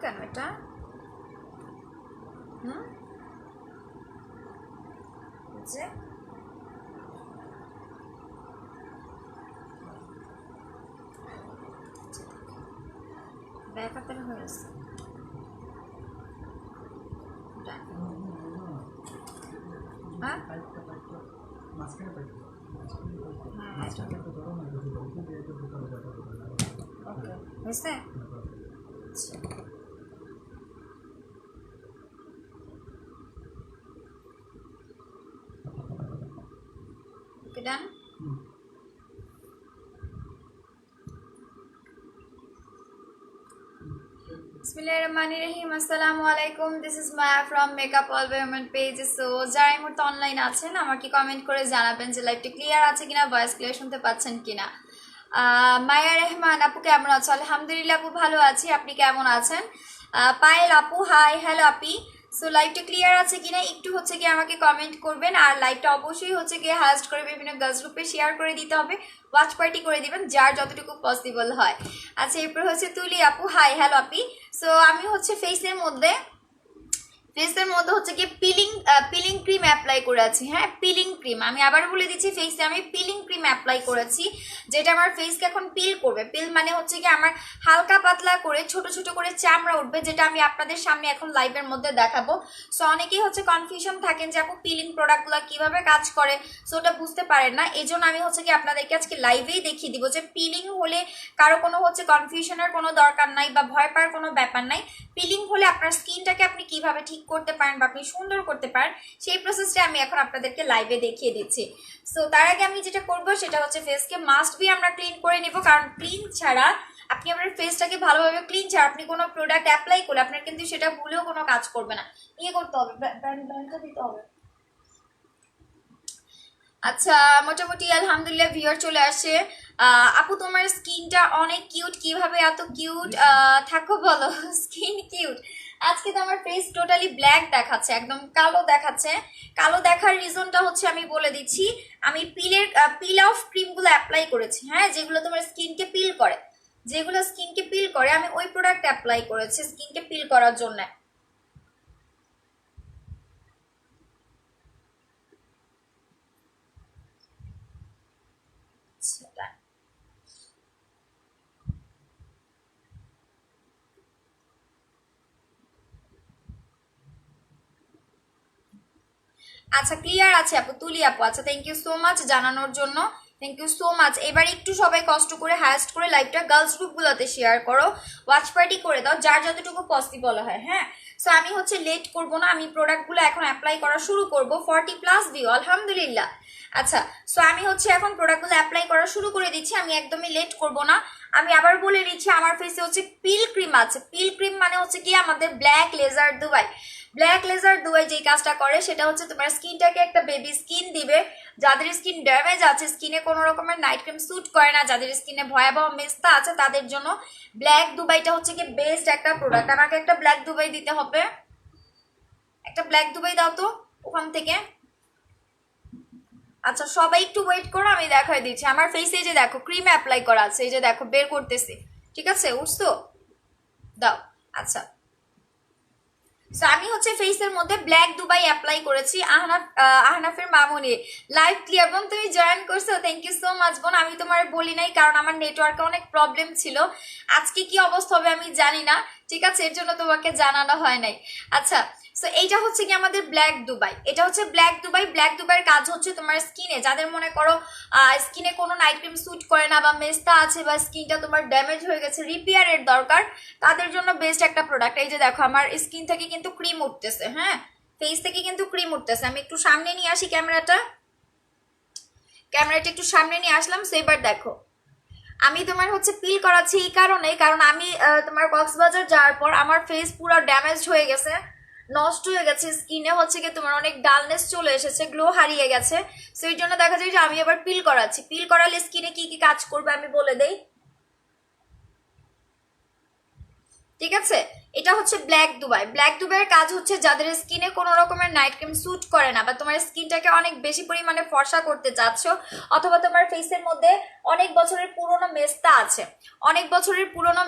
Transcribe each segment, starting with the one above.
কেন এটা? যে ব্যাক হাতের হয়ে গেছে। হ্যাঁ হয়েছে। ওকে ডান। Bismillahirrahmanirrahim. Assalamualaikum. This is Maya from Makeup All Women page. So যারা এই মুহূর্তে অনলাইন আছেন আমাকে কমেন্ট করে জানাবেন যে লাইভটা ক্লিয়ার আছে কিনা, ভয়েস ক্লিয়ার শুনতে পাচ্ছেন কিনা। মায়া রহমান আপু কেমন আছো? আলহামদুলিল্লাহ আপু ভালো আছি, আপনি কেমন আছেন? পায়েল আপু হাই, হ্যালো আপি। সো লাইভটা ক্লিয়ার আছে কিনা একটু হচ্ছে কি আমাকে কমেন্ট করবেন, আর লাইভটা অবশ্যই হচ্ছে গিয়ে হাস্ট করে বিভিন্ন গার্লস গ্রুপে শেয়ার করে দিতে হবে, ওয়াচ পার্টি করে দিবেন যার যতটুকু পসিবল হয়। আচ্ছা এরপর হচ্ছে তুলি আপু হাই, হ্যালো আপি। সো আমি হচ্ছে ফেসের মধ্যে হচ্ছে কি পিলিং ক্রিম অ্যাপ্লাই করেছি। হ্যাঁ পিলিং ক্রিম, আমি আবার বলে দিচ্ছি, ফেসে আমি পিলিং ক্রিম অ্যাপ্লাই করেছি যেটা আমার ফেসকে এখন পিল করবে। পিল মানে হচ্ছে কি আমার হালকা পাতলা করে ছোট ছোট করে চামড়া উঠবে, যেটা আমি আপনাদের সামনে এখন লাইভের মধ্যে দেখাবো। সো অনেকেই হচ্ছে কনফিউশন থাকেন যে আপু পিলিং প্রোডাক্টগুলো কিভাবে কাজ করে, সো ওটা বুঝতে পারেন না। এই জন্য আমি হচ্ছে কি আপনাদেরকে আজকে লাইভেই দেখিয়ে দিব যে পিলিং হলে কারো কোনো হচ্ছে কনফিউশনের কোনো দরকার নাই বা ভয় পাওয়ার কোনো ব্যাপার নাই। পিলিং হলে আপনার স্কিনটাকে আপনি কিভাবে ঠিক করতে পারেন বা আপনি সুন্দর করতে পারেন সেই প্রসেসটা আমি এখন আপনাদেরকে লাইভে দেখিয়ে দিচ্ছি। সো তার আগে আমি যেটা করবো সেটা হচ্ছে ফেসকে মাস্ট বি আমরা ক্লিন করে নিব, কারণ ক্লিন ছাড়া আপনি আপনার ফেসটাকে ভালোভাবে ক্লিন ছাড়া আপনি কোনো প্রোডাক্ট অ্যাপ্লাই করলে আপনার কিন্তু সেটা ভুলেও কোনো কাজ করবে না, ইয়ে করতে হবে, ব্যান্ডটা দিতে হবে। আচ্ছা মোটামুটি আলহামদুলিল্লাহ ভিউয়ার চলে আসে। আপু তোমার স্কিনটা অনেক কিউট, কিভাবে এত কিউট থাকো বলো? Skin cute. আজকে তো আমার ফেস টোটালি ব্ল্যাক দেখাচ্ছে, একদম কালো দেখাচ্ছে। কালো দেখার রিজনটা হচ্ছে আমি বলে দিচ্ছি, আমি পিল অফ ক্রিমগুলো অ্যাপ্লাই করেছি। হ্যাঁ যেগুলো তোমার স্কিনকে পিল করে, যেগুলো স্কিনকে পিল করে আমি ওই প্রোডাক্ট অ্যাপ্লাই করেছি স্কিনকে পিল করার জন্য। আচ্ছা ক্লিয়ার আছে আপু, তুলি আপু। আচ্ছা থ্যাংক ইউ সো মাচ জানানোর জন্য, থ্যাংক ইউ সো মাচ। এবার একটু সবাই কষ্ট করে হায়েস্ট করে লাইভটা গার্লস গ্রুপগুলোতে শেয়ার করো, ওয়াচ পার্টি করে দাও যার যতটুকু পসিবল হয়। হ্যাঁ সো আমি হচ্ছে লেট করব না, আমি প্রোডাক্টগুলো এখন অ্যাপ্লাই করা শুরু করব। 40+ ভিউ আলহামদুলিল্লাহ। আচ্ছা সো আমি হচ্ছে এখন প্রোডাক্টগুলো অ্যাপ্লাই করা শুরু করে দিচ্ছি, আমি একদমই লেট করব না। আমি আবার বলে দিচ্ছি আমার ফেসে হচ্ছে পিল ক্রিম আছে। পিল ক্রিম মানে হচ্ছে কি আমাদের black laser Dubai. Black laser Dubai যে কাজটা করে সেটা হচ্ছে তোমার স্কিনটাকে একটা বেবি স্কিন দিবে। যাদের স্কিন ড্যামেজ আছে, স্কিনে কোনো রকমের নাইট ক্রিম স্যুট করে না, যাদের স্কিনে ভয়াবহ মেস্তা আছে তাদের জন্য ব্ল্যাক দুবাইটা হচ্ছে কি বেস্ট একটা প্রোডাক্ট। আমাকে একটা ব্ল্যাক দুবাই দিতে হবে, একটা ব্ল্যাক দুবাই দাও তো ওখান থেকে। আচ্ছা সবাই একটু ওয়েট করো, আমি দেখাই দিচ্ছি। আমার ফেসে যে দেখো ক্রিম অ্যাপ্লাই করা আছে, এই যে দেখো বের করতেছি, ঠিক আছে উঠছো দাও। আচ্ছা সো আমি হচ্ছে ফেসের মধ্যে ব্ল্যাক দুবাই অ্যাপ্লাই করেছি। আহনাফের মামুনি লাইভ ক্লিয়ার। বোন তুমি জয়েন করছো, থ্যাংক ইউ সো মাচ বোন। আমি তোমার বলি নাই কারণ আমার নেটওয়ার্কে অনেক প্রবলেম ছিল, আজকে কি অবস্থা হবে আমি জানি না, ঠিক আছে এর জন্য তোমাকে জানানো হয় নাই। আচ্ছা সো এইটা হচ্ছে কি আমাদের ব্ল্যাক দুবাই, এটা হচ্ছে ব্ল্যাক দুবাই। ব্ল্যাক দুবাইয়ের কাজ হচ্ছে তোমার স্কিনে, যাদের মনে করো স্কিনে কোনো নাইট ক্রিম স্যুট করে না বা মেস্তা আছে বা স্কিনটা তোমার ড্যামেজ হয়ে গেছে, রিপেয়ারের দরকার, তাদের জন্য বেস্ট একটা প্রোডাক্ট। এই যে দেখো আমার স্কিন থেকে কিন্তু ক্রিম উঠতেছে, হ্যাঁ ফেস থেকে কিন্তু ক্রিম উঠতেছে। আমি একটু সামনে নিয়ে আসি ক্যামেরাটা একটু সামনে নিয়ে আসলাম। সো এবার দেখো আমি তোমার হচ্ছে পিল করাচ্ছি এই কারণে, কারণ আমি তোমার কক্সবাজার যাওয়ার পর আমার ফেস পুরো ড্যামেজ হয়ে গেছে, নষ্ট হয়ে গেছে, স্কিনে হচ্ছে কি তোমার অনেক ডালনেস চলে এসেছে, গ্লো হারিয়ে গেছে। সো এই জন্য দেখা যায় যে আমি এবার পিল করাচ্ছি। পিল করালে স্কিনে কি কি কাজ করবে আমি বলে দেই, ঠিক আছে, এটা হচ্ছে ব্ল্যাক দুবাই। ব্ল্যাক দুবাইয়ের কাজ হচ্ছে যাদের স্কিনে কোনো রকমের নাইট ক্রিম স্যুট করে না, বা তোমার স্কিনটাকে অনেক বেশি পরিমাণে ফর্সা করতে চাচ্ছ, অথবা তোমার ফেসের মধ্যে অনেক বছরের পুরনো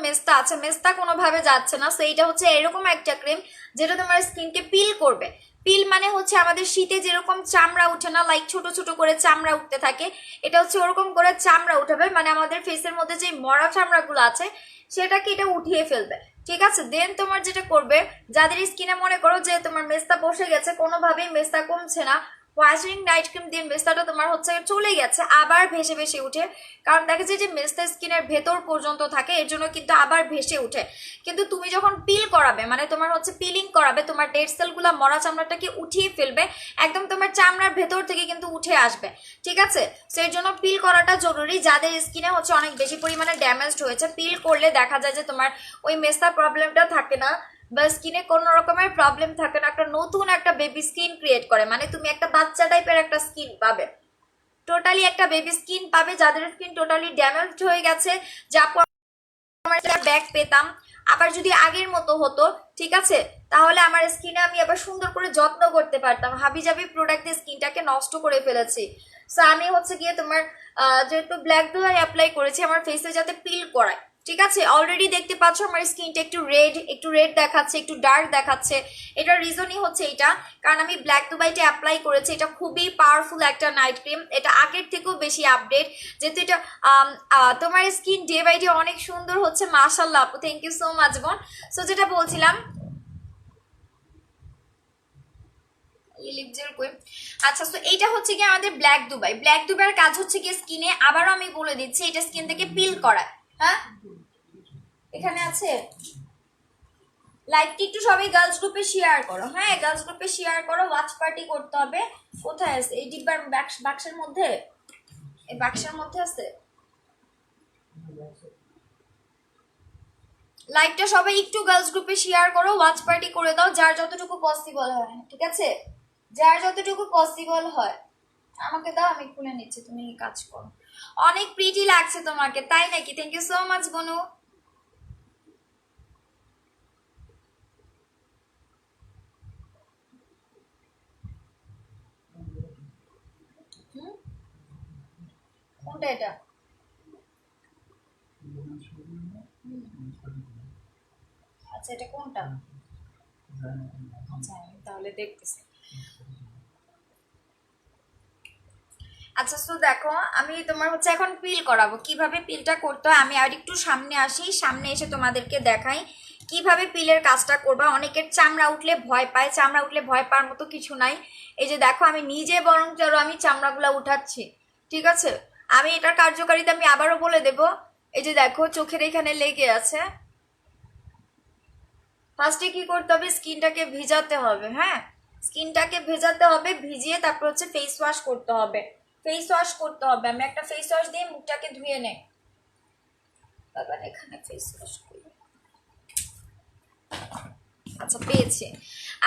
মেস্তা আছে, মেস্তা কোনোভাবে যাচ্ছে না। সো এইটা হচ্ছে এরকম একটা ক্রিম যেটা তোমার স্কিনকে পিল করবে। পিল মানে হচ্ছে আমাদের শীতে যেরকম চামড়া উঠে না, লাইক ছোট ছোট করে চামড়া উঠতে থাকে, এটা হচ্ছে ওরকম করে চামড়া উঠাবে, মানে আমাদের ফেসের মধ্যে যে মরা চামড়াগুলো আছে সেটাকে এটা উঠিয়ে ফেলবে। ঠিক আছে, দেন তোমার যেটা করবে, যাদের স্কিনে মনে করো যে তোমার মেস্তা বসে গেছে, কোনোভাবেই মেস্তা কমছে না, হোয়াইটেনিং নাইট ক্রিম দিয়ে মেস্তাটা তোমার হচ্ছে চলে গেছে, আবার ভেসে ভেসে উঠে, কারণ দেখা যায় যে মেস্তা স্কিনের ভেতর পর্যন্ত থাকে, এর জন্য কিন্তু আবার ভেসে উঠে। কিন্তু তুমি যখন পিল করাবে, মানে তোমার হচ্ছে পিলিং করাবে, তোমার ডেড সেলগুলো মরা চামড়াটাকে উঠিয়ে ফেলবে, একদম তোমার চামড়ার ভেতর থেকে কিন্তু উঠে আসবে। ঠিক আছে, সেই জন্য পিল করাটা জরুরি। যাদের স্কিনে হচ্ছে অনেক বেশি পরিমাণে ড্যামেজড হয়েছে, পিল করলে দেখা যায় যে তোমার ওই মেস্তা প্রবলেমটা থাকে না, বা স্কিনে কোনো রকমের প্রবলেম থাকে না, একটা নতুন একটা বেবি স্কিন ক্রিয়েট করে, মানে তুমি একটা বাচ্চা টাইপের একটা স্কিন পাবে, টোটালি একটা বেবি স্কিন পাবে। যাদের স্কিন টোটালি ড্যামেজড হয়ে গেছে, যা আমার ব্যাক পেতাম, আবার যদি আগের মতো হতো, ঠিক আছে, তাহলে আমার স্কিনে আমি আবার সুন্দর করে যত্ন করতে পারতাম। হাবিজাবি প্রোডাক্ট দিয়ে স্কিনটাকে নষ্ট করে ফেলেছি। সো আমি হচ্ছে গিয়ে তোমার যেহেতু ব্ল্যাক দুবাই অ্যাপ্লাই করেছি আমার ফেসে যাতে পিল করায়। ঠিক আছে, অলরেডি দেখতে পাচ্ছ আমার স্কিনটা একটু রেড দেখাচ্ছে, একটু ডার্ক দেখাচ্ছে। এটার রিজনই হচ্ছে এটা, কারণ আমি ব্ল্যাক দুবাইটা অ্যাপ্লাই করেছি। এটা খুবই পাওয়ারফুল একটা নাইট ক্রিম, এটা আগের থেকেও বেশি আপডেট, যেহেতু এটা তোমার স্কিন ডে বাই ডে অনেক সুন্দর হচ্ছে। মাশাআল্লাহ আপু, থ্যাংক ইউ সো মাচ বোন। সো যেটা বলছিলাম, আচ্ছা, তো এইটা হচ্ছে কি আমাদের ব্ল্যাক দুবাইয়ের কাজ হচ্ছে কি স্কিনে, আবারও আমি বলে দিচ্ছি, এটা স্কিন থেকে পিল করায়। হ্যাঁ, এখানে আছে, লাইকটি একটু সবাই গার্লস গ্রুপে শেয়ার করো। হ্যাঁ, গার্লস গ্রুপে শেয়ার করো, ওয়াচ পার্টি করতে হবে। কোথায় আছে এই ডিব্বার বাক্সের মধ্যে? এই বাক্সের মধ্যে আছে। লাইকটা সবাই একটু গার্লস গ্রুপে শেয়ার করো, ওয়াচ পার্টি করে দাও, যার যতটুকু পসিবল হয়। ঠিক আছে, যার যতটুকু পসিবল হয় আমাকে দাও, আমি খুলে নিচ্ছি, তুমি কাজ করো। অনেক প্রিটি লাগছে তোমাকে, তাই নাকি? থ্যাংক ইউ সো মাচ বনু। কোনটা এটা? আচ্ছা, এটা কোনটা? আচ্ছা, আমি তাহলে দেখতেছি। আচ্ছা, তো দেখো, আমি তোমার হচ্ছে এখন পিল করাবো। কিভাবে পিলটা করতে হয় আমি আর একটু সামনে আসি, সামনে এসে তোমাদেরকে দেখাই কিভাবে পিলের কাজটা করবা। অনেকের চামড়া উঠলে ভয় পায়, চামড়া উঠলে ভয় পাওয়ার মতো কিছু নাই। এই যে দেখো, আমি নিজে বরং চলো আমি চামড়াগুলো উঠাচ্ছি। ঠিক আছে, আমি এটার কার্যকারিতা আমি আবারও বলে দেব। এই যে দেখো, চোখের এখানে লেগে আছে। ফার্স্টে কি করতে হবে, স্কিনটাকে ভিজাতে হবে। হ্যাঁ, স্কিনটাকে ভেজাতে হবে, ভিজিয়ে তারপর হচ্ছে ফেস ওয়াশ করতে হবে। আমি একটা ফেস ওয়াশ দিয়ে মুখটাকে ধুয়ে নেই। বাবার এখানে ফেস ওয়াশ করি। আচ্ছা, পেয়েছি।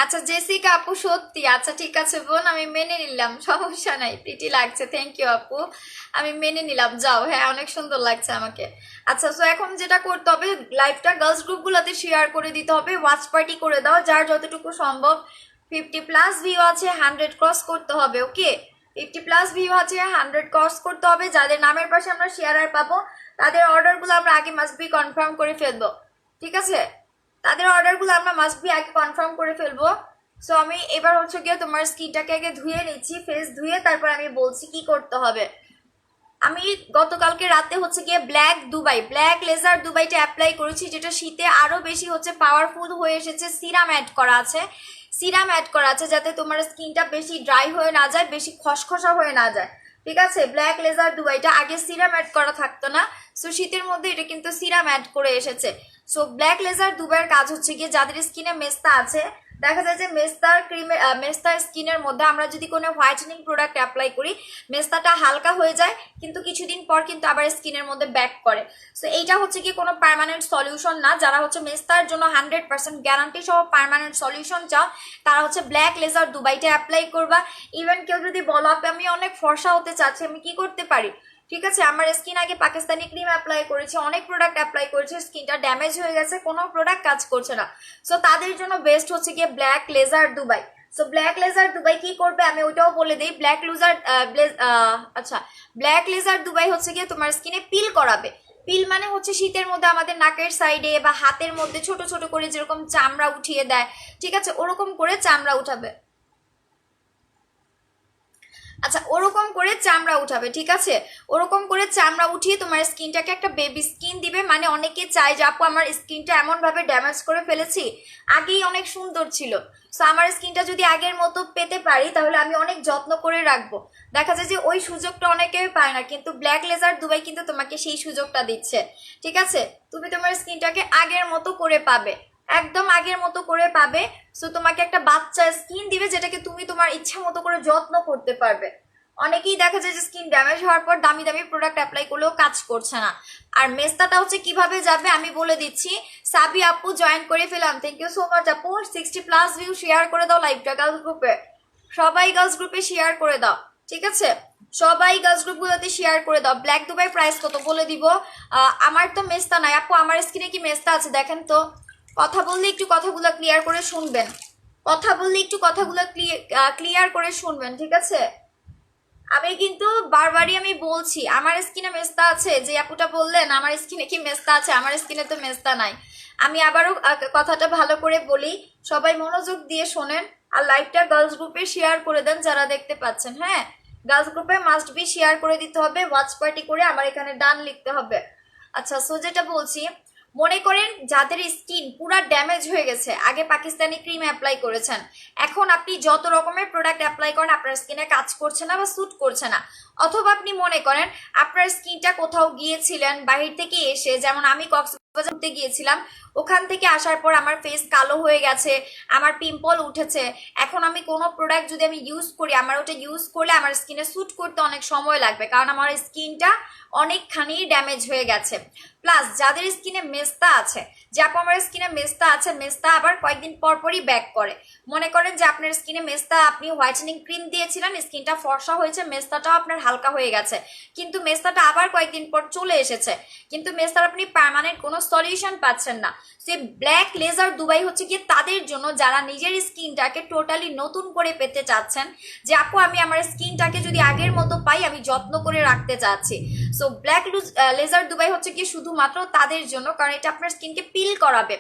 আচ্ছা জেসিকা আপু, সত্যি? আচ্ছা ঠিক আছে বোন, আমি মেনে নিলাম, সমস্যা নাই, প্রিটি লাগছে, থ্যাংক ইউ আপু, আমি মেনে নিলাম। যাও, হ্যাঁ অনেক সুন্দর লাগছে আমাকে। আচ্ছা, তো এখন যেটা করতে হবে, লাইভটা গার্লস গ্রুপগুলোতে শেয়ার করে দিতে হবে, ওয়াচ পার্টি করে দাও যার যতটুকু সম্ভব। 50+ ভিউ আছে, 100 ক্রস করতে হবে। ওকে, 50+ ভিউ আছে, 100 ক্রস করতে হবে। যাদের নামের পাশে আমরা শেয়ারার পাবো তাদের অর্ডারগুলো আমরা আগে মাস্ট বি কনফার্ম করে ফেলবো। ঠিক আছে, তাদের অর্ডারগুলো আমরা মাস্ট বি আগে কনফার্ম করে ফেলবো। সো আমি এবার হচ্ছে গিয়ে তোমার স্কিনটাকে আগে ধুয়ে নিচ্ছি, ফেস ধুয়ে তারপর আমি বলছি কি করতে হবে। আমি গতকালকে রাতে হচ্ছে গিয়ে ব্ল্যাক লেজার দুবাইটা অ্যাপ্লাই করেছি, যেটা শীতে আরো বেশি হচ্ছে পাওয়ারফুল হয়ে এসেছে। সিরাম অ্যাড করা আছে যাতে তোমার স্কিনটা বেশি ড্রাই হয়ে না যায়, বেশি খসখসা হয়ে না যায়। ঠিক আছে, ব্ল্যাক লেজার দুবাইটা আগে সিরাম অ্যাড করা থাকতো না, সো শীতের মধ্যে এটা কিন্তু সিরাম অ্যাড করে এসেছে। সো ব্ল্যাক লেজার দুবাইয়ের কাজ হচ্ছে গিয়ে যাদের স্কিনে মেস্তা আছে, দেখা যায় যে মেস্তার স্কিনের মধ্যে আমরা যদি কোনো হোয়াইটেনিং প্রোডাক্ট অ্যাপ্লাই করি, মেস্তাটা হালকা হয়ে যায়, কিন্তু কিছুদিন পর কিন্তু আবার স্কিনের মধ্যে ব্যাক করে। সো এইটা হচ্ছে কি কোনো পার্মানেন্ট সলিউশন না। যারা হচ্ছে মেস্তার জন্য 100% গ্যারান্টি সহ পার্মানেন্ট সলিউশন চাও, তারা হচ্ছে ব্ল্যাক লেজার দুবাইটা অ্যাপ্লাই করবা। ইভেন কেউ যদি বলো আমি অনেক ফর্সা হতে চাচ্ছি, আমি কি করতে পারি, ঠিক আছে, আমার স্কিন আগে পাকিস্তানি ক্রিম অ্যাপ্লাই করেছে, অনেক প্রোডাক্ট অ্যাপ্লাই করেছে, স্কিনটা ড্যামেজ হয়ে গেছে, কোনো প্রোডাক্ট কাজ করছে না। সো তাদের জন্য বেস্ট হচ্ছে গিয়ে black laser Dubai. So black laser Dubai কি করবে আমি ওইটাও বলে দিই। ব্ল্যাক লেজার দুবাই হচ্ছে গিয়ে তোমার স্কিনে পিল করাবে। পিল মানে হচ্ছে শীতের মধ্যে আমাদের নাকের সাইডে বা হাতের মধ্যে ছোট ছোট করে যেরকম চামড়া উঠিয়ে দেয়, ঠিক আছে, ওরকম করে চামড়া উঠাবে। আচ্ছা, ওরকম করে চামড়া উঠাবে, ঠিক আছে, ওরকম করে চামড়া উঠিয়ে তোমার স্কিনটাকে একটা বেবি স্কিন দিবে। মানে অনেকে চায় যে আপু আমার স্কিনটা এমন ভাবে ড্যামেজ করে ফেলেছি, আগেই অনেক সুন্দর ছিল, সো আমার স্কিনটা যদি আগের মতো পেতে পারি তাহলে আমি অনেক যত্ন করে রাখবো। দেখা যায় যে ওই সুযোগটা অনেকে পায় না, কিন্তু ব্ল্যাক লেজার দুবাই কিন্তু তোমাকে সেই সুযোগটা দিচ্ছে। ঠিক আছে, তুমি তোমার স্কিনটাকে আগের মতো করে পাবে, একদম আগের মতো করে পাবে। সো তোমাকে একটা বাচ্চা স্কিন দিবে যেটাকে তুমি তোমার ইচ্ছা মতো করে যত্ন করতে পারবে। অনেকেই দেখা যায় যে স্কিন ড্যামেজ হওয়ার পর দামি দামি প্রোডাক্ট অ্যাপ্লাই করলেও কাজ করছে না। আর মেস্তাটা হচ্ছে কিভাবে যাবে আমি বলে দিচ্ছি। সাবি আপু জয়েন করে ফেলাম, থ্যাংক ইউ সো মাচ আপু। 60+ ভিউ, শেয়ার করে দাও লাইভটা গার্লস গ্রুপে, সবাই গার্লস গ্রুপে শেয়ার করে দাও, ঠিক আছে, সবাই গার্লস গ্রুপগুলোতে শেয়ার করে দাও। ব্ল্যাক দুবাই প্রাইস কত বলে দিব। আমার তো মেস্তা নাই আপু, আমার স্কিনে কি মেস্তা আছে দেখেন তো। কথা বললে একটু কথাগুলো ক্লিয়ার করে শুনবেন, কথা বললে একটু কথাগুলো ক্লিয়ার করে শুনবেন, ঠিক আছে। আমি কিন্তু বারবারই আমি বলছি আমার স্কিনে মেস্তা আছে, যে আপুটা বললেন আমার স্কিনে কি মেস্তা আছে, আমার স্কিনে তো মেস্তা নাই। আমি আবারও কথাটা ভালো করে বলি, সবাই মনোযোগ দিয়ে শোনেন। আর লাইভটা গার্লস গ্রুপে শেয়ার করে দেন যারা দেখতে পাচ্ছেন। হ্যাঁ, গার্লস গ্রুপে মাস্ট বি শেয়ার করে দিতে হবে, ওয়াচ পার্টি করে আমার এখানে ডান লিখতে হবে। আচ্ছা, সো যেটা বলছি, মনে করেন যাদের স্কিন পুরা ড্যামেজ হয়ে গেছে, আগে পাকিস্তানি ক্রিম অ্যাপ্লাই করেছেন, এখন আপনি যত রকমের প্রোডাক্ট অ্যাপ্লাই করেন আপনার স্কিনে কাজ করছে না বা স্যুট করছে না। অথবা আপনি মনে করেন আপনার স্কিনটা কোথাও গিয়েছিলেন বাহির থেকে এসে, যেমন আমি কক্সবাজার ঘুরতে গিয়েছিলাম, ওখান থেকে আসার পর আমার ফেস কালো হয়ে গেছে, আমার পিম্পল উঠেছে, এখন আমি কোনো প্রোডাক্ট যদি আমি ইউজ করি, আমার ওটা ইউজ করলে আমার স্কিনে স্যুট করতে অনেক সময় লাগবে, কারণ আমার স্কিনটা অনেকখানি ড্যামেজ হয়ে গেছে। প্লাস যাদের স্কিনে মেস্তা আছে, যে আপু আমার স্কিনে মেস্তা আছে, মেস্তা আবার কয়েকদিন পর পরই ব্যাক করে। মনে করেন যে আপনার স্কিনে মেস্তা, আপনি হোয়াইটেনিং ক্রিম দিয়েছিলেন, স্কিনটা ফর্সা হয়েছে, মেস্তাটাও আপনার হালকা হয়ে গেছে, কিন্তু মেস্তাটা আবার কয়েকদিন পর চলে এসেছে, কিন্তু মেস্তার আপনি পার্মানেন্ট কোনো সলিউশন পাচ্ছেন না। সে ব্ল্যাক লেজার দুবাই হচ্ছে কি তাদের জন্য যারা নিজের স্কিনটাকে টোটালি নতুন করে পেতে চাচ্ছেন, যে আপু আমি আমার স্কিনটাকে যদি আগের মতো পাই আমি যত্ন করে রাখতে চাচ্ছি। সো ব্ল্যাক লেজার দুবাই হচ্ছে কি শুধুমাত্র তাদের জন্য, কারণ এটা আপনার স্কিনকে পিল করাবে।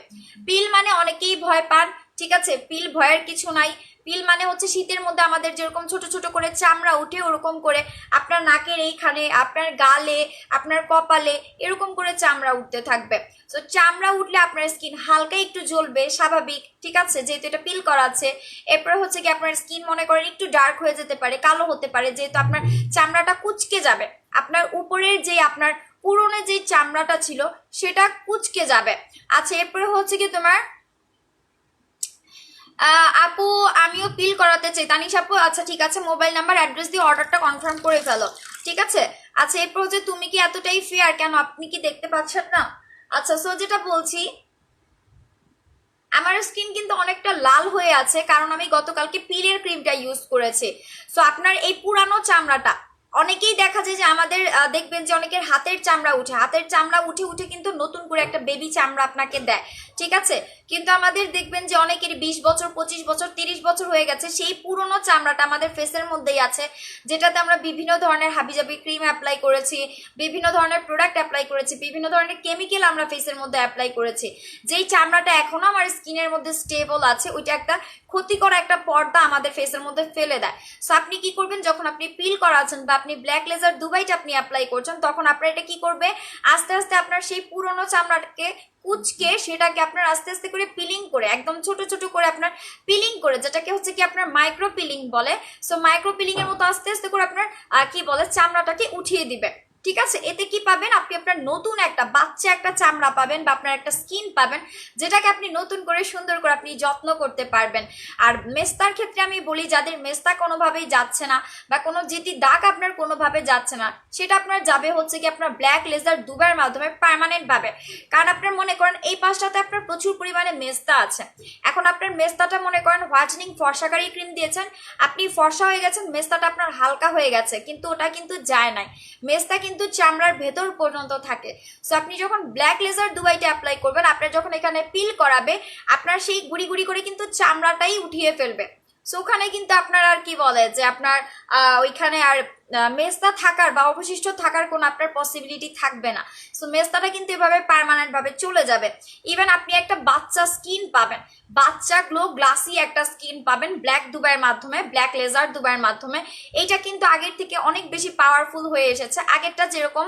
পিল মানে অনেকেই ভয় পান, ঠিক আছে, পিল ভয়ের কিছু নাই। পিল মানে হচ্ছে শীতের মধ্যে আমাদের যেরকম ছোট ছোট করে চামড়া উঠে, ওরকম করে আপনার নাকের এইখানে, আপনার গালে, আপনার কপালে এরকম করে চামড়া উঠতে থাকবে। তো চামড়া উঠলে আপনার স্কিন হালকা একটু জ্বলবে, স্বাভাবিক, ঠিক আছে, যেহেতু এটা পিল করা আছে। এরপরে হচ্ছে কি আপনার স্কিন মনে করেন একটু ডার্ক হয়ে যেতে পারে, কালো হতে পারে, যেহেতু আপনার চামড়াটা কুচকে যাবে, আপনার উপরের যে আপনার পুরনো যে চামড়াটা ছিল সেটা কুচকে যাবে। আচ্ছা, এরপরে হচ্ছে কি তোমার আপু আমিও পিল করাতে চাই, তানিশ আপু, আচ্ছা ঠিক আছে, মোবাইল নাম্বার অ্যাড্রেস দিয়ে অর্ডারটা কনফার্ম করে ফেলো, ঠিক আছে। আচ্ছা, এরপর হচ্ছে তুমি কি এতটাই ফেয়ার কেন, আপনি কি দেখতে পাচ্ছেন না? আচ্ছা, সো যেটা বলছি, আমার স্কিন কিন্তু অনেকটা লাল হয়ে আছে, কারণ আমি গতকালকে পিলের ক্রিমটা ইউজ করেছি। সো আপনার এই পুরানো চামড়াটা, অনেকেই দেখা যায় যে আমাদের দেখবেন যে অনেকের হাতের চামড়া উঠে, হাতের চামড়া উঠে উঠে কিন্তু নতুন করে একটা বেবি চামড়া আপনাকে দেয়, ঠিক আছে, কিন্তু আমাদের দেখবেন যে অনেকের 20 বছর 25 বছর 30 বছর হয়ে গেছে, সেই পুরনো চামড়াটা আমাদের ফেসের মধ্যেই আছে, যেটাতে আমরা বিভিন্ন ধরনের হাবিজাবি ক্রিম অ্যাপ্লাই করেছি, বিভিন্ন ধরনের প্রোডাক্ট অ্যাপ্লাই করেছি, বিভিন্ন ধরনের কেমিক্যাল আমরা ফেসের মধ্যে অ্যাপ্লাই করেছি। যেই চামড়াটা এখনো আমার স্কিনের মধ্যে স্টেবল আছে, ওইটা একটা ক্ষতিকর একটা পর্দা আমাদের ফেসের মধ্যে ফেলে দেয়। সো আপনি কি করবেন, যখন আপনি পিল করাচ্ছেন বা আপনি ব্ল্যাক লেজার দুবাইটা আপনি অ্যাপ্লাই করছেন, তখন আপনার এটা কি করবে, আস্তে আস্তে আপনার সেই পুরনো চামড়াটাকে কুচকে সেটাকে আপনার আস্তে আস্তে করে পিলিং করে, একদম ছোট ছোট করে আপনার পিলিং করে, যেটাকে হচ্ছে কি আপনার মাইক্রো পিলিং বলে। সো মাইক্রো পিলিং এর মতো আস্তে আস্তে করে আপনার কি বলে চামড়াটাকে উঠিয়ে দিবে, ঠিক আছে। এতে কি পাবেন, আপনি আপনার নতুন একটা বাচ্চা একটা চামড়া পাবেন বা আপনার একটা স্কিন পাবেন, যেটাকে আপনি নতুন করে সুন্দর করে আপনি যত্ন করতে পারবেন। আর মেস্তার ক্ষেত্রে আমি বলি, যাদের মেস্তা কোনোভাবেই যাচ্ছে না বা কোনো যেটি দাগ আপনার কোনোভাবে যাচ্ছে না, সেটা আপনার যাবে হচ্ছে কি আপনার ব্ল্যাক লেজার দুবাইয়ের মাধ্যমে পার্মানেন্ট ভাবে। কারণ আপনার মনে করেন এই পাশটাতে আপনার প্রচুর পরিমাণে মেস্তা আছে, এখন আপনার মেস্তাটা মনে করেন হোয়াইটেনিং ফর্সাকারী ক্রিম দিয়েছেন, আপনি ফর্সা হয়ে গেছেন, মেস্তাটা আপনার হালকা হয়ে গেছে, কিন্তু ওটা কিন্তু যায় নাই, মেস্তা কিন্তু চামড়ার ভেতর পর্যন্ত থাকে। সো আপনি যখন ব্ল্যাক লেজার দুবাইটা অ্যাপ্লাই করবেন, আপনার যখন এখানে পিল করাবে, আপনার সেই গুড়ি গুড়ি করে কিন্তু চামড়াটাই উঠিয়ে ফেলবে। সো ওখানে কিন্তু আপনার আর কি বলে যে আপনার ওইখানে আর মেস্তা থাকার বা অবশিষ্ট থাকার কোনো আপনার পসিবিলিটি থাকবে না। সো মেস্তাটা কিন্তু এভাবে পার্মানেন্ট ভাবে চলে যাবে। ইভেন আপনি একটা বাচ্চা স্কিন পাবেন, বাচ্চা গ্লো গ্লাসি একটা স্কিন পাবেন ব্ল্যাক দুবাইয়ের মাধ্যমে, ব্ল্যাক লেজার দুবাইয়ের মাধ্যমে। এইটা কিন্তু আগের থেকে অনেক বেশি পাওয়ারফুল হয়ে এসেছে। আগেরটা যেরকম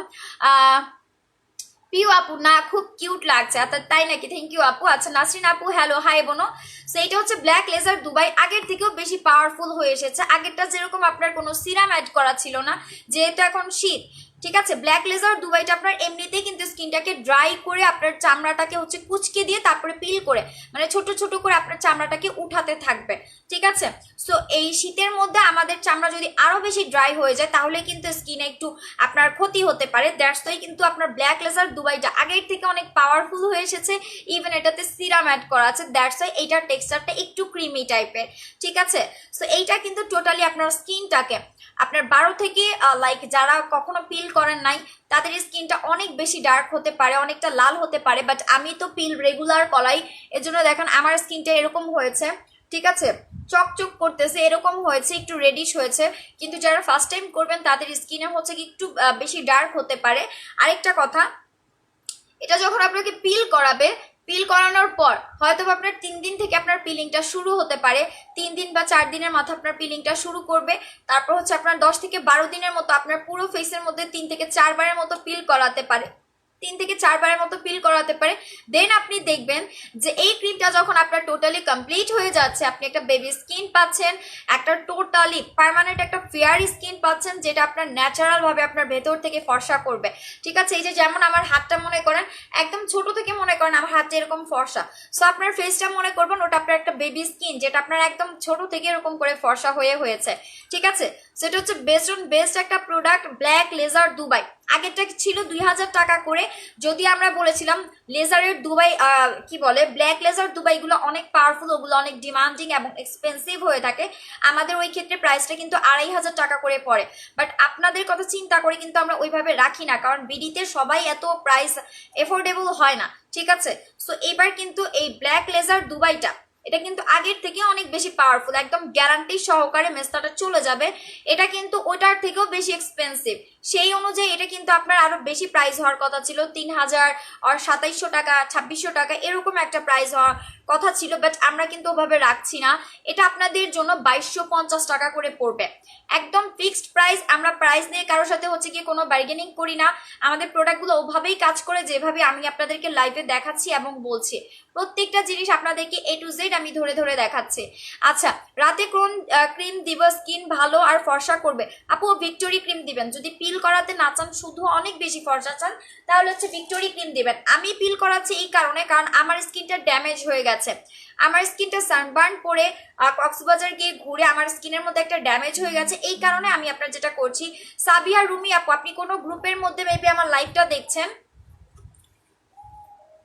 পিউ আপু না খুব কিউট লাগছে, তাই নাকি? থ্যাংক ইউ আপু। আচ্ছা নাসরিন আপু হ্যালো, হাই বোনো। সো এইটা হচ্ছে ব্ল্যাক লেজার দুবাই, আগের থেকেও বেশি পাওয়ারফুল হয়ে এসেছে। আগেরটা যেরকম আপনার কোনো সিরাম অ্যাড করা ছিল না, যেহেতু এখন শীত, ঠিক আছে। ব্ল্যাক লেজার দুবাইটা আপনার এমনিতেই কিন্তু স্কিনটাকে ড্রাই করে আপনার চামড়াটাকে হচ্ছে কুচকে দিয়ে তারপরে পিল করে, মানে ছোট ছোট করে আপনার চামড়াটাকে উঠাতে থাকবে, ঠিক আছে। সো এই শীতের মধ্যে আমাদের চামড়া যদি আরো বেশি ড্রাই হয়ে যায় তাহলে কিন্তু স্কিনে একটু আপনার ক্ষতি হতে পারে। দ্যাটস ওয়াই কিন্তু আপনার ব্ল্যাক লেজার দুবাইটা আগের থেকে অনেক পাওয়ারফুল হয়ে এসেছে। ইভেন এটাতে সিরাম অ্যাড করা আছে, দ্যাটস ওয়াই এইটার টেক্সচারটা একটু ক্রিমি টাইপের, ঠিক আছে। সো এইটা কিন্তু টোটালি আপনার স্কিনটাকে আপনার 12 থেকে লাইক যারা কখনো পিল করেন নাই তাদের স্কিনটা অনেক বেশি ডার্ক হতে পারে, অনেকটা লাল হতে পারে, বাট আমি তো পিল রেগুলার কলাই, এজন্য দেখেন আমার স্কিনটা এরকম হয়েছে, ঠিক আছে, চকচক করতেছে, এরকম হয়েছে, একটু রেডিশ হয়েছে। কিন্তু যারা ফার্স্ট টাইম করবেন তাদের স্কিনে হচ্ছে কি একটু বেশি ডার্ক হতে পারে। আরেকটা কথা, এটা যখন আপনাকে পিল করাবে, পিল করানোর পর হয়তো আপনার 3 দিন থেকে আপনার পিলিংটা শুরু হতে পারে, 3 দিন বা 4 দিনের মাথায় আপনার পিলিংটা শুরু করবে। তারপর হচ্ছে আপনার 10 থেকে 12 দিনের মতো আপনার পুরো ফেসের মধ্যে 3 থেকে 4 বারের মতো পিল করাতে পারে, 3 থেকে 4 বারের মতো পিল করাতে পারে। দেন আপনি দেখবেন যে এই ক্রিমটা যখন আপনার টোটালি কমপ্লিট হয়ে যাচ্ছে, আপনি একটা বেবি স্কিন পাচ্ছেন, একটা টোটালি পার্মানেন্ট একটা ফেয়ার স্কিন পাচ্ছেন, যেটা আপনার ন্যাচারাল ভাবে আপনার ভেতর থেকে ফর্সা করবে, ঠিক আছে। এই যে যেমন আমার হাতটা মনে করেন একদম ছোট থেকে মনে করেন আমার হাত এরকম ফর্সা, সো আপনার ফেসটা মনে করবেন ওটা আপনার একটা বেবি স্কিন, যেটা আপনার একদম ছোট থেকে এরকম করে ফর্সা হয়েছে, ঠিক আছে। সেটা হচ্ছে বেস্ট একটা প্রোডাক্ট ব্ল্যাক লেজার দুবাই। আগেরটা ছিল 2000 টাকা করে, যদি আমরা বলেছিলাম লেজারের দুবাই কি বলে ব্ল্যাক লেজার দুবাইগুলো অনেক পাওয়ারফুল, ওগুলো অনেক ডিমান্ডিং এবং এক্সপেন্সিভ হয়ে থাকে, আমাদের ওই ক্ষেত্রে প্রাইসটা কিন্তু 2500 টাকা করে পড়ে। বাট আপনাদের কথা চিন্তা করে কিন্তু আমরা ওইভাবে রাখি না, কারণ বিডিতে সবাই এত প্রাইস এফোর্ডেবল হয় না, ঠিক আছে। সো এবার কিন্তু এই ব্ল্যাক লেজার দুবাইটা এটা কিন্তু আগের থেকে অনেক বেশি পাওয়ারফুল, একদম গ্যারান্টি সহকারে মেস্তাটা চলে যাবে। এটা কিন্তু ওটার থেকেও বেশি এক্সপেন্সিভ, সেই অনুযায়ী এটা কিন্তু আপনার আরো বেশি প্রাইস হওয়ার কথা ছিল, 3000 আর 2700 টাকা 2600 টাকা এরকম একটা প্রাইস হওয়ার কথা ছিল। বাট আমরা কিন্তু ওভাবে রাখছি না, এটা আপনাদের জন্য 2250 টাকা করে পড়বে, একদম ফিক্সড প্রাইস। আমরা প্রাইস নিয়ে কারোর সাথে হচ্ছে কি কোনো বার্গেনিং করি না, আমাদের প্রোডাক্টগুলো ওভাবেই কাজ করে যেভাবে আমি আপনাদেরকে লাইভে দেখাচ্ছি এবং বলছি। প্রত্যেকটা জিনিস আপনাদেরকে A to Z আমি ধরে ধরে দেখাচ্ছি। আচ্ছা, রাতে কোন ক্রিম দিব স্কিন ভালো আর ফর্সা করবে? আপু ভিক্টোরি ক্রিম দিবেন, যদি পিল করাতে না চান, শুধু অনেক বেশি ফর্সা চান, তাহলে হচ্ছে ভিক্টোরি ক্রিম দিবেন। আমি পিল করাচ্ছি এই কারণে, কারণ আমার স্কিনটা ড্যামেজ হয়ে গেছে, আমার স্কিনটা সানবার্ন পরে কক্সবাজার গিয়ে ঘুরে আমার স্কিনের মধ্যে একটা ড্যামেজ হয়ে গেছে, এই কারণে আমি আপনার যেটা করছি। সাবিয়া রুমি আপু, আপনি কোনো গ্রুপের মধ্যে মেবি আমার লাইভটা দেখছেন,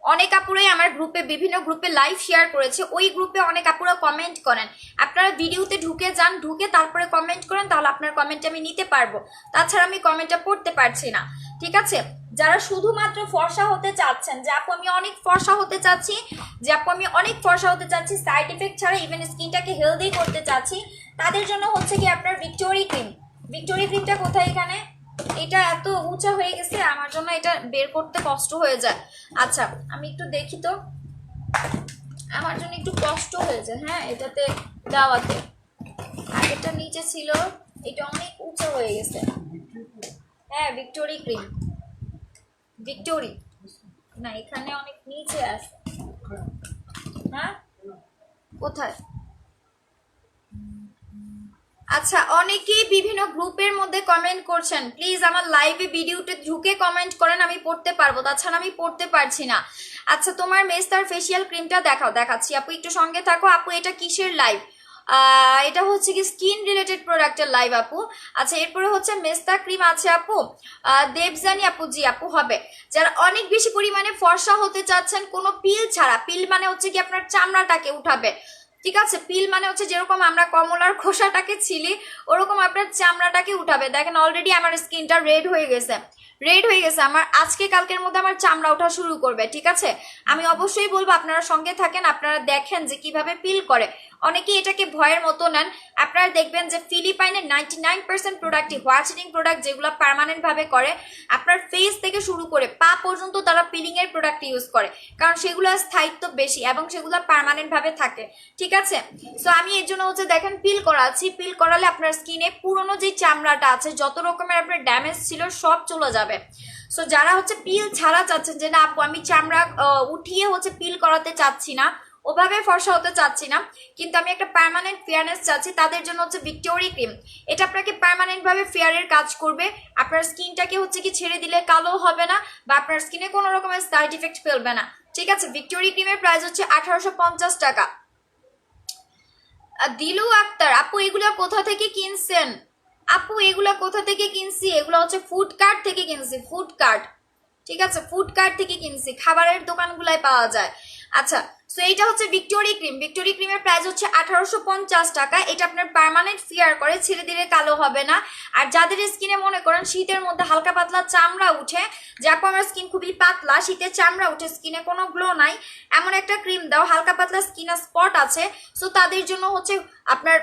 অনেক আপুরাই আমার গ্রুপে বিভিন্ন গ্রুপে লাইভ শেয়ার করেছে, ওই গ্রুপে অনেক আপুরা কমেন্ট করেন, আপনারা ভিডিওতে ঢুকে যান, ঢুকে তারপরে কমেন্ট করেন, তাহলে আপনার কমেন্ট আমি নিতে পারবো, তাছাড়া আমি কমেন্টটা পড়তে পারছি না, ঠিক আছে। যারা শুধুমাত্র ফর্সা হতে চাচ্ছেন, যে আপু আমি অনেক ফর্সা হতে চাচ্ছি, যে আপু আমি অনেক ফর্সা হতে চাচ্ছি, সাইড ইফেক্ট ছাড়া ইভেন স্কিনটাকে হেলদি করতে চাচ্ছি, তাদের জন্য হচ্ছে কি আপনার ভিক্টোরি ক্রিমটা কোথায়? এখানে এটা এত উঁচা হয়ে গেছে আমার জন্য, এটা বের করতে কষ্ট হয়ে যায়। আচ্ছা আমি একটু দেখি তো, আমার জন্য একটু কষ্ট হয়ে যায়, হ্যাঁ এটাতে দেওয়াতে, আগেরটা নিচে ছিল, এটা অনেক উঁচা হয়ে গেছে। হ্যাঁ ভিক্টোরি ক্রিম, ভিক্টোরি না, এখানে অনেক নিচে আছে। হ্যাঁ কোথায়? আচ্ছা, অনেকেই বিভিন্ন গ্রুপের মধ্যে কমেন্ট করছেন, প্লিজ আমার লাইভে ভিডিওতে ঢুকে কমেন্ট করেন, আমি পড়তে পারবো, তাছাড়া আমি পড়তে পারছি না। আচ্ছা তোমার মেস্তার ফেসিয়াল ক্রিমটা দেখাচ্ছি আপু, একটু সঙ্গে থাকো আপু। এটা কিসের লাইভ? এটা হচ্ছে কি স্কিন রিলেটেড প্রোডাক্টের লাইভ আপু। আচ্ছা এরপরে হচ্ছে মেস্তা ক্রিম আছে আপু, দেবজানি আপু, জি আপু হবে। যারা অনেক বেশি পরিমাণে ফর্সা হতে চাচ্ছেন কোনো পিল ছাড়া, পিল মানে হচ্ছে কি আপনার চামড়াটাকে উঠাবে, ঠিক আছে, পিল মানে হচ্ছে যেরকম আমরা কমলার খোসাটাকে ছিলি, ওরকম আপনার চামড়াটাকে উঠাবে। দেখেন অলরেডি আমার স্কিনটা রেড হয়ে গেছে, রেড হয়ে গেছে আমার, আজকে কালকের মধ্যে আমার চামড়া ওঠা শুরু করবে, ঠিক আছে? আমি অবশ্যই বলবো আপনারা সঙ্গে থাকেন, আপনারা দেখেন যে কিভাবে পিল করে। অনেকেই এটাকে ভয়ের মতো নেন। আপনারা দেখবেন যে ফিলিপাইনের 99% প্রোডাক্টই হোয়াইটেনিং প্রোডাক্ট, যেগুলো পার্মানেন্ট ভাবে করে। আপনার ফেস থেকে শুরু করে পা পর্যন্ত তারা পিলিং এর প্রোডাক্ট ইউজ করে, কারণ সেগুলো স্থায়িত্ব বেশি এবং সেগুলো পার্মানেন্ট ভাবে থাকে, ঠিক আছে? সো আমি এর জন্য হচ্ছে দেখেন পিল করাচ্ছি। পিল করালে আপনার স্কিনে পুরনো যে চামড়াটা আছে, যত রকমের আপনার ড্যামেজ ছিল সব চলে যাবে। সো যারা হচ্ছে পিল ছাড়া চাচ্ছেন যে না আপু আমি চামড়া উঠিয়ে হচ্ছে পিল করাতে চাচ্ছি না, ওভাবে ফর্সা হতে চাচ্ছি না, কিন্তু আমি একটা পার্মানেন্ট ফেয়ারনেস চাচ্ছি, তাদের জন্য হচ্ছে ভিক্টোরি ক্রিম। এটা আপনাকে পার্মানেন্ট ভাবে ফেয়ারের কাজ করবে। আপনার স্কিনটাকে হচ্ছে কি ছেড়ে দিলে কালো হবে না, বা আপনার স্কিনে কোনো রকমের সাইড ইফেক্ট ফেলবে না, ঠিক আছে? ভিক্টোরি ক্রিমের প্রাইস হচ্ছে 1850 টাকা। দিলু আক্তার আপু এগুলা কোথা থেকে কিনছেন? আপু এগুলা কোথা থেকে কিনছি? এগুলো হচ্ছে ফুড কার্ট থেকে কিনছি, ফুড কার্ট, ঠিক আছে? ফুড কার্ট থেকে কিনছি, খাবারের দোকানগুলাই পাওয়া যায়। আচ্ছা, সো এইটা হচ্ছে ভিক্টোরি ক্রিম। ভিক্টোরি ক্রিমের প্রাইস হচ্ছে 1850 টাকা। এটা আপনার পার্মানেন্ট ফেয়ার করে, ছেড়ে দিলে কালো হবে না। আর যাদের স্কিনে মনে করেন শীতের মধ্যে হালকা পাতলা চামড়া উঠে, যে আপু আমার স্কিন খুবই পাতলা, শীতের চামড়া উঠে, স্কিনে কোনো গ্লো নাই, এমন একটা ক্রিম দাও, হালকা পাতলা স্কিনে স্পট আছে, সো তাদের জন্য হচ্ছে আপনার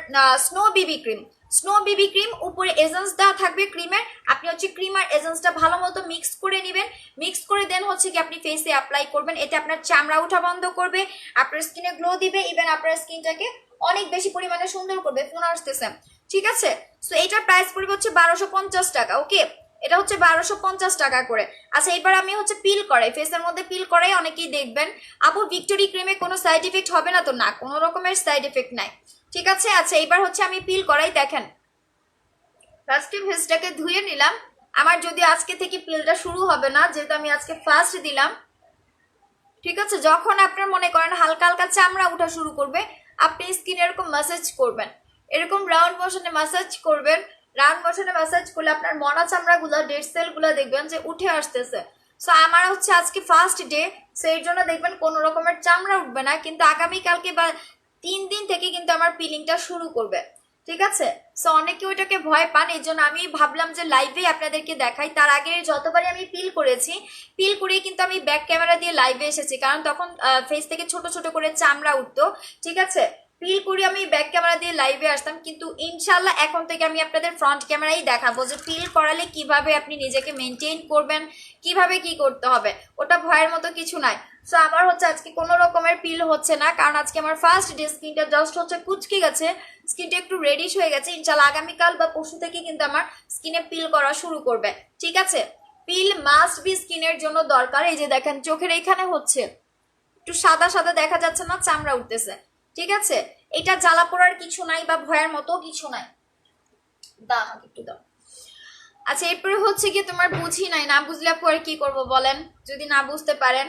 স্নো বিবি ক্রিম। স্নো বিবি ক্রিম, উপরে এজেন্স দেওয়া থাকবে ক্রিমের, আপনি হচ্ছে ক্রিম আর এজেন্সটা ভালো মতো মিক্স করে নেবেন। মিক্স করে দেন হচ্ছে কি আপনি ফেসে অ্যাপ্লাই করবেন। এতে আপনার চামড়া ওঠা বন্ধ করবে, আপনার স্কিনে গ্লো দিবে, ইভেন আপনার স্কিনটাকে অনেক বেশি পরিমাণে সুন্দর করবে। ফোন আসতেছে, ঠিক আছে? সো এটার প্রাইস পড়বে হচ্ছে 1250 টাকা। ওকে, এটা হচ্ছে 1250 টাকা করে। আচ্ছা, এবার আমি হচ্ছে পিল করাই, ফেসের মধ্যে পিল করাই। অনেকেই দেখবেন আপু ভিক্টোরি ক্রিমে কোনো সাইড ইফেক্ট হবে না, তো না, কোনো রকমের সাইড এফেক্ট নাই, ঠিক আছে? আচ্ছা, এবার হচ্ছে আমি পিল করাই। দেখেন ফার্স্টে ফেসটাকে ধুয়ে নিলাম। আমার যদি আজকে থেকে পিলটা শুরু হবে না, যেহেতু আমি আজকে ফার্স্ট দিলাম, ঠিক আছে? যখন আপনার মনে করেন হালকা হালকা চামড়া উঠা শুরু করবে, আপনি স্কিন এরকম ম্যাসাজ করবেন, এরকম রাউন্ড মোশনে ম্যাসাজ করবেন। রাউন্ড মোশনে ম্যাসাজ করলে আপনার মরা চামড়াগুলো, ডেড সেলগুলো দেখবেন যে উঠে আসতেছে। সো আমার হচ্ছে আজকে ফার্স্ট ডে, সেই জন্য দেখবেন কোনো রকমের চামড়া উঠবে না, কিন্তু আগামীকালকে বা 3 দিন থেকে কিন্তু আমার পিলিংটা শুরু করবে, ঠিক আছে? সো অনেকে ওইটাকে ভয় পান, এই জন্য আমি ভাবলাম যে লাইভে আপনাদেরকে দেখাই। তার আগে যতবারই আমি পিল করেছি, পিল করিয়ে কিন্তু আমি ব্যাক ক্যামেরা দিয়ে লাইভে এসেছি, কারণ তখন ফেস থেকে ছোট ছোট করে চামড়া উঠতো, ঠিক আছে? পিল করে আমি ব্যাক ক্যামেরা দিয়ে লাইভে আসতাম, কিন্তু ইনশাল্লাহ এখন থেকে আমি আপনাদের ফ্রন্ট ক্যামেরাই দেখাবো যে পিল করালে কিভাবে আপনি নিজেকে মেনটেন করবেন, কিভাবে কি করতে হবে। ওটা ভয়ের মতো কিছু নাই। সো আমার হচ্ছে আজকে কোনো রকমের পিল হচ্ছে না, কারণ আজকে আমার ফার্স্ট ডে। স্কিনটা জাস্ট হচ্ছে কুচকে গেছে, স্কিনটা একটু রেডিশ হয়ে গেছে। ইনশাল্লাহ আগামীকাল বা পরশু থেকে কিন্তু আমার স্কিনে পিল করা শুরু করবে, ঠিক আছে? পিল মাস্ট বি স্কিনের জন্য দরকার। এই যে দেখেন চোখের এইখানে হচ্ছে একটু সাদা সাদা দেখা যাচ্ছে না, চামড়া উঠতেছে, ঠিক আছে? এটা জ্বালা পোড়ার কিছু নাই বা ভয়ের মতো কিছু নাই। দাও আমাকে একটু দাও। আচ্ছা, এরপরে হচ্ছে কি তোমার বুঝি নাই, না বুঝলে পরে কি করব বলেন, যদি না বুঝতে পারেন?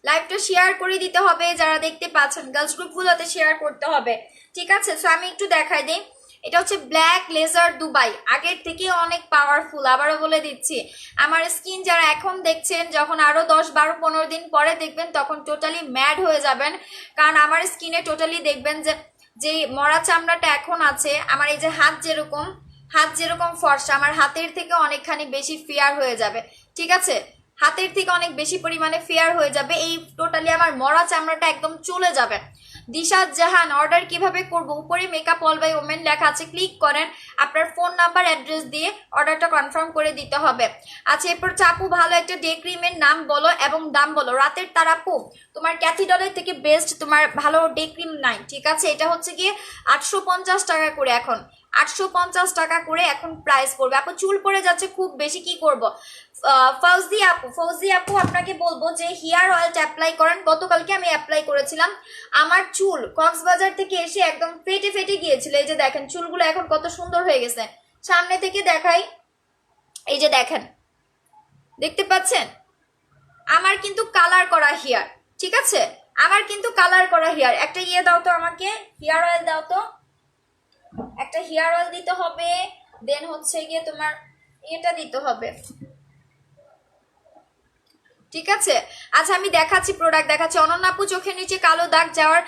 লাইভটা শেয়ার করে দিতে হবে, যারা দেখতে পাচ্ছেন গার্লস গ্রুপগুলোতে শেয়ার করতে হবে, ঠিক আছে? সো আমি একটু দেখাই দিই। এটা হচ্ছে ব্ল্যাক লেজার দুবাই, আগের থেকে অনেক পাওয়ারফুল। আবারও বলে দিচ্ছি, আমার স্কিন যারা এখন দেখছেন, যখন আরো 10, 12, 15 দিন পরে দেখবেন, তখন টোটালি ম্যাড হয়ে যাবেন, কারণ আমার স্কিনে টোটালি দেখবেন যে যে মরা চামড়াটা এখন আছে, আমার এই যে হাত যেরকম ফর্সা, আমার হাতের থেকে অনেকখানি বেশি ফেয়ার হয়ে যাবে, ঠিক আছে? হাতের থেকে অনেক বেশি পরিমাণে ফেয়ার হয়ে যাবে। এই টোটালি আমার মরা চামড়াটা একদম চলে যাবে। দিশাদ জাহান, অর্ডার কিভাবে করব? উপরে মেকআপ অল বাই ওমেন লেখা আছে, ক্লিক করেন, আপনার ফোন নাম্বার অ্যাড্রেস দিয়ে অর্ডারটা কনফার্ম করে দিতে হবে। আচ্ছা, এরপর চাপু ভালো একটা ডে ক্রিমের নাম বলো এবং দাম বলো। রাতের তারাপু, তোমার ক্যাথিডলের থেকে বেস্ট তোমার ভালো ডে ক্রিম নাই, ঠিক আছে? এটা হচ্ছে গিয়ে 850 টাকা করে, এখন 850 টাকা করে এখন প্রাইস পড়বে। আপু চুল পড়ে যাচ্ছে খুব বেশি, কি করব? ফৌজি আপু আপনাকে বলবো যে হেয়ার অয়েলটা অ্যাপ্লাই করেন। গতকালকে আমি অ্যাপ্লাই করেছিলাম, আমার চুল কক্সবাজার থেকে এসে একদম ফেটে ফেটে গিয়েছিল। এই যে দেখেন চুলগুলো এখন কত সুন্দর হয়ে গেছে, সামনে থেকে দেখাই, এই যে দেখেন, দেখতে পাচ্ছেন? আমার কিন্তু কালার করা হেয়ার, ঠিক আছে? আমার কিন্তু কালার করা হেয়ার। একটা ইয়ে দাও তো আমাকে, হেয়ার অয়েল দাও তো, একটা হেয়ার অয়েল দিতে হবে, দেন হচ্ছে গিয়ে তোমার এটা দিতে হবে, ঠিক আছে? আচ্ছা আমি দেখাচ্ছি, প্রোডাক্ট দেখাচ্ছি। অনন্যা আপু চোখের নিচে কালো দাগ যাওয়ার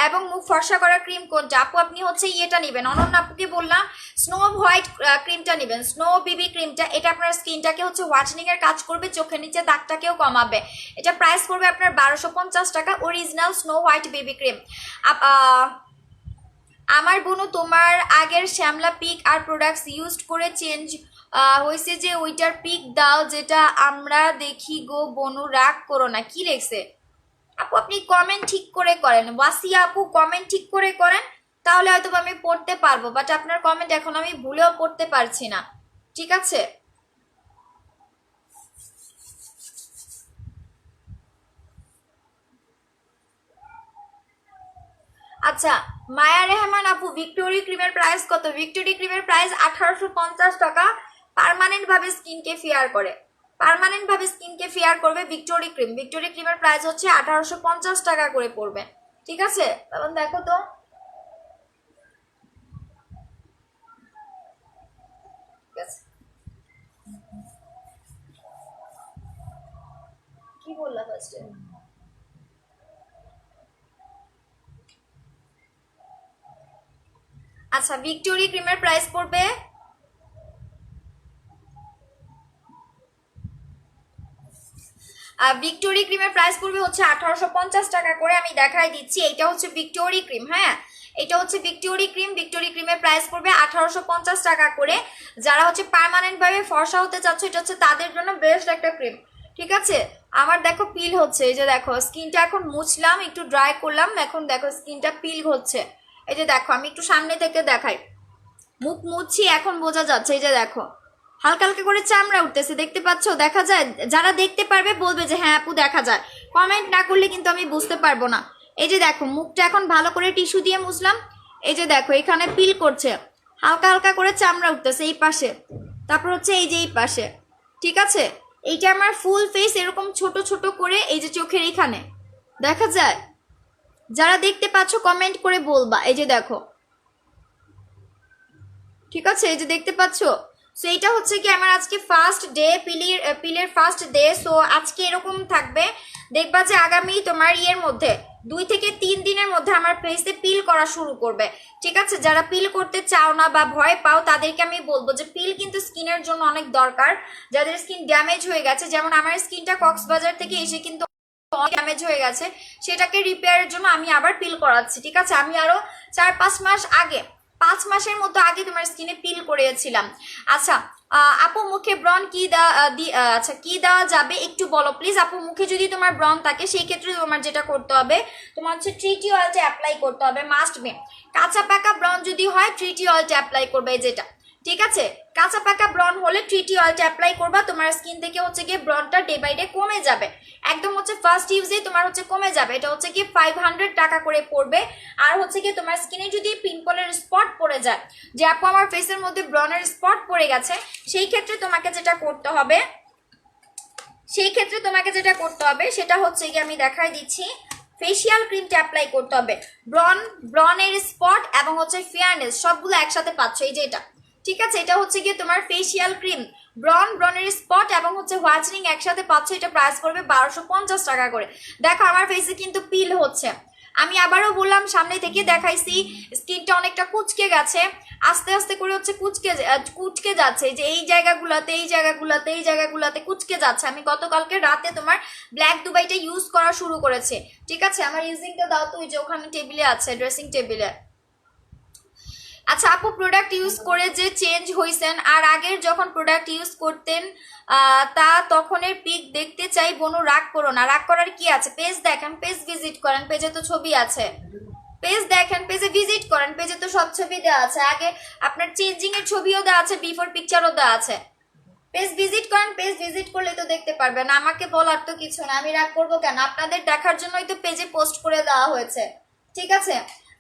এবং মুখ ফর্সা করার ক্রিম কোনটা? আপু আপনি হচ্ছে ইয়েটা নেবেন, অনন্যা আপুকে বললাম স্নো হোয়াইট ক্রিমটা নেবেন, স্নো বিবি ক্রিমটা। এটা আপনার স্কিনটাকে হচ্ছে হোয়াইটনিং এর কাজ করবে, চোখের নিচে দাগটাকেও কমাবে। এটা প্রাইস পড়বে আপনার 1250 টাকা, original snow white baby cream. আমার বোনু তোমার আগের শ্যামলা পিক আর প্রোডাক্টস ইউজ করে চেঞ্জ হয়েছে যে ওইটার পিক দাও যেটা আমরা দেখি গো বনু, রাগ করো না। কি লেখছে আপু? আপনি কমেন্ট ঠিক করে করেন, ওয়াসিয়া আপু কমেন্ট ঠিক করে করেন, তাহলে হয়তো আমি পড়তে পারবো, বাট আপনার কমেন্ট এখন আমি ভুলেও পড়তে পারছি না। ঠিক আছে, আচ্ছা মায়া রেহমান আপু ভিক্টোরি ক্রিমের প্রাইস কত? ভিক্টোরি ক্রিমের প্রাইস 1850 টাকা। পার্মানেন্ট ভাবে স্কিনকে ফেয়ার করে, পার্মানেন্ট ভাবে স্কিনকে ফেয়ার করবে ভিক্টোরি ক্রিম। ভিক্টোরি ক্রিমের প্রাইস হচ্ছে 1850 টাকা করে পড়বে। ঠিক আছে, তখন দেখো তো ঠিক আছে, কি বললা ফার্স্টে? আচ্ছা ভিক্টোরি ক্রিমের প্রাইস পড়বে ভিক্টোরি ক্রিমের প্রাইস পড়বে হচ্ছে 1850 টাকা করে। আমি দেখাই দিচ্ছি, এটা হচ্ছে ভিক্টোরি ক্রিম। হ্যাঁ, এটা হচ্ছে ভিক্টোরি ক্রিম। ভিক্টোরি ক্রিমের প্রাইস পড়বে 1850 টাকা করে। যারা হচ্ছে পার্মানেন্ট ভাবে ফর্সা হতে চাচ্ছ, এটা হচ্ছে তাদের জন্য বেস্ট একটা ক্রিম। ঠিক আছে, আমার দেখো পিল হচ্ছে, এই যে দেখো স্কিনটা এখন মুছলাম, একটু ড্রাই করলাম, এখন দেখো স্কিনটা পিল হচ্ছে। এই যে দেখো আমি একটু সামনে থেকে দেখাই, মুখ মুছছি এখন বোঝা যাচ্ছে। এই যে দেখো হালকা হালকা করে চামড়া উঠতেছে, দেখতে পাচ্ছ? দেখা যায়? যারা দেখতে পারবে বলবে যে হ্যাঁ আপু দেখা যায়, কমেন্ট না করলে কিন্তু আমি বুঝতে পারবো না। এই যে দেখো মুখটা এখন ভালো করে টিস্যু দিয়ে মুছলাম, এই যে দেখো এখানে পিল করছে, হালকা হালকা করে চামড়া উঠতেছে এই পাশে, তারপর হচ্ছে এই যে এই পাশে। ঠিক আছে, এইটা আমার ফুল ফেস এরকম ছোট ছোট করে, এই যে চোখের এখানে দেখা যায়। যারা দেখতে পাচ্ছ কমেন্ট করে বলবা। এই যে দেখো, ঠিক আছে, এই যে দেখতে পাচ্ছ। সো এটা হচ্ছে কি আমার আজকে ফার্স্ট ডে, পিলের ফার্স্ট ডে। সো আজকে এরকম থাকবে, দেখবা যে আগামী তোমার ইয়ের মধ্যে 2 থেকে 3 দিনের মধ্যে আমার ফেসে পিল করা শুরু করবে। ঠিক আছে, যারা পিল করতে চাও না বা ভয় পাও তাদেরকে আমি বলবো যে পিল কিন্তু স্কিনের জন্য অনেক দরকার। যাদের স্কিন ড্যামেজ হয়ে গেছে, যেমন আমার স্কিনটা কক্সবাজার থেকে এসে কিন্তু ড্যামেজ হয়ে গেছে, সেটাকে রিপেয়ারের জন্য আমি আবার পিল করাচ্ছি। ঠিক আছে, আমি আরো 4-5 মাস আগে, 5 মাসের মতো আগে তোমার স্কিনে পিল করিয়েছিলাম। আচ্ছা আপু মুখে ব্রন কি আচ্ছা কি দেওয়া যাবে একটু বলো প্লিজ। আপু মুখে যদি তোমার ব্রন থাকে সেই ক্ষেত্রে তোমার যেটা করতে হবে, তোমার হচ্ছে ট্রিটি অয়েলটা অ্যাপ্লাই করতে হবে, মাস্ট বি। কাঁচা পাকা ব্রন যদি হয় ট্রিটি অয়েলটা অ্যাপ্লাই করবে, যেটা ঠিক আছে। কাঁচা পাকা ব্রন হলে ট্রিটি অয়েলটা অ্যাপ্লাই করবা, তোমার স্কিন থেকে হচ্ছে গিয়ে ব্রনটা ডে বাই ডে কমে যাবে, একদম হচ্ছে ফার্স্ট ইউজেই তোমার হচ্ছে কমে যাবে। এটা হচ্ছে কি 500 টাকা করে পড়বে। আর হচ্ছে কি তোমার স্কিনে যদি পিম্পলের স্পট পড়ে যায়, যে আপু আমার ফেসের মধ্যে ব্রনের স্পট পড়ে গেছে, সেই ক্ষেত্রে তোমাকে যেটা করতে হবে, সেটা হচ্ছে কি আমি দেখাই দিচ্ছি, ফেসিয়াল ক্রিমটা অ্যাপ্লাই করতে হবে। ব্রনের স্পট এবং হচ্ছে ফেয়ারনেস সবগুলো একসাথে পাচ্ছ, এই যে এটা। ঠিক আছে, এটা হচ্ছে গিয়ে তোমার ফেসিয়াল ক্রিম, ব্রনের স্পট এবং হচ্ছে হোয়াইটনিং একসাথে পাচ্ছ। এটা প্রাইস পড়বে 1250 টাকা করে। দেখো আমার ফেসে কিন্তু পিল হচ্ছে, আমি আবারও বললাম, সামনে থেকে দেখাইছি, স্কিনটা অনেকটা কুচকে গেছে, আস্তে আস্তে করে হচ্ছে কুচকে যাচ্ছে, যে এই জায়গাগুলোতে কুচকে যাচ্ছে। আমি গতকালকে রাতে তোমার ব্ল্যাক দুবাইটা ইউজ করা শুরু করেছে। ঠিক আছে, আমার ইউজিংটা দাও তো, ওই যে ওখানে টেবিলে আছে, ড্রেসিং টেবিলে। আচ্ছা আপু প্রোডাক্ট ইউজ করে যে চেঞ্জ হয়েছেন আর আগের যখন প্রোডাক্ট ইউজ করতেন তা তখনের পিক দেখতে চাই বনু, রাগ করো না। রাগ করার কি আছে? পেজ দেখেন, পেজ ভিজিট করেন, পেজে তো ছবি আছে, পেজ দেখেন, পেজে ভিজিট করেন, পেজে তো সব ছবি দেওয়া আছে, আগে আপনার চেঞ্জিং এর ছবিও দেওয়া আছে, বিফোর পিকচারও দেওয়া আছে। পেজ ভিজিট করেন, পেজ ভিজিট করলে তো দেখতে পারবেন। আমাকে বলার তো কিছু না, আমি রাগ করবো কেন? আপনাদের দেখার জন্যই তো পেজে পোস্ট করে দেওয়া হয়েছে। ঠিক আছে,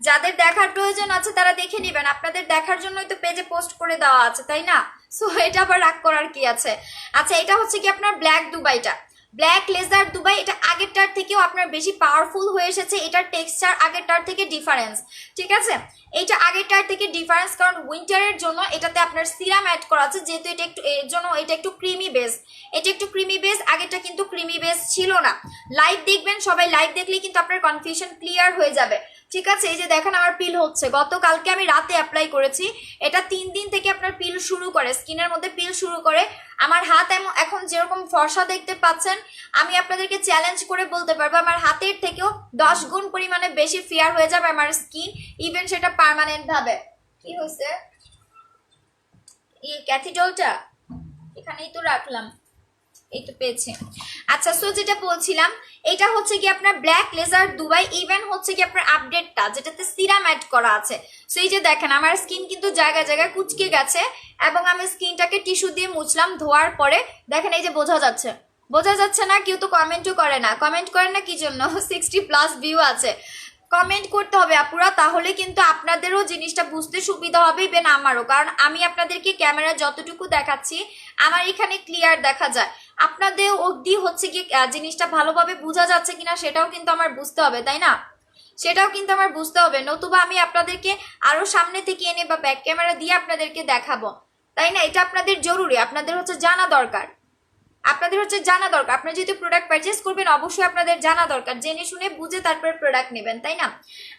যাদের দেখার প্রয়োজন আছে তারা দেখে নেবেন, আপনাদের দেখার জন্যই তো পেজে পোস্ট করে দেওয়া আছে, তাই না? সো এটা আবার রাগ করার কি আছে? আচ্ছা এটা হচ্ছে কি আপনার ব্ল্যাক দুবাইটা, ব্ল্যাক লেজার দুবাই, এটা আগেরটার থেকেও আপনার বেশি পাওয়ারফুল হয়ে এসেছে, এটার টেক্সচার আগেরটার থেকে ডিফারেন্স, ঠিক আছে। এইটা আগেরটার থেকে ডিফারেন্স, কারণ উইন্টারের জন্য এটাতে আপনার সিরাম অ্যাড করা আছে, যেহেতু এটা একটু এর জন্য এটা একটু ক্রিমি বেস, এটা একটু ক্রিমি বেস, আগেরটা কিন্তু ক্রিমি বেস ছিল না। লাইভ দেখবেন সবাই, লাইভ দেখলেই কিন্তু আপনার কনফিউশন ক্লিয়ার হয়ে যাবে, ঠিক আছে। এই যে দেখেন আমার পিল হচ্ছে, গতকালকে আমি রাতে অ্যাপ্লাই করেছি, এটা 3 দিন থেকে আপনার পিল শুরু করে, স্কিনের মধ্যে পিল শুরু করে। আমার হাত এখন যেরকম ফর্সা দেখতে পাচ্ছেন, আমি আপনাদেরকে চ্যালেঞ্জ করে বলতে পারবো আমার হাতের থেকেও 10 গুণ পরিমাণে বেশি ফেয়ার হয়ে যাবে আমার স্কিন, ইভেন সেটা পার্মানেন্ট ভাবে। কি হয়েছে এই ক্যাথিডলটা এখানেই তো রাখলাম, এই তো পেয়েছি। আচ্ছা, সো যেটা বলছিলাম, এটা হচ্ছে কি আপনার ব্ল্যাক লেজার দুবাই, ইভেন হচ্ছে কি আপনার আপডেটটা যেটাতে সিরাম অ্যাড করা আছে। সো এই যে দেখেন আমার স্কিন কিন্তু জায়গায় জায়গায় কুচকে গেছে, এবং আমি স্কিনটাকে টিস্যু দিয়ে মুছলাম ধোয়ার পরে, দেখেন এই যে বোঝা যাচ্ছে, বোঝা যাচ্ছে না? কেউ তো কমেন্টও করে না, কমেন্ট করেন না কি জন্য? 60+ ভিউ আছে, কমেন্ট করতে হবে আপুরা, তাহলে কিন্তু আপনাদেরও জিনিসটা বুঝতে সুবিধা হবে, ইভেন আমারও, কারণ আমি আপনাদেরকে ক্যামেরা যতটুকু দেখাচ্ছি আমার এখানে ক্লিয়ার দেখা যায়, আপনাদের অবধি হচ্ছে কি জিনিসটা ভালোভাবে বোঝা যাচ্ছে কিনা সেটাও কিন্তু আমার বুঝতে হবে, তাই না? সেটাও কিন্তু আমার বুঝতে হবে, নতুবা আমি আপনাদেরকে আরো সামনে থেকে এনে বা ব্যাক ক্যামেরা দিয়ে আপনাদেরকে দেখাবো, তাই না? এটা আপনাদের জরুরি, আপনাদের হচ্ছে জানা দরকার, আপনারা যেহেতু প্রোডাক্ট পারচেস করবেন অবশ্যই আপনাদের জানা দরকার, জেনে শুনে বুঝে তারপর প্রোডাক্ট নেবেন, তাই না?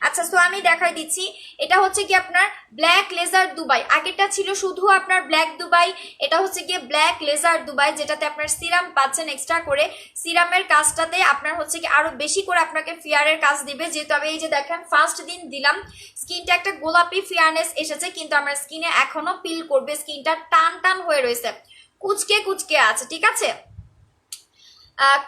আচ্ছা, সো আমি দেখাই দিচ্ছি, এটা হচ্ছে কি আপনার ব্ল্যাক লেজার দুবাই, আগেরটা ছিল শুধু আপনার ব্ল্যাক দুবাই, এটা হচ্ছে গিয়ে ব্ল্যাক লেজার দুবাই, যেটাতে আপনার সিরাম পাচ্ছেন এক্সট্রা করে। সিরামের কাজটাতে আপনার হচ্ছে কি আরো বেশি করে আপনাকে ফেয়ারের কাজ দিবে, যেহেতু আমি এই যে দেখেন ফার্স্ট দিন দিলাম, স্কিনটা একটা গোলাপি ফেয়ারনেস এসেছে, কিন্তু আমার স্কিনে এখনো পিল করবে, স্কিনটা টান টান হয়ে রয়েছে, কুচকে কুচকে আছে, ঠিক আছে,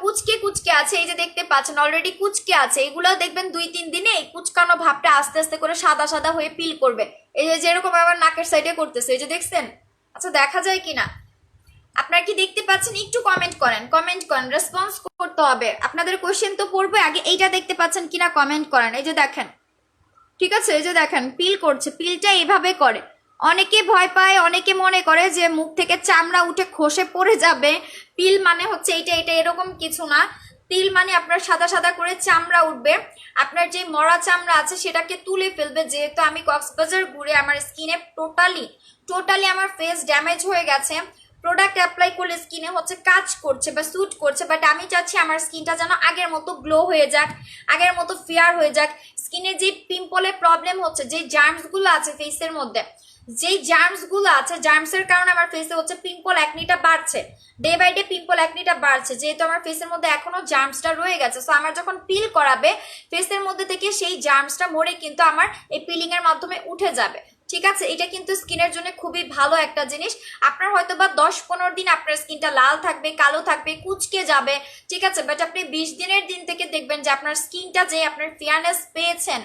কুচকে কুচকে আছে, এই যে দেখতে পাচ্ছেন অলরেডি কুচকে আছে, এগুলো দেখবেন 2-3 দিনে এই কুচকানো ভাবটা আস্তে আস্তে করে সাদা সাদা হয়ে পিল করবে, এই যে যেরকম আমার নাকের সাইডে করতেছে, এই যে দেখছেন? আচ্ছা, দেখা যায় কিনা আপনারা কি দেখতে পাচ্ছেন? একটু কমেন্ট করেন, রেসপন্স করতে হবে, আপনাদের কোশ্চেন তো পড়বে আগে, এইটা দেখতে পাচ্ছেন কিনা কমেন্ট করেন। এই যে দেখেন, ঠিক আছে, এই যে দেখেন পিল করছে, পিলটা এইভাবে করে, অনেকে ভয় পায়, অনেকে মনে করে যে মুখ থেকে চামড়া উঠে খসে পড়ে যাবে, পিল মানে হচ্ছে এইটা, এটা এরকম কিছু না। পিল মানে আপনার সাদা সাদা করে চামড়া উঠবে, আপনার যে মরা চামড়া আছে সেটাকে তুলে ফেলবে, যেহেতু আমি কক্সবাজার ঘুরে আমার স্কিনে টোটালি আমার ফেস ড্যামেজ হয়ে গেছে, প্রোডাক্ট অ্যাপ্লাই করলে স্কিনে হচ্ছে কাজ করছে বা স্যুট করছে, বাট আমি চাচ্ছি আমার স্কিনটা যেন আগের মতো গ্লো হয়ে যাক, আগের মতো ফেয়ার হয়ে যাক। স্কিনে যে পিম্পলের প্রবলেম হচ্ছে, যে জার্মসগুলো আছে ফেসের মধ্যে, যেই জার্মসগুলো আছে, জার্মসের কারণে আমার ফেসে হচ্ছে পিম্পল অ্যাকনিটা বাড়ছে, ডে বাই ডে পিম্পল অ্যাকনিটা বাড়ছে, যেহেতু আমার ফেসের মধ্যে এখনো জার্মসটা রয়ে গেছে। সো আমার যখন পিল করাবে ফেসের মধ্যে থেকে সেই জার্মসটা মরে কিন্তু আমার এই পিলিং এর মাধ্যমে উঠে যাবে, ঠিক আছে। এটা কিন্তু স্কিনের জন্য খুবই ভালো একটা জিনিস। আপনার হয়তো বা 10-15 দিন আপনার স্কিনটা লাল থাকবে, কালো থাকবে, কুচকে যাবে, ঠিক আছে, বাট আপনি 20 দিনের দিন থেকে দেখবেন যে আপনার স্কিনটা যে আপনার ফেয়ারনেস পেয়েছেন,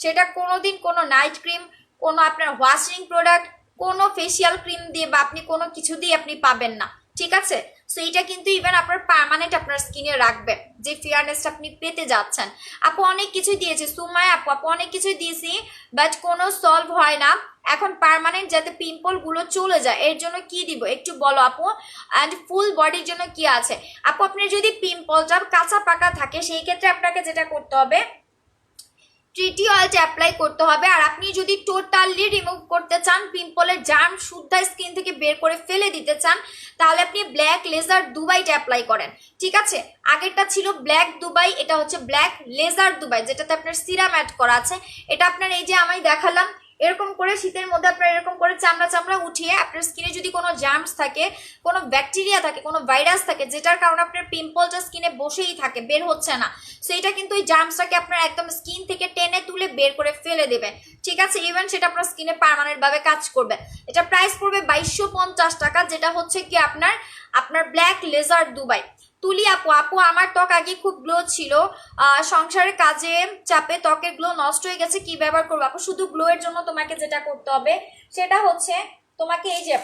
সেটা কোনোদিন কোনো নাইট ক্রিম, কোনো আপনার ওয়াশিং প্রোডাক্ট, কোনো ফেসিয়াল ক্রিম দিয়ে বা আপনি কোনো কিছু দিয়ে আপনি পাবেন না, ঠিক আছে। সো এটা কিন্তু ইভেন আপনার পার্মানেন্ট আপনার স্কিনে রাখবে, যে ফেয়ারনেসটা আপনি পেতে যাচ্ছেন। আপু অনেক কিছুই দিয়েছি, সুমায় আপু অনেক কিছুই দিয়েছি, বাট কোনো সলভ হয় না। এখন পার্মানেন্ট যাতে পিম্পল গুলো চলে যায়, এর জন্য কি দিব একটু বলো আপু, অ্যান্ড ফুল বডির জন্য কি আছে আপু? আপনার যদি পিম্পলটা কাঁচা পাকা থাকে সেই ক্ষেত্রে আপনাকে যেটা করতে হবে, ট্রিটি অয়েলটা অ্যাপ্লাই করতে হবে। আর আপনি যদি টোটালি রিমুভ করতে চান, পিম্পলের জার্ম শুদ্ধা স্কিন থেকে বের করে ফেলে দিতে চান, তাহলে আপনি ব্ল্যাক লেজার দুবাইটা অ্যাপ্লাই করেন, ঠিক আছে। আগেরটা ছিল ব্ল্যাক দুবাই, এটা হচ্ছে ব্ল্যাক লেজার দুবাই, যেটাতে আপনার সিরাম অ্যাড করা আছে। এটা আপনার এই যে আমি দেখালাম, এরকম করে শীতের মধ্যে আপনার এরকম করে চামড়া চামড়া উঠিয়ে আপনার স্কিনে যদি কোনো জার্মস থাকে, কোনো ব্যাকটেরিয়া থাকে, কোনো ভাইরাস থাকে, যেটার কারণে আপনার পিম্পলটা স্কিনে বসেই থাকে, বের হচ্ছে না, সো এটা কিন্তু ওই জার্মসটাকে আপনার একদম স্কিন থেকে টেনে তুলে বের করে ফেলে দেবে, ঠিক আছে। ইভেন সেটা আপনার স্কিনে পার্মানেন্ট ভাবে কাজ করবে। এটা প্রাইস পড়বে 2250 টাকা, যেটা হচ্ছে কি আপনার ব্ল্যাক লেজার দুবাই। তুলি আপু আমার ত্বক আগে খুব গ্লো ছিল, সংসারের কাজে চাপে ত্বকের গ্লো নষ্ট হয়ে গেছে, কি ব্যবহার করবো আপু? শুধু গ্লো এর জন্য তোমাকে যেটা করতে হবে সেটা হচ্ছে তোমাকে এই যে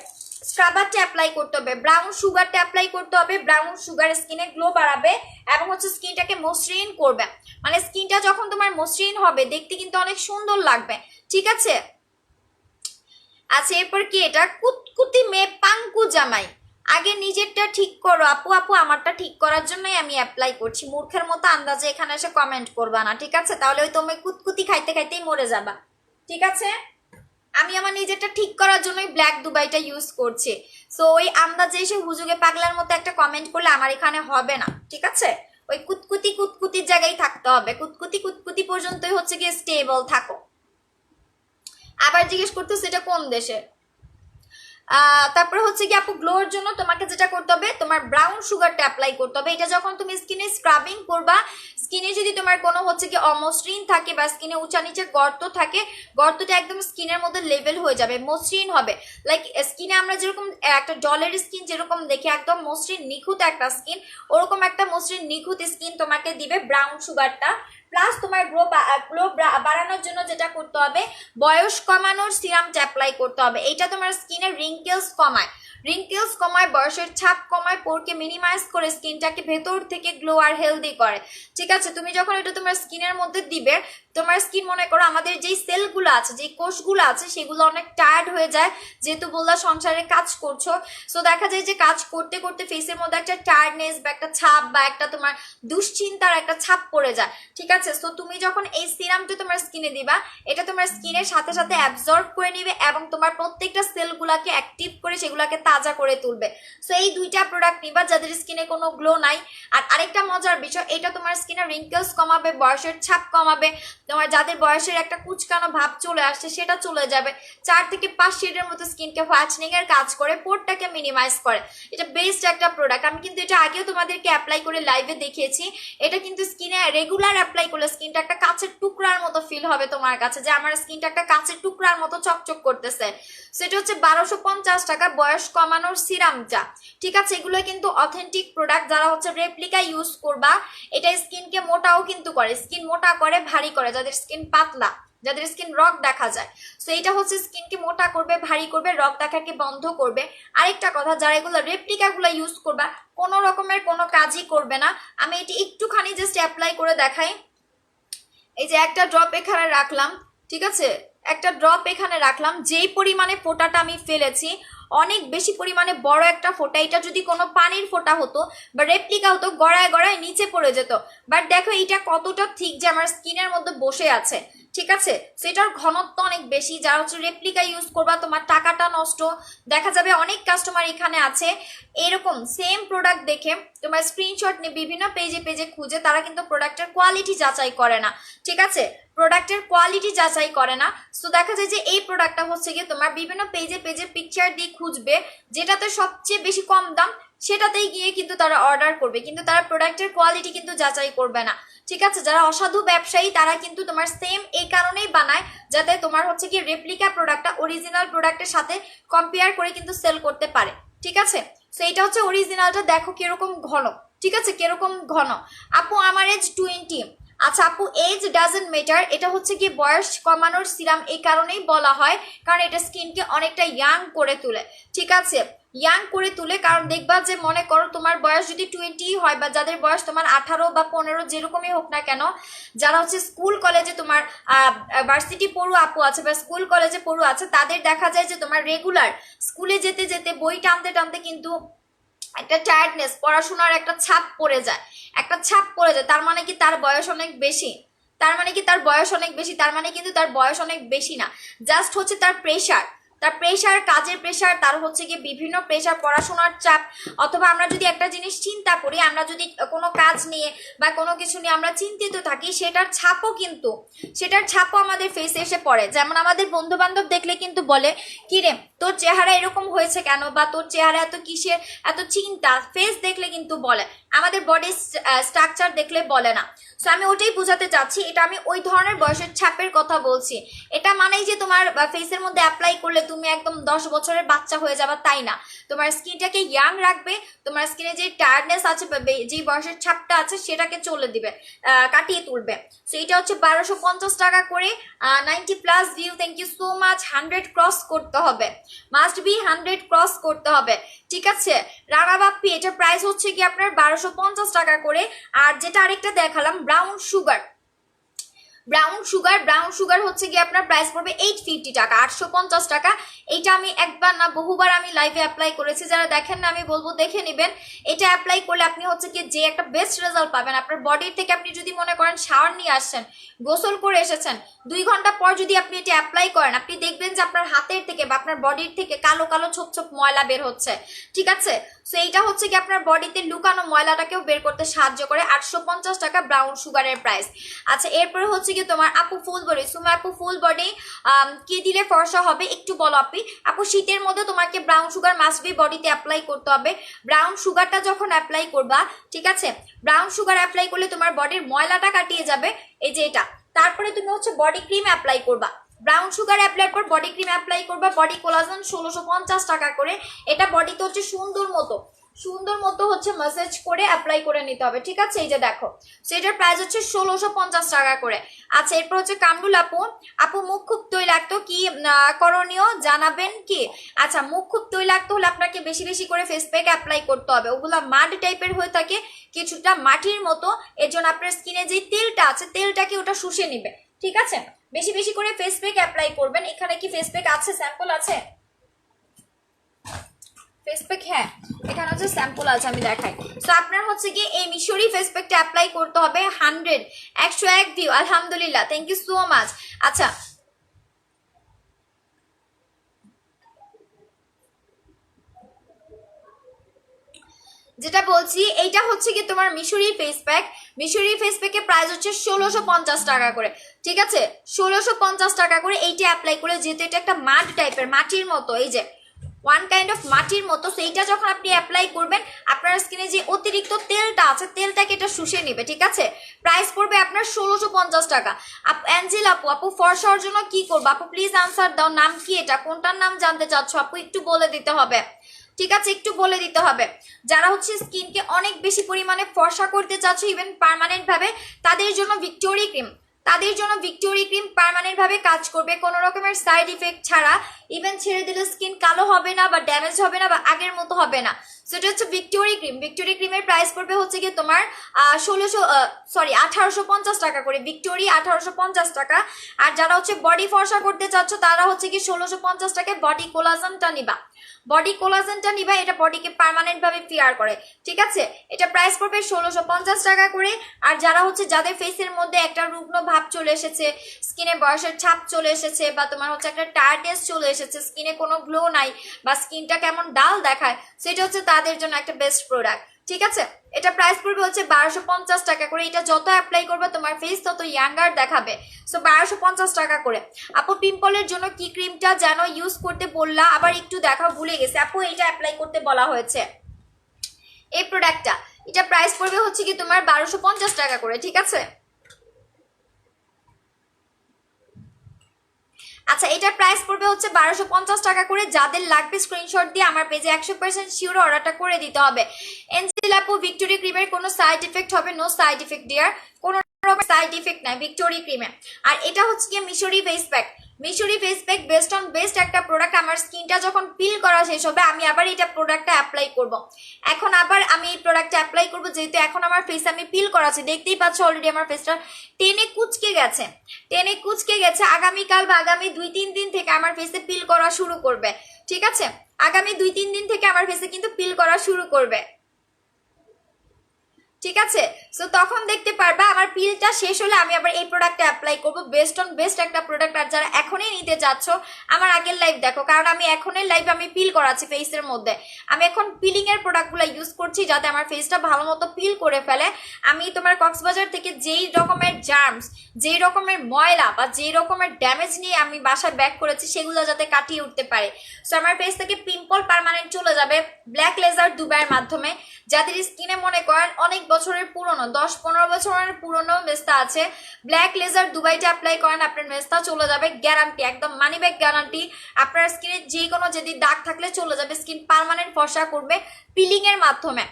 স্ক্রাবারটা অ্যাপ্লাই করতে হবে, ব্রাউন সুগারটা অ্যাপ্লাই করতে হবে। ব্রাউন সুগার স্কিনে গ্লো বাড়াবে এবং হচ্ছে স্কিনটাকে মসৃণ করবে, মানে স্কিনটা যখন তোমার মসৃণ হবে দেখতে কিন্তু অনেক সুন্দর লাগবে, ঠিক আছে। আচ্ছা, এরপর কি এটা কুতকুতি মেয়ে পাঙ্কু জামাই, আগে নিজেরটা ঠিক করো আপু। আপু আমারটা ঠিক করার জন্যই আমি অ্যাপ্লাই করছি, মূর্খের মতো আন্দাজে এখানে এসে কমেন্ট করবা না, ঠিক আছে? তাহলে ওই তুমি কুতকুতি খাইতে খাইতেই মরে যাবা, ঠিক আছে? আমি আমার নিজেরটা ঠিক করার জন্যই ব্ল্যাক দুবাইটা ইউজ করছি। সো ওই আন্দাজে এসে হুজুগে পাগলার মতো একটা কমেন্ট করলে আমার এখানে হবে না, ঠিক আছে? ওই কুতকুতি কুতকুতির জায়গায় থাকতে হবে, কুতকুতি কুতকুতি পর্যন্তই হচ্ছে গিয়ে স্টেবল থাকো। আবার জিজ্ঞেস করতেছে এটা কোন দেশে। তারপরে হচ্ছে কি আপু, গ্লোর জন্য তোমাকে যেটা করতে হবে, তোমার ব্রাউন সুগারটা অ্যাপ্লাই করতে হবে। এটা যখন তুমি স্কিনে স্ক্রাবিং করবা, স্কিনে যদি তোমার কোনো হচ্ছে কি অমসৃণ থাকে বা স্কিনে উঁচা নিচে গর্ত থাকে, গর্তটা একদম স্কিনের মধ্যে লেভেল হয়ে যাবে, মসৃণ হবে। লাইক স্কিনে আমরা যেরকম একটা ডলের স্কিন যেরকম দেখি একদম মসৃণ নিখুঁত একটা স্কিন, ওরকম একটা মসৃণ নিখুঁত স্কিন তোমাকে দিবে ব্রাউন সুগারটা। প্লাস তোমার গ্লো বাড়ানোর জন্য যেটা করতে হবে, বয়স কমানোর সিরামটা অ্যাপ্লাই করতে হবে। এইটা তোমার স্কিনের রিঙ্কেলস কমায়, বয়সের ছাপ কমায়, পোরকে মিনিমাইজ করে স্কিনটাকে ভেতর থেকে গ্লো আর হেলদি করে, ঠিক আছে? তুমি যখন এটা তোমার স্কিনের মধ্যে দিবে, তোমার স্কিন মনে করো আমাদের যেই সেলগুলো আছে, যেই কোষগুলো আছে, সেগুলো অনেক টায়ার্ড হয়ে যায়, যেহেতু বললা সংসারে কাজ করছো। সো দেখা যায় যে কাজ করতে করতে ফেসের মধ্যে একটা টায়ার্ডনেস বা একটা ছাপ বা একটা তোমার দুশ্চিন্তার একটা ছাপ পড়ে যায়, ঠিক আছে? সো তুমি যখন এই সিরামটা তোমার স্কিনে দিবা, এটা তোমার স্কিনের সাথে সাথে অ্যাবজর্ব করে নিবে এবং তোমার প্রত্যেকটা সেলগুলোকে অ্যাক্টিভ করে সেগুলোকে তাজা করে তুলবে। সো এই দুইটা প্রোডাক্ট নিবা যাদের স্কিনে কোনো গ্লো নাই। আর আরেকটা মজার বিষয়, এটা তোমার স্কিনে রিঙ্কেলস কমাবে, বয়সের ছাপ কমাবে, তোমার যাদের বয়সের একটা কুচকানো ভাব চলে আসছে সেটা চলে যাবে, 4 থেকে 5 শেডের মতো স্কিনকে হোয়াইটনিং এর কাজ করে, পোরটাকে মিনিমাইজ করে। এটা বেস্ট একটা প্রোডাক্ট। আমি কিন্তু এটা আগেও তোমাদেরকে অ্যাপ্লাই করে লাইভে দেখিয়েছি। এটা কিন্তু স্কিনে রেগুলার অ্যাপ্লাই করলে স্কিনটা একটা কাঁচের টুকরার মতো ফিল হবে তোমার কাছে, যে আমার স্কিনটা একটা কাঁচের টুকরার মতো চকচক করতেছে। সেটা হচ্ছে 1250 টাকা বয়স কমানোর সিরামটা, ঠিক আছে? এগুলো কিন্তু অথেন্টিক প্রোডাক্ট। যারা হচ্ছে রেপ্লিকা ইউজ করবা, এটা স্কিনকে মোটাও কিন্তু করে, স্কিন মোটা করে, ভারী করে, যাদের স্কিন পাতলা, যাদের স্কিন রক দেখা যায়। সো এটা হচ্ছে স্কিনকে মোটা করবে, ভারী করবে, রক দেখাকে বন্ধ করবে। আরেকটা কথা, যারা এগুলো রেপ্লিকাগুলো ইউজ করবা, কোনো রকমের কোনো কাজই করবে না। আমি এটি একটুখানি জাস্ট অ্যাপ্লাই করে দেখাই। এই যে একটা ড্রপ এখানে রাখলাম, ঠিক আছে? একটা ড্রপ এখানে রাখলাম, যেই পরিমাণে ফোঁটাটা আমি ফেলেছি অনেক বেশি পরিমাণে বড় একটা ফোঁটা। এটা যদি কোনো পানির ফোঁটা হতো বা রেপ্লিকা হতো, গড়ায় গড়ায় নিচে পড়ে যেত। বাট দেখো এটা কতটা ঠিক যে আমার স্কিনের মধ্যে বসে আছে, ঠিক আছে? সেটার ঘনত্ব অনেক বেশি। যারা হচ্ছে রেপ্লিকা ইউজ করবা, তোমার টাকাটা নষ্ট। দেখা যাবে অনেক কাস্টমার এখানে আছে এরকম সেম প্রোডাক্ট দেখে তোমার স্ক্রিনশট নিয়ে বিভিন্ন পেজে পেজে খুঁজে, তারা কিন্তু প্রোডাক্টের কোয়ালিটি যাচাই করে না, ঠিক আছে? প্রোডাক্টের কোয়ালিটি যাচাই করে না। সো দেখা যায় যে এই প্রোডাক্টটা হচ্ছে গিয়ে তোমার বিভিন্ন পেজে পেজে পিকচার দিয়ে খুঁজবে, যেটাতে সবচেয়ে বেশি কম দাম সেটাতেই গিয়ে কিন্তু তারা অর্ডার করবে, কিন্তু তারা প্রোডাক্টের কোয়ালিটি কিন্তু যাচাই করবে না, ঠিক আছে? যারা অসাধু ব্যবসায়ী তারা কিন্তু তোমার সেম এই কারণেই বানায়, যাতে তোমার হচ্ছে কি রেপ্লিকা প্রোডাক্টটা অরিজিনাল প্রোডাক্টের সাথে কম্পেয়ার করে কিন্তু সেল করতে পারে, ঠিক আছে? সো এটা হচ্ছে অরিজিনালটা, দেখো কিরকম ঘন, ঠিক আছে? কিরকম ঘন। আপু আমার এজ 20। আচ্ছা আপু, এজ ডাজন্ট ম্যাটার। এটা হচ্ছে কি বয়স কমানোর সিরাম এই কারণেই বলা হয়, কারণ এটা স্কিনকে অনেকটা ইয়াং করে তোলে, ঠিক আছে? ইয়াং করে তুলে, কারণ দেখবা যে মনে করো তোমার বয়স যদি 20 হয়, বা যাদের বয়স তোমার 18 বা 15 যেরকমই হোক না কেন, যারা হচ্ছে স্কুল কলেজে তোমার ভার্সিটি পড়ু আপু আছে বা স্কুল কলেজে পড়ু আছে, তাদের দেখা যায় যে তোমার রেগুলার স্কুলে যেতে যেতে বই টানতে টানতে কিন্তু একটা টায়ার্ডনেস, পড়াশোনার একটা ছাপ পড়ে যায়, একটা ছাপ পড়ে যায়। তার মানে কি তার বয়স অনেক বেশি, তার মানে কি তার বয়স অনেক বেশি, তার মানে কিন্তু তার বয়স অনেক বেশি না, জাস্ট হচ্ছে তার প্রেশার, তার প্রেশার, কাজের প্রেশার, তার হচ্ছে গিয়ে বিভিন্ন প্রেশার, পড়াশোনার চাপ। অথবা আমরা যদি একটা জিনিস চিন্তা করি, আমরা যদি কোনো কাজ নিয়ে বা কোনো কিছু নিয়ে আমরা চিন্তিত থাকি, সেটার ছাপও আমাদের ফেসে এসে পড়ে। যেমন আমাদের বন্ধু বান্ধব দেখলে কিন্তু বলে, কি রে তোর চেহারা এরকম হয়েছে কেন, বা তোর চেহারা এত কিসের এত চিন্তা, ফেস দেখলে কিন্তু বলে, আমাদের বডি স্ট্রাকচার দেখলে বলে না। সো আমি ওটাই বোঝাতে চাচ্ছি, এটা আমি ওই ধরনের বয়সের ছাপের কথা বলছি। এটা মানেই যে তোমার ফেসের মধ্যে অ্যাপ্লাই করলে তুমি একদম 10 বছরের বাচ্চা হয়ে যাবে তাই না। তোমার স্কিনটাকে ইয়াং রাখবে, তোমার স্কিনে যে টায়ার্ডনেস আছে বা যে বয়সের ছাপটা আছে সেটাকে চলে দিবে, কাটিয়ে তুলবে। সো এটা হচ্ছে 1250 টাকা করে, 90+ view. Thank you so much. 100 cross করতে হবে, মাস্ট বি 100 ক্রস করতে হবে, ঠিক আছে? রানা বাপ্পি, এটা প্রাইস হচ্ছে কি আপনার 1250 টাকা করে। আর যেটা আরেকটা দেখালাম ব্রাউন সুগার, ব্রাউন সুগার হচ্ছে গিয়ে আপনার প্রাইস পড়বে 850 টাকা, 850 টাকা। এইটা আমি একবার না বহুবার আমি লাইভে অ্যাপ্লাই করেছি, যারা দেখেন না আমি বলবো দেখে নেবেন। এটা অ্যাপ্লাই করলে আপনি হচ্ছে কি যে একটা বেস্ট রেজাল্ট পাবেন আপনার বডির থেকে। আপনি যদি মনে করেন শাওয়ার নিয়ে আসছেন, গোসল করে এসেছেন, 2 ঘন্টা পর যদি আপনি এটা অ্যাপ্লাই করেন, আপনি দেখবেন যে আপনার হাতের থেকে বা আপনার বডির থেকে কালো কালো ছোপ ছোপ ময়লা বের হচ্ছে, ঠিক আছে। সো এইটা হচ্ছে কি আপনার বডিতে লুকানো ময়লাটাকেও বের করতে সাহায্য করে। 850 টাকা ব্রাউন সুগারের প্রাইস। আচ্ছা, এরপরে হচ্ছে কি তোমার আপু ফুল বডি, সুমা আপু ফুল বডি কি দিলে ফর্সা হবে একটু বলো আপু। শীতের মধ্যে তোমাকে ব্রাউন সুগার মাস্ট বি বডিতে অ্যাপ্লাই করতে হবে। ব্রাউন সুগারটা যখন অ্যাপ্লাই করবা, ঠিক আছে, ব্রাউন সুগার অ্যাপ্লাই করলে তোমার বডির ময়লাটা কাটিয়ে যাবে, এই যে এটা। তারপরে তুমি হচ্ছে বডি ক্রিম অ্যাপ্লাই করবা। ব্রাউন সুগার অ্যাপ্লাই পর বডি ক্রিম অ্যাপ্লাই করবা। বডি কোলাজেন 1650 টাকা করে। এটা বডিতে হচ্ছে সুন্দর মতো হচ্ছে ম্যাসাজ করে অ্যাপ্লাই করে নিতে হবে, ঠিক আছে। এই যে দেখো, সেটার প্রাইস হচ্ছে 1650 টাকা করে। আচ্ছা, এরপর হচ্ছে কামরুল আপু মুখ খুব তৈলাক্ত, কি করণীয় জানাবেন কি? আচ্ছা, মুখ খুব তৈলাক্ত হলে আপনাকে বেশি বেশি করে ফেস প্যাক অ্যাপ্লাই করতে হবে। ওগুলা মাড টাইপের হয়ে থাকে, কিছুটা মাটির মতো। এর জন্য আপনার স্কিনে যে তেলটা আছে তেলটাকে ওটা শুষে নিবে, ঠিক আছে। বেশি বেশি করে ফেস প্যাক অ্যাপ্লাই করবেন। এখানে কি ফেস প্যাক আছে, স্যাম্পল আছে ফেস প্যাক? হ্যাঁ, এখানে হচ্ছে স্যাম্পল আছে, আমি দেখাই। সো আপনার হচ্ছে কি এই মিশরি ফেস প্যাকটা অ্যাপ্লাই করতে হবে। 101 ভিউ, আলহামদুলিল্লাহ, থ্যাংক ইউ সো মাচ। আচ্ছা, যেটা বলছি এইটা হচ্ছে কি তোমার মিশরি ফেস প্যাক। মিশরি ফেস প্যাকের প্রাইস হচ্ছে 1650 টাকা করে, ঠিক আছে। 1650 টাকা করে এইটা অ্যাপ্লাই করে, যেহেতু এটা একটা মাড টাইপের, মাটির মতো, এই যে ওয়ান কাইন্ড অফ মাটির মতো। সেইটা যখন আপনি অ্যাপ্লাই করবেন, আপনার স্কিনে যে অতিরিক্ত তেলটা আছে তেলটাকে এটা শুষে নেবে, ঠিক আছে। প্রাইস পড়বে আপনার 1650 টাকা। অ্যাঞ্জেল আপু ফর্সার জন্য কি করবো আপু? প্লিজ আনসার দাও। নাম কি এটা? কোনটার নাম জানতে চাচ্ছ আপু? একটু বলে দিতে হবে, ঠিক আছে, একটু বলে দিতে হবে। যারা হচ্ছে স্কিনকে অনেক বেশি পরিমাণে ফর্সা করতে চাচ্ছ ইভেন পার্মানেন্ট ভাবে, তাদের জন্য ভিক্টোরি ক্রিম পার্মানেন্ট ভাবে কাজ করবে, কোনো রকমের সাইড ইফেক্ট ছাড়া। ইভেন ছেড়ে দিলে স্কিন কালো হবে না বা ড্যামেজ হবে না বা আগের মতো হবে না। সেটা হচ্ছে ভিক্টোরি ক্রিমের প্রাইস পড়বে হচ্ছে কি তোমার 1850 টাকা করে। ভিক্টোরি 1850 টাকা। আর যারা হচ্ছে বডি ফর্সা করতে চাচ্ছ তারা হচ্ছে কি 1650 টাকায় বডি কোলাজেনটা নিবা। এটা বডিকে পার্মানেন্ট ভাবে ফেয়ার করে, ঠিক আছে। এটা প্রাইস পড়বে 1650 টাকা করে। আর যারা হচ্ছে যাদের ফেসের মধ্যে একটা রুগ্ন ভাব চলে এসেছে, স্কিনে বয়সের ছাপ চলে এসেছে, বা তোমার হচ্ছে একটা টায়ার্ডনেস চলে এসেছে, স্কিনে কোনো গ্লো নাই বা স্কিনটা কেমন ডাল দেখায়, সেটা হচ্ছে তাদের জন্য একটা বেস্ট প্রোডাক্ট, ঠিক আছে। এটা প্রাইস পড়বে হচ্ছে 1250 টাকা করে। এটা যত অ্যাপ্লাই করবে তোমার ফেস তত ইয়াঙ্গার দেখাবে। সো 1250 টাকা করে। আপু পিম্পলের জন্য কি ক্রিমটা যেন ইউজ করতে বললা, আবার একটু দেখা ভুলে গেছে আপু। এটা অ্যাপ্লাই করতে বলা হয়েছে, এই প্রোডাক্টটা। এটা প্রাইস পড়বে হচ্ছে কি তোমার 1250 টাকা করে, ঠিক আছে। আচ্ছা, এটার প্রাইস পড়বে হচ্ছে 1250 টাকা করে। যাদের লাগবে স্ক্রিনশট দিয়ে আমার পেজে 100% শিওর অর্ডারটা করে দিতে হবে। এনজেল আপু ভিক্টোরি ক্রিমের কোনো সাইড ইফেক্ট হবে? নো সাইড ইফেক্ট ডিয়ার, কোনো সাইড ইফেক্ট নাই ভিক্টোরি ক্রিমে। আর এটা হচ্ছে কি মিশরি ফেস প্যাক বেস্ট একটা প্রোডাক্ট। আমার স্কিনটা যখন পিল করা শেষ হবে আমি আবার এটা প্রোডাক্টটা অ্যাপ্লাই করব। এখন আবার আমি এই প্রোডাক্টটা অ্যাপ্লাই করব, যেহেতু এখন আমার ফেস আমি পিল করাছি, দেখতেই পাচ্ছ অলরেডি আমার ফেসটা টেনে কুচকে গেছে। আগামীকাল বা আগামী 2-3 দিন থেকে আমার ফেসে পিল করা শুরু করবে, ঠিক আছে। আগামী 2-3 দিন থেকে আমার ফেসে কিন্তু পিল করা শুরু করবে, ঠিক আছে। সো তখন দেখতে পারবা আমার পিলটা শেষ হলে আমি আবার এই প্রোডাক্টটা অ্যাপ্লাই করব। বেস্ট একটা প্রোডাক্ট। আর যারা এখনই নিতে যাচ্ছ আমার আগের লাইভ দেখো, কারণ আমি এখনের লাইভ আমি পিল করাচ্ছি ফেসের মধ্যে। আমি এখন পিলিং এর প্রোডাক্টগুলো ইউজ করছি যাতে আমার ফেসটা ভালো মতো পিল করে ফেলে। আমি তোমার কক্সবাজার থেকে যেই রকমের জার্মস, যেই রকমের ময়লা বা যেই রকমের ড্যামেজ নিয়ে আমি বাসায় ব্যাক করেছি সেগুলো যাতে কাটিয়ে উঠতে পারে। সো আমার ফেস থেকে পিম্পল পার্মানেন্ট চলে যাবে ব্ল্যাক লেজার দুবাইয়ের মাধ্যমে। যাদের স্কিনে মনে করেন অনেক বছরের পুরনো, 10-15 বছরের পুরনো মেস্তা আছে, ব্ল্যাক লেজার দুবাইটা অ্যাপ্লাই করেন আপনার মেস্তা চলে যাবে, গ্যারান্টি, একদম মানি ব্যাক গ্যারান্টি। আপনার স্কিনে যে কোনো যদি দাগ থাকলে চলে যাবে, স্কিন পার্মানেন্ট ফর্সা করবে পিলিং এর মাধ্যমে।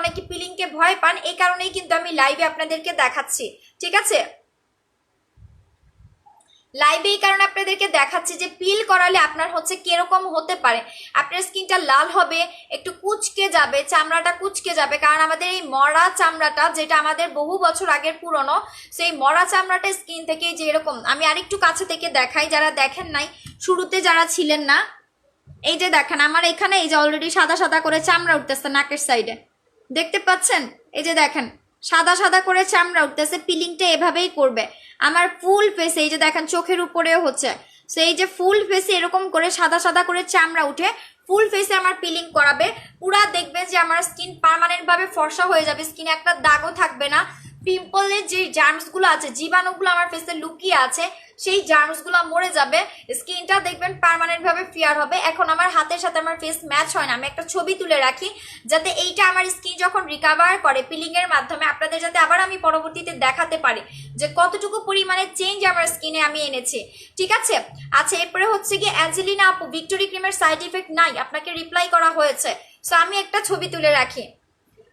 অনেকে পিলিংকে ভয় পান, এই কারণেই কিন্তু আমি লাইভে আপনাদেরকে দেখাচ্ছি, ঠিক আছে। লাইভে এই কারণে আপনাদেরকে দেখাচ্ছি যে পিল করালে আপনার হচ্ছে কিরকম হতে পারে। আপনার স্কিনটা লাল হবে, একটু কুচকে যাবে, চামড়াটা কুচকে যাবে, কারণ আমাদের এই মরা চামড়াটা যেটা আমাদের বহু বছর আগের পুরনো, সেই মরা চামড়াটা স্কিন থেকে যে এরকম, আমি আরেকটু কাছে থেকে দেখাই যারা দেখেন নাই, শুরুতে যারা ছিলেন না, এই যে দেখেন আমার এখানে এই যে অলরেডি সাদা সাদা করে চামড়া উঠতেছে নাকের সাইডে, দেখতে পাচ্ছেন? এই যে দেখেন সাদা সাদা করে চামড়া উঠতেছে, পিলিংটা এভাবেই করবে। আমার ফুল ফেসে এই যে দেখেন চোখের উপরেও হচ্ছে, সো এই যে ফুল ফেসে এরকম করে সাদা সাদা করে চামড়া উঠে ফুল ফেসে আমার পিলিং করাবে, পুরা দেখবেন যে আমার স্কিন পার্মানেন্ট ভাবে ফর্সা হয়ে যাবে, স্কিনে একটা দাগও থাকবে না। পিম্পলের যে জার্মসগুলো আছে, জীবাণুগুলো আমার ফেসে লুকিয়ে আছে, সেই জার্মসগুলো মরে যাবে, স্কিনটা দেখবেন পার্মানেন্ট ভাবে ফেয়ার হবে। এখন আমার হাতের সাথে আমার ফেস ম্যাচ হয় না, আমি একটা ছবি তুলে রাখি যাতে এইটা আমার স্কিন যখন রিকভার করে পিলিং এর মাধ্যমে আপনাদের যাতে আবার আমি পরবর্তীতে দেখাতে পারি যে কতটুকু পরিমাণে চেঞ্জ আমার স্কিনে আমি এনেছি, ঠিক আছে? আচ্ছা, এরপরে হচ্ছে কি অ্যাঞ্জেলিনা আপু, ভিক্টোরি ক্রিমের সাইড ইফেক্ট নাই, আপনাকে রিপ্লাই করা হয়েছে, সো আমি একটা ছবি তুলে রাখি।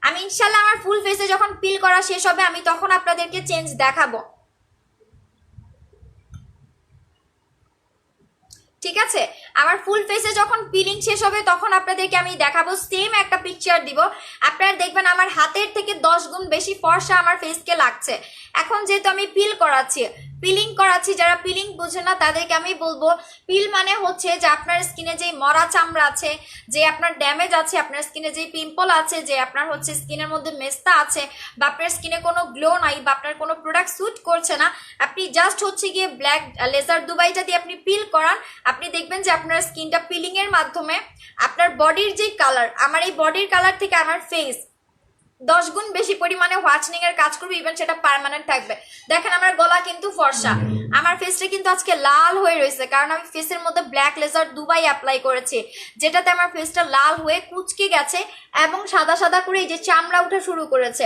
আমি ইনশাল্লাহ আমার ফুল ফেসে যখন পিল করা শেষ হবে আমি তখন আপনাদেরকে চেঞ্জ দেখাবো, ঠিক আছে? আমার ফুল ফেসে যখন পিলিং শেষ হবে তখন আপনাদেরকে আমি দেখাবো, সেম একটা পিকচার দিব, আপনারা দেখবেন আমার হাতের থেকে 10 গুণ বেশি ফর্সা আমার ফেসকে লাগছে। এখন যেহেতু আমি পিল করাচ্ছি, যারা পিলিং বোঝে না তাদেরকে আমি বলবো, পিল মানে হচ্ছে যে আপনার স্কিনে যে মরা চামড়া আছে, যে আপনার ড্যামেজ আছে, আপনার স্কিনে যে পিম্পল আছে, যে আপনার হচ্ছে স্কিনের মধ্যে মেস্তা আছে, বা আপনার স্কিনে কোনো গ্লো নাই, বা আপনার কোনো প্রোডাক্ট স্যুট করছে না, আপনি জাস্ট হচ্ছে গিয়ে ব্ল্যাক লেজার দুবাইটা দিয়ে আপনি পিল করান, আপনি দেখবেন যে আপনার স্কিনটা পিলিং এর মাধ্যমে আপনার বডির যে কালার, আমার এই বডির কালার থেকে আমার ফেস 10 গুণ বেশি পরিমাণে হোয়াইটনিং এর কাজ করবে, ইভেন সেটা পার্মানেন্ট থাকবে। দেখেন আমার গলা কিন্তু ফর্সা, আমার ফেসটা কিন্তু আজকে লাল হয়ে রয়েছে, কারণ আমি ফেসের মধ্যে ব্ল্যাক লেজার দুবাই অ্যাপ্লাই করেছি, যেটাতে আমার ফেসটা লাল হয়ে কুচকে গেছে এবং সাদা সাদা করে এই যে চামড়া উঠা শুরু করেছে।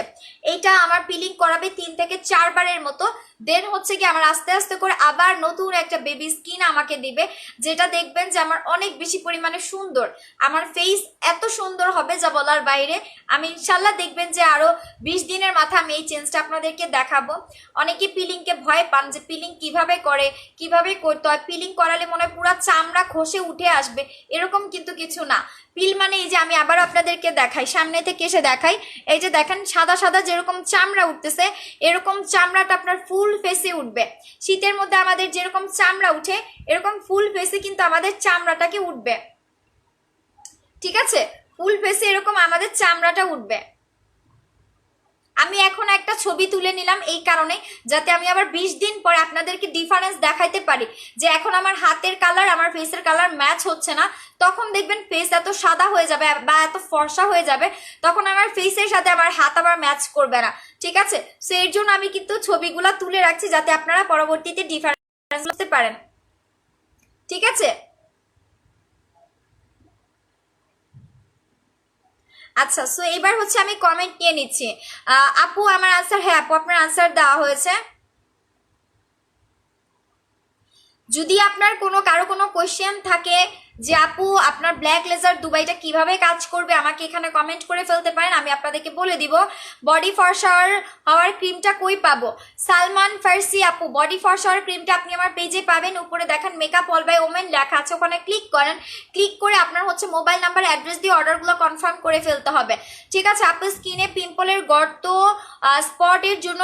এইটা আমার পিলিং করাবে 3 থেকে 4 বারের মতো, দেন হচ্ছে কি আমার আস্তে আস্তে করে আবার নতুন একটা বেবি স্কিন আমাকে দিবে, যেটা দেখবেন যে আমার অনেক বেশি পরিমাণে সুন্দর, আমার ফেস এত সুন্দর হবে যা বলার বাইরে। আমি ইনশাল্লাহ দেখবেন যে আরো 20 দিনের মাথায় আমি এই চেঞ্জটা আপনাদেরকে দেখাবো। অনেকে পিলিংকে ভয় পান যে পিলিং কিভাবে করে, কিভাবে করতে হয়, পিলিং করালে মনে হয় পুরো চামড়া খসে উঠে আসবে, এরকম কিন্তু কিছু না। পিল মানে এই যে আমি আবার আপনাদেরকে দেখাই, সামনে থেকে এসে দেখাই, এই যে দেখেন সাদা সাদা যেরকম চামড়া উঠতেছে, এরকম চামড়াটা আপনার ফুল ফেসে উঠবে। শীতের মধ্যে আমাদের যেরকম চামড়া উঠে, এরকম ফুল ফেসে কিন্তু আমাদের চামড়াটাকে উঠবে, ঠিক আছে? ফুল ফেসে এরকম আমাদের চামড়াটা উঠবে। আমি এখন একটা ছবি তুলে নিলাম এই কারণে, যাতে আমি আবার 20 দিন পরে আপনাদেরকে ডিফারেন্স দেখাইতে পারি যে এখন আমার হাতের কালার আমার ফেসের কালার ম্যাচ হচ্ছে না, তখন দেখবেন ফেস এত সাদা হয়ে যাবে বা এত ফর্সা হয়ে যাবে, তখন আমার ফেসের সাথে আমার হাত আবার ম্যাচ করবে না, ঠিক আছে? সো এর জন্য আমি কিন্তু ছবিগুলা তুলে রাখছি যাতে আপনারা পরবর্তীতে ডিফারেন্স বুঝতে পারেন, ঠিক আছে? আচ্ছা, সো এবার হচ্ছে আমি কমেন্ট নিয়ে নিচ্ছি। আপু আমার আনসার, হ্যাঁ আপু আপনার আনসার দেওয়া হয়েছে। যদি আপনার কারো কোনো কোয়েশ্চেন থাকে যে আপু আপনার ব্ল্যাক লেজার দুবাইটা কিভাবে কাজ করবে, আমাকে এখানে কমেন্ট করে ফেলতে পারেন, আমি আপনাদেরকে বলে দিব। বডি ফর্সার হওয়ার ক্রিমটা কই পাবো? সালমান ফার্সি আপু, বডি ফর্সার ক্রিমটা আপনি আমার পেজে পাবেন, উপরে দেখেন মেকআপ অল বাই ওমেন লেখা আছে, ওখানে ক্লিক করেন, ক্লিক করে আপনার হচ্ছে মোবাইল নাম্বার অ্যাড্রেস দিয়ে অর্ডারগুলো কনফার্ম করে ফেলতে হবে, ঠিক আছে? আপু স্কিনে পিম্পলের গর্ত স্পটের জন্য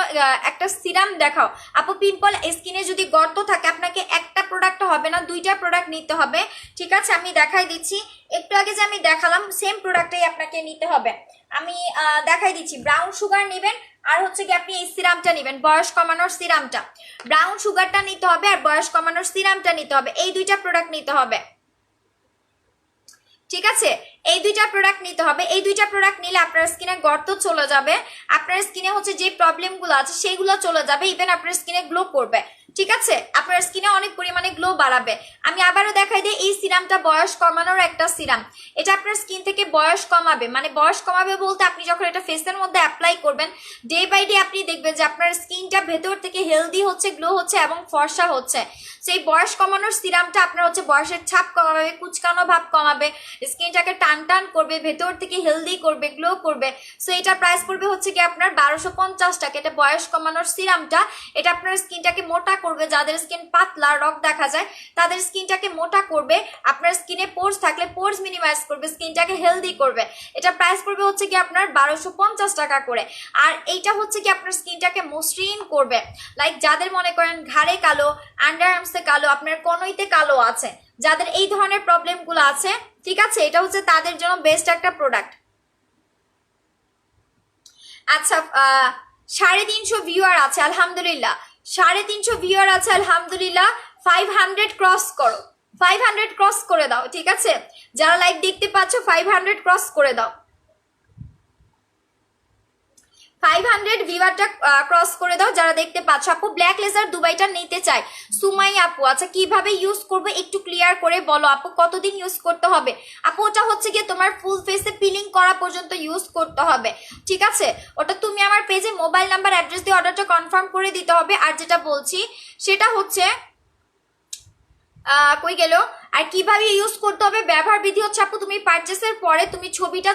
একটা সিরাম দেখাও। আপু পিম্পল স্কিনে যদি গর্ত থাকে আপনাকে একটা প্রোডাক্ট হবে না, 2টা প্রোডাক্ট নিতে হবে, ঠিক আছে? আমি দেখাই দিচ্ছি, একটু আগে যে আমি দেখালাম সেম প্রোডাক্টই আপনাকে নিতে হবে, আমি দেখাই দিচ্ছি। ব্রাউন সুগার নেবেন, আর হচ্ছে কি আপনি এই সিরামটা নেবেন, বয়স কমানোর সিরামটা, ব্রাউন সুগারটা নিতে হবে আর বয়স কমানোর সিরামটা নিতে হবে, এই 2টা প্রোডাক্ট নিতে হবে, ঠিক আছে? এই 2টা প্রোডাক্ট নিতে হবে, এই 2টা প্রোডাক্ট নিলে আপনার স্কিনে গর্ত চলে যাবে, আপনার স্কিনে হচ্ছে যে প্রবলেমগুলো আছে সেইগুলো চলে যাবে, ইভেন আপনার স্কিনে গ্লো করবে, ঠিক আছে? আপনার স্কিনে অনেক পরিমাণে গ্লো বাড়াবে। আমি আবারও দেখাই দিই, এই সিরামটা বয়স কমানোর একটা সিরাম, এটা আপনার স্কিন থেকে বয়স কমাবে, মানে বয়স কমাবে বলতে আপনি যখন এটা ফেসের মধ্যে অ্যাপ্লাই করবেন ডে বাই ডে আপনি দেখবেন যে আপনার স্কিনটা ভেতর থেকে হেলদি হচ্ছে, গ্লো হচ্ছে এবং ফর্সা হচ্ছে। সেই বয়স কমানোর সিরামটা আপনার হচ্ছে বয়সের ছাপ কমাবে, কুচকানো ভাব কমাবে, স্কিনটাকে টান টান করবে, ভেতর থেকে হেলদি করবে, গ্লো করবে। সো এটা প্রাইস পড়বে হচ্ছে কি আপনার 1250 টাকা। এটা বয়স কমানোর সিরামটা, এটা আপনার স্কিনটাকে মোটা করবে। যাদের স্কিন পাতলা রক দেখা যায় তাদের স্কিনটাকে মোটা করবে, আপনার স্কিনে পোর্স থাকলে পোর্স মিনিমাইজ করবে, স্কিনটাকে হেলদি করবে। এটা প্রাইস পড়বে হচ্ছে কি আপনার 1250 টাকা করে। আর এইটা হচ্ছে কি আপনার স্কিনটাকে মসৃণ করবে। লাইক যাদের মনে করেন ঘাড়ে কালো, আন্ডার আর্মসে কালো, আপনার কনুইতে কালো আছে, যাদের এই ধরনের প্রবলেমগুলো আছে, ঠিক আছে, এটা হচ্ছে তাদের জন্য বেস্ট একটা প্রোডাক্ট। আচ্ছা 350 ভিউয়ার আছে আলহামদুলিল্লাহ, 350 ভিউয়ার আছে আলহামদুলিল্লাহ। 500 ক্রস করো, 500 ক্রস করে দাও, ঠিক আছে, যারা লাইভ দেখতে পাচ্ছ 500 ক্রস করে দাও, 500 ভিউয়ারটা ক্রস করে দাও যারা দেখতে পাচ্ছ। আপু ব্ল্যাক লেজার দুবাইটা নিতে চাই, সুমাই আপু। আচ্ছা কিভাবে ইউজ করবে একটু ক্লিয়ার করে বলো আপু, কতদিন ইউজ করতে হবে? আপু ওটা হচ্ছে গিয়ে তোমার ফুল ফেসে পিলিং করা পর্যন্ত ইউজ করতে হবে, ঠিক আছে। ওটা তুমি আমার পেজে মোবাইল নাম্বার অ্যাড্রেস দিয়ে অর্ডারটা কনফার্ম করে দিতে হবে। আর যেটা বলছি সেটা হচ্ছে কই গেল, আর কিভাবে ইউজ করতে হবে ব্যবহার বিধি হচ্ছে আপু তুমি পারচেসের পরে তুমি ছবিটা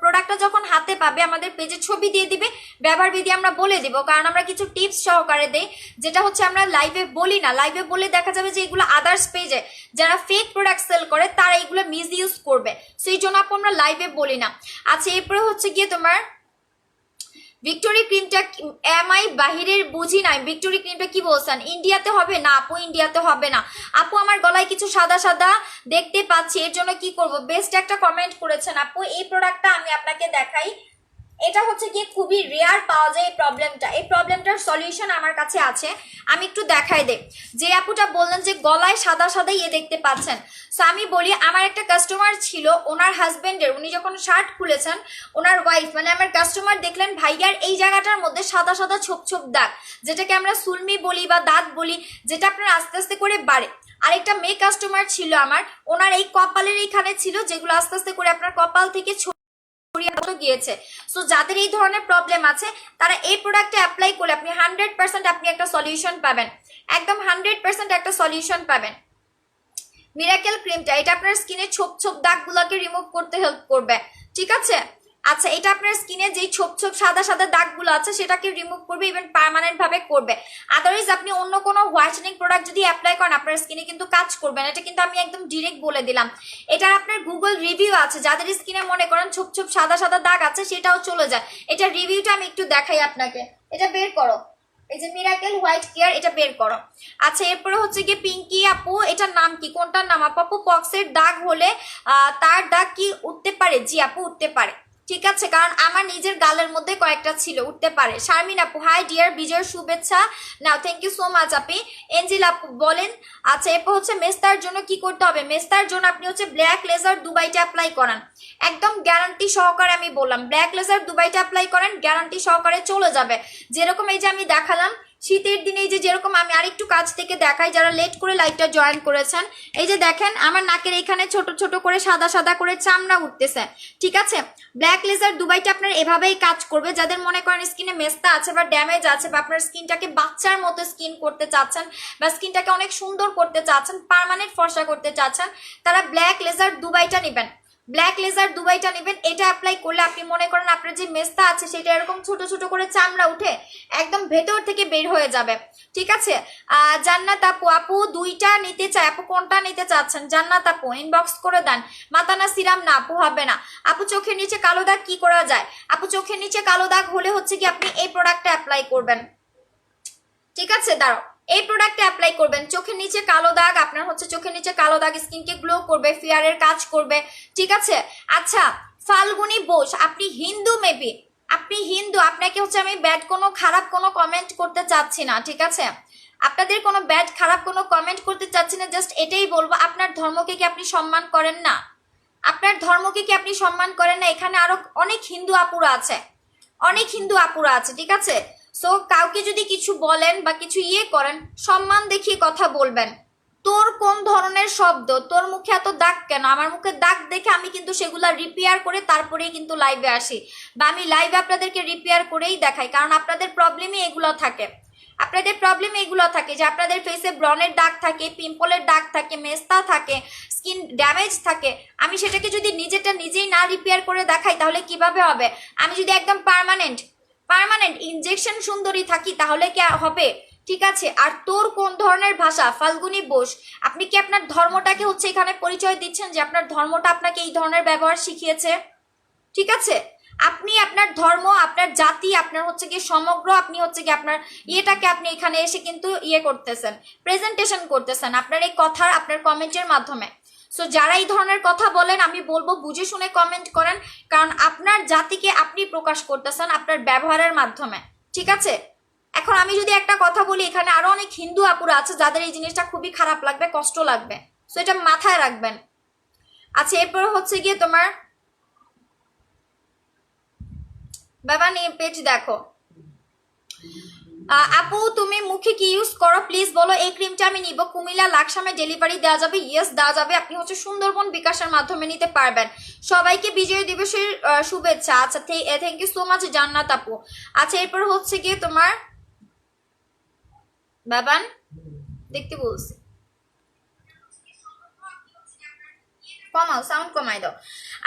প্রোডাক্টটা যখন হাতে পাবে আমাদের পেজে ছবি দিয়ে দিবে, ব্যবহার বিধি আমরা বলে দিব, কারণ আমরা কিছু টিপস সহকারে দেই যেটা হচ্ছে আমরা লাইভে বলি না। লাইভে বলে দেখা যাবে যে এগুলো আদার্স পেজে যারা ফেক প্রোডাক্ট সেল করে তারা এগুলো মিস ইউজ করবে, সেই জন্য আপু আমরা লাইভে বলি না। আচ্ছা এরপরে হচ্ছে গিয়ে তোমার ভিক্টোরি ক্রিমটা এমআই বাহিরের বুঝি নাই, ভিক্টোরি ক্রিমটা কি বলছেন ইন্ডিয়াতে হবে? না আপু ইন্ডিয়াতে হবে না। আপু আমার গলায় কিছু সাদা সাদা দেখতে পাচ্ছি, এর জন্য কি করব? বেস্ট একটা কমেন্ট করেছেন আপু, এই প্রোডাক্টটা আমি আপনাকে দেখাই। এটা হচ্ছে গিয়ে খুবই রেয়ার পাওয়া যায় এই প্রবলেমটা, এই প্রবলেমটার সলিউশন আমার কাছে আছে, আমি একটু দেখাই দেই। যে আপুটা বললেন যে গলায় সাদা সাদা ইয়ে দেখতে পাচ্ছেন, সো আমি বলি আমার একটা কাস্টমার ছিল, ওনার হাজবেন্ডের উনি যখন শার্ট খুলেছেন ওনার ওয়াইফ মানে আমার কাস্টমার দেখলেন ভাইয়ার এই জায়গাটার মধ্যে সাদা সাদা ছোপ ছোপ দাগ, যেটাকে আমরা সুলমি বলি বা দাঁত বলি, যেটা আপনার আস্তে আস্তে করে বাড়ে। আরেকটা মেয়ে কাস্টমার ছিল আমার, ওনার এই কপালের এইখানে ছিল যেগুলো আস্তে আস্তে করে আপনার কপাল থেকে গিয়েছে। সো যাদের এই ধরনের প্রবলেম আছে তারা এই প্রোডাক্টে অ্যাপ্লাই করলে আপনি 100% আপনি একটা সলিউশন পাবেন, একদম 100% একটা সলিউশন পাবেন। মিরাকেল ক্রিমটা এটা আপনার স্কিনে ছোপ ছোপ দাগগুলোকে রিমুভ করতে হেল্প করবে, ঠিক আছে। আচ্ছা এটা আপনার স্কিনে যেই ছোপ ছোপ সাদা সাদা দাগগুলো আছে সেটাকে রিমুভ করবে, ইভেন পার্মানেন্ট ভাবে করবে। আদারওয়াইজ আপনি অন্য কোনো হোয়াইটেনিং প্রোডাক্ট যদি অ্যাপ্লাই করেন আপনার স্কিনে কিন্তু কাজ করবে না, এটা কিন্তু আমি একদম ডিরেক্ট বলে দিলাম। এটার আপনার গুগল রিভিউ আছে, যাদের স্কিনে মনে করেন ছোপ ছোপ সাদা সাদা দাগ আছে সেটাও চলে যায়। এটা রিভিউটা আমি একটু দেখাই আপনাকে, এটা বের করো, এই যে মিরাকেল হোয়াইট কেয়ার, এটা বের করো। আচ্ছা এরপরে হচ্ছে গিয়ে পিঙ্কি আপু, এটার নাম কি, কোনটার নাম আপু? পক্সের দাগ হলে তার দাগ কি উঠতে পারে? জি আপু উঠতে পারে, ঠিক আছে, কারণ আমার নিজের গালের মধ্যে কয়েকটা ছিল, উঠতে পারে। শারমিন আপু হাই ডিয়ার, বিজয়ের শুভেচ্ছা নাও, thank you so much Api. Angel আপু বলেন আচ্ছা এরপর হচ্ছে মেস্তার জন্য কি করতে হবে? মেস্তার জন্য আপনি হচ্ছে ব্ল্যাক লেজার দুবাইটা অ্যাপ্লাই করান, একদম গ্যারান্টি সহকারে আমি বললাম ব্ল্যাক লেজার দুবাইটা অ্যাপ্লাই করেন, গ্যারান্টি সহকারে চলে যাবে। যেরকম এই যে আমি দেখালাম শীতের দিনে যে যেরকম, আমি আরেকটু কাছ থেকে দেখাই যারা লেট করে লাইভটা জয়েন করেছেন, এই যে দেখেন আমার নাকের এখানে ছোট ছোট করে সাদা সাদা করে চামড়া উঠতেছে, ঠিক আছে। ব্ল্যাক লেজার দুবাইটা আপনার এভাবেই কাজ করবে, যাদের মনে করেন স্কিনে মেস্তা আছে বা ড্যামেজ আছে বা আপনার স্কিনটাকে বাচ্চার মতো স্কিন করতে চাচ্ছেন বা স্কিনটাকে অনেক সুন্দর করতে চাচ্ছেন, পার্মানেন্ট ফর্সা করতে চাচ্ছেন, তারা ব্ল্যাক লেজার দুবাইটা নেবেন, ব্ল্যাক লেজার দুবাইটা নেবেন। এটা অ্যাপ্লাই করলে আপনি মনে করেন আপনার যে মেস্তা আছে সেটা এরকম ছোট ছোট করে চামড়া উঠে একদম ভেতর থেকে বের হয়ে যাবে, ঠিক আছে। জান্নাত আপু, আপু দুইটা নিতে চাই আপু, কোনটা নিতে চাচ্ছেন? জান্নাত আপু ইনবক্স করে দেন। মাতানা সিরাম না আপু হবে না। আপু চোখের নিচে কালো দাগ কি করা যায়? আপু চোখের নিচে কালো দাগ হলে হচ্ছে কি আপনি এই প্রোডাক্টটা অ্যাপ্লাই করবেন, ঠিক আছে, দাঁড়াও, এই প্রোডাক্টটা অ্যাপ্লাই করবেন। চোখের নিচে কালো দাগ আপনার হচ্ছে চোখের নিচে কালো দাগ স্কিনকে গ্লো করবে, ফেয়ারের কাজ করবে, ঠিক আছে। আচ্ছা ফাল্গুনি বোস, আপনি হিন্দু মেবি, আপনি হিন্দু, আপনাকে হচ্ছে আমি ব্যাড কোনো খারাপ কোনো কমেন্ট করতে চাচ্ছি না, ঠিক আছে, আপনাদের কোনো ব্যাড খারাপ কোনো কমেন্ট করতে চাচ্ছি না, জাস্ট এটাই বলবো আপনার ধর্মকে কি আপনি সম্মান করেন না? আপনার ধর্মকে কি আপনি সম্মান করেন না? এখানে আরো অনেক হিন্দু আপুরা আছে, অনেক হিন্দু আপুরা আছে, ঠিক আছে। সো কাউকে যদি কিছু বলেন বা কিছু ইয়ে করেন সম্মান দেখিয়ে কথা বলবেন। তোর কোন ধরনের শব্দ, তোর মুখে এত দাগ কেন? আমার মুখে দাগ দেখে আমি কিন্তু সেগুলা রিপেয়ার করে তারপরেই কিন্তু লাইভে আসি, বা আমি লাইভে আপনাদেরকে রিপেয়ার করেই দেখাই, কারণ আপনাদের প্রবলেমই এগুলো থাকে। আপনাদের প্রবলেম এগুলো থাকে যে আপনাদের ফেসে ব্রনের দাগ থাকে, পিম্পলের দাগ থাকে, মেস্তা থাকে, স্কিন ড্যামেজ থাকে। আমি সেটাকে যদি নিজেরটা নিজেই না রিপেয়ার করে দেখাই তাহলে কিভাবে হবে? আমি যদি একদম পার্মানেন্ট ইনজেকশন সুন্দরী থাকি তাহলে কি হবে? ঠিক আছে। আর তোর কোন ধরনের ভাষা? ফাল্গুনী বোস, আপনি কি আপনার ধর্মটাকে হচ্ছে এখানে পরিচয় দিচ্ছেন যে আপনার ধর্মটা আপনাকে এই ধরনের ব্যবহার শিখিয়েছে? ঠিক আছে, আপনি আপনার ধর্ম, আপনার জাতি, আপনার হচ্ছে গিয়ে সমগ্র, আপনি হচ্ছে গিয়ে আপনার ইয়েটাকে আপনি এখানে এসে কিন্তু করতেছেন, প্রেজেন্টেশন করতেছেন আপনার এই কথার, আপনার কমেন্টের মাধ্যমে। সো যারা এই ধরনের কথা বলেন আমি বলবো বুঝে শুনে কমেন্ট করেন, কারণ আপনার জাতিকে আপনি প্রকাশ করতেছেন আপনার ব্যবহারের মাধ্যমে। ঠিক আছে, এখন আমি যদি একটা কথা বলি, এখানে আরো অনেক হিন্দু আপুরা আছে যাদের এই জিনিসটা খুবই খারাপ লাগবে, কষ্ট লাগবে। সো এটা মাথায় রাখবেন। আচ্ছা, এরপর হচ্ছে গিয়ে তোমার বাবা নিয়ে পেজ দেখো। আপু তুমি মুখে কি ইউজ করো প্লিজ বলো। এই ক্রিমটা আমি নিব, কুমিল্লা লাকসামে ডেলিভারি দেওয়া যাবে? ইয়েস দেওয়া যাবে। আপনি হচ্ছে সুন্দরবন বিকাশের মাধ্যমে নিতে পারবেন। সবাইকে বিজয় দিবসের শুভেচ্ছা। আচ্ছা, থ্যাংক ইউ সো মাচ জান্নাত আপু। আচ্ছা, এরপর হচ্ছে গিয়ে তোমার বাবান দেখতে বলছি, কমাও, সাউন্ড কমাই দাও।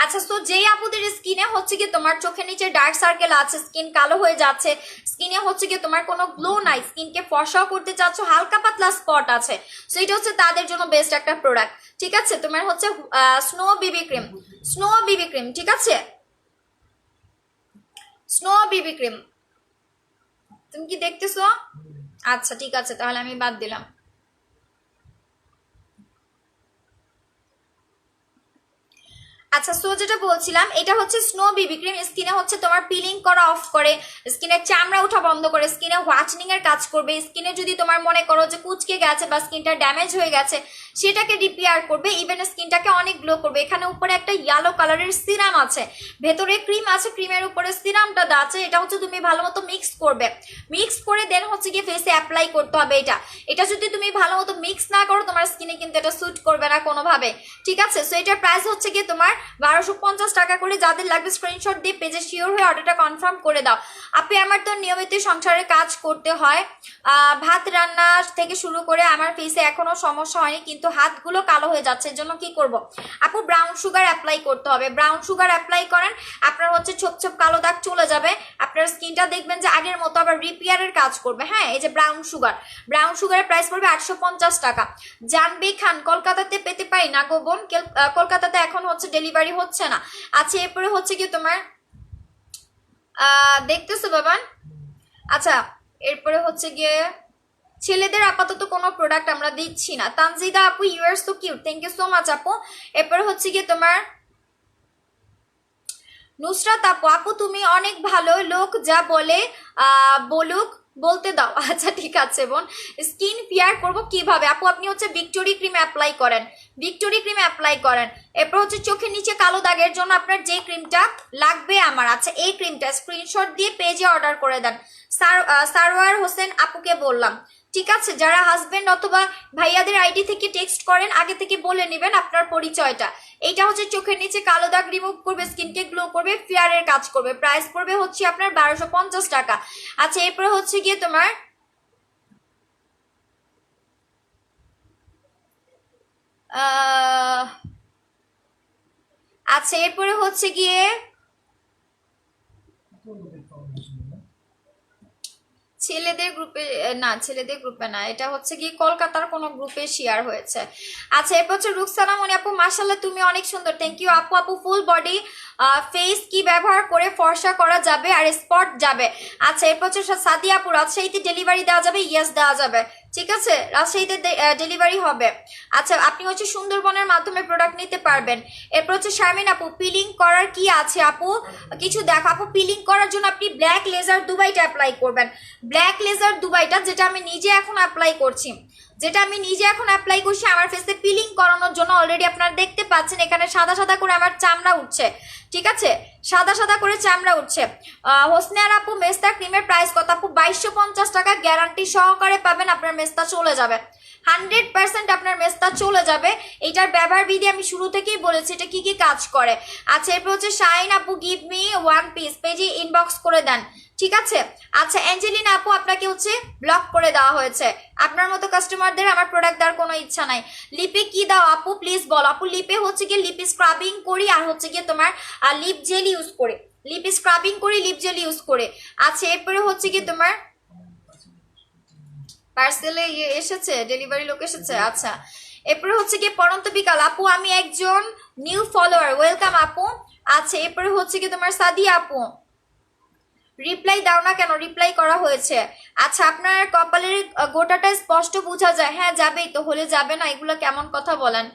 আচ্ছা, তো যেই আপুদের স্কিনে হচ্ছে কি তোমার চোখের নিচে ডার্ক সার্কেল আছে, স্কিন কালো হয়ে যাচ্ছে, স্কিনে হচ্ছে কি তোমার কোনো গ্লো নাই, স্কিনকে ফর্সাও করতে চাচ্ছ, হালকা পাতলা স্পট আছে, সো এটা হচ্ছে তাদের জন্য বেস্ট একটা প্রোডাক্ট। ঠিক আছে, তোমার হচ্ছে স্নো বিবি ক্রিম, স্নো বিবি ক্রিম। ঠিক আছে, স্নো বিবি ক্রিম তুমি কি দেখতেছো? আচ্ছা ঠিক আছে, তাহলে আমি বাদ দিলাম। আচ্ছা, সো যেটা বলছিলাম, এটা হচ্ছে স্নো বিবি ক্রিম। স্কিনে হচ্ছে তোমার পিলিং করা অফ করে, স্কিনের চামড়া ওঠা বন্ধ করে, স্কিনে হোয়াইটনিং এর কাজ করবে। স্কিনে যদি তোমার মনে করো যে কুচকে গেছে বা স্কিনটা ড্যামেজ হয়ে গেছে সেটাকে রিপেয়ার করবে, ইভেন স্কিনটাকে অনেক গ্লো করবে। এখানে উপরে একটা ইয়েলো কালারের সিরাম আছে, ভেতরে ক্রিম আছে, ক্রিমের উপরে সিরামটা দেওয়া আছে। এটা হচ্ছে তুমি ভালো মতো মিক্স করবে, মিক্স করে দেন হচ্ছে গিয়ে ফেসে অ্যাপ্লাই করতে হবে। এটা যদি তুমি ভালো মতো মিক্স না করো তোমার স্কিনে কিন্তু এটা স্যুট করবে না কোনোভাবে। ঠিক আছে, সো এটার প্রাইস হচ্ছে গিয়ে তোমার 1250 টাকা করে। যাদের লাগবে স্ক্রিনশট দিয়ে পেজে শিওর হয়ে অর্ডারটা কনফার্ম করে দাও। আপনি আমার তো নিয়মিত সংসারের কাজ করতে হয়, ভাত রান্না থেকে শুরু করে আমার ফেসে এখনো সমস্যা হয়নি, কিন্তু হাতগুলো কালো হয়ে যাচ্ছে, এর জন্য কি করব? আপু ব্রাউন সুগার অ্যাপ্লাই করতে হবে। ব্রাউন সুগার অ্যাপ্লাই করেন, আপনার হচ্ছে ছোপ ছোপ কালো দাগ চলে যাবে, আপনার স্কিনটা দেখবেন যে আগের মতো আবার রিপেয়ারের কাজ করবে। হ্যাঁ, এই যে ব্রাউন সুগার, ব্রাউন সুগারের প্রাইস পড়বে 850 টাকা। জানবি খান, কলকাতাতে পেতে পাই না গো বোন, কলকাতাতে এখন হচ্ছে ডেলিভারি হচ্ছে না। আচ্ছা, এরপরে হচ্ছে কি তোমার দেখতেছো বাবান? আচ্ছা, এরপরে হচ্ছে গিয়ে ছেলেদের আপাতত কোনো প্রোডাক্ট আমরা দিচ্ছি না। তানজিদা আপু you are so cute, thank you so much আপু। এরপরে হচ্ছে গিয়ে তোমার নুসরাত আপু, আপু তুমি অনেক ভালো, লোক যা বলে বলুক, বলতে দাও। আচ্ছা ঠিক আছে বোন। স্কিন কেয়ার করবো কিভাবে আপু? আপনি হচ্ছে ভিক্টোরি ক্রিম অ্যাপ্লাই করেন, ভিক্টোরি ক্রিম অ্যাপ্লাই করেন। এরপর হচ্ছে চোখের নিচে কালো দাগের জন্য আপনার যে ক্রিমটা লাগবে আমার, আচ্ছা এই ক্রিমটা স্ক্রিনশট দিয়ে পেজে অর্ডার করে দেন। সারওয়ার হোসেন আপুকে বললাম। ঠিক আছে, যারা হাজবেন্ড অথবা ভাইয়াদের আইডি থেকে টেক্সট করেন আগে থেকে বলে নেবেন আপনার পরিচয়টা। এইটা হচ্ছে চোখের নিচে কালো দাগ রিমুভ করবে, স্কিনকে গ্লো করবে, ফেয়ারের কাজ করবে। প্রাইস পড়বে হচ্ছে আপনার 1250 টাকা। আচ্ছা, এরপরে হচ্ছে গিয়ে তোমার আচ্ছা, এরপরে হচ্ছে গিয়ে ছেলেদের গ্রুপে না, ছেলেদের গ্রুপে না, এটা হচ্ছে গিয়ে কলকাতার কোনো গ্রুপে শেয়ার হয়েছে। আচ্ছা, এরপর হচ্ছে রুকসানা মনি আপু, মাশাআল্লাহ তুমি অনেক সুন্দর, থ্যাংক ইউ আপু। আপু ফুল বডি ফেস কি ব্যবহার করে ফর্সা করা যাবে আর স্পট যাবে? আচ্ছা, এরপর হচ্ছে সাদিয়া আপু, রাজশাহীতে ডেলিভারি দেওয়া যাবে? ইয়েস দেওয়া যাবে। ঠিক আছে, রাজশাহীতে ডেলিভারি হবে। আচ্ছা, আপনি হচ্ছে সুন্দরবনের মাধ্যমে প্রোডাক্ট নিতে পারবেন। এরপর হচ্ছে শারমিন আপু, পিলিং করার কি আছে আপু কিছু দেখো। আপু পিলিং করার জন্য আপনি ব্ল্যাক লেজার দুবাইটা অ্যাপ্লাই করবেন, ব্ল্যাক লেজার দুবাইটা, যেটা আমি নিজে এখন অ্যাপ্লাই করছি, আমার ফেসে পিলিং করানোর জন্য। অলরেডি আপনারা দেখতে পাচ্ছেন এখানে সাদা সাদা করে আমার চামড়া উঠছে। ঠিক আছে, সাদা সাদা করে চামড়া উঠছে। হোসনিয়ার আপু, মেস্তা ক্রিমের প্রাইস কত আপু? 2250 টাকা, গ্যারান্টি সহকারে পাবেন, আপনার মেস্তা চলে যাবে, 100% আপনার মেস্তা চলে যাবে। এটার ব্যবহার বিধি আমি শুরু থেকেই বলেছি এটা কি কি কাজ করে। আচ্ছা, এরপর হচ্ছে শাইন আপু, গিভ মি ওয়ান পিস, পেজে ইনবক্স করে দেন। ঠিক আছে। আচ্ছা অ্যাঞ্জেলিনা আপু আপনাকে হচ্ছে ব্লক করে দেওয়া হয়েছে। আপনার মতো কাস্টমারদের আমার প্রোডাক্ট দেওয়ার কোনো ইচ্ছা নাই। লিপে কি দাও আপু প্লিজ বলো। আপু লিপে হচ্ছে গিয়ে লিপ স্ক্রাবিং করি আর হচ্ছে গিয়ে তোমার লিপ জেল ইউজ করে, লিপ স্ক্রাবিং করি লিপ জেল ইউজ করে। আচ্ছা এরপরে হচ্ছে গিয়ে তোমার পার্সেলে এসেছে, ডেলিভারি লোক এসেছে। আচ্ছা এরপরে হচ্ছে গিয়ে পরন্ত বিকাল আপু আমি একজন নিউ ফলোয়ার, ওয়েলকাম আপু। আচ্ছা এরপরে হচ্ছে কি তোমার সাদিয়া আপু রিপ্লাই দাও না কেন, রিপ্লাই করা হয়েছে। আচ্ছা আপনার কপালের গোটাটা স্পষ্ট বোঝা যায়, হ্যাঁ যাবেই তো, হলে যাবে না, এগুলো কেমন কথা বলেন।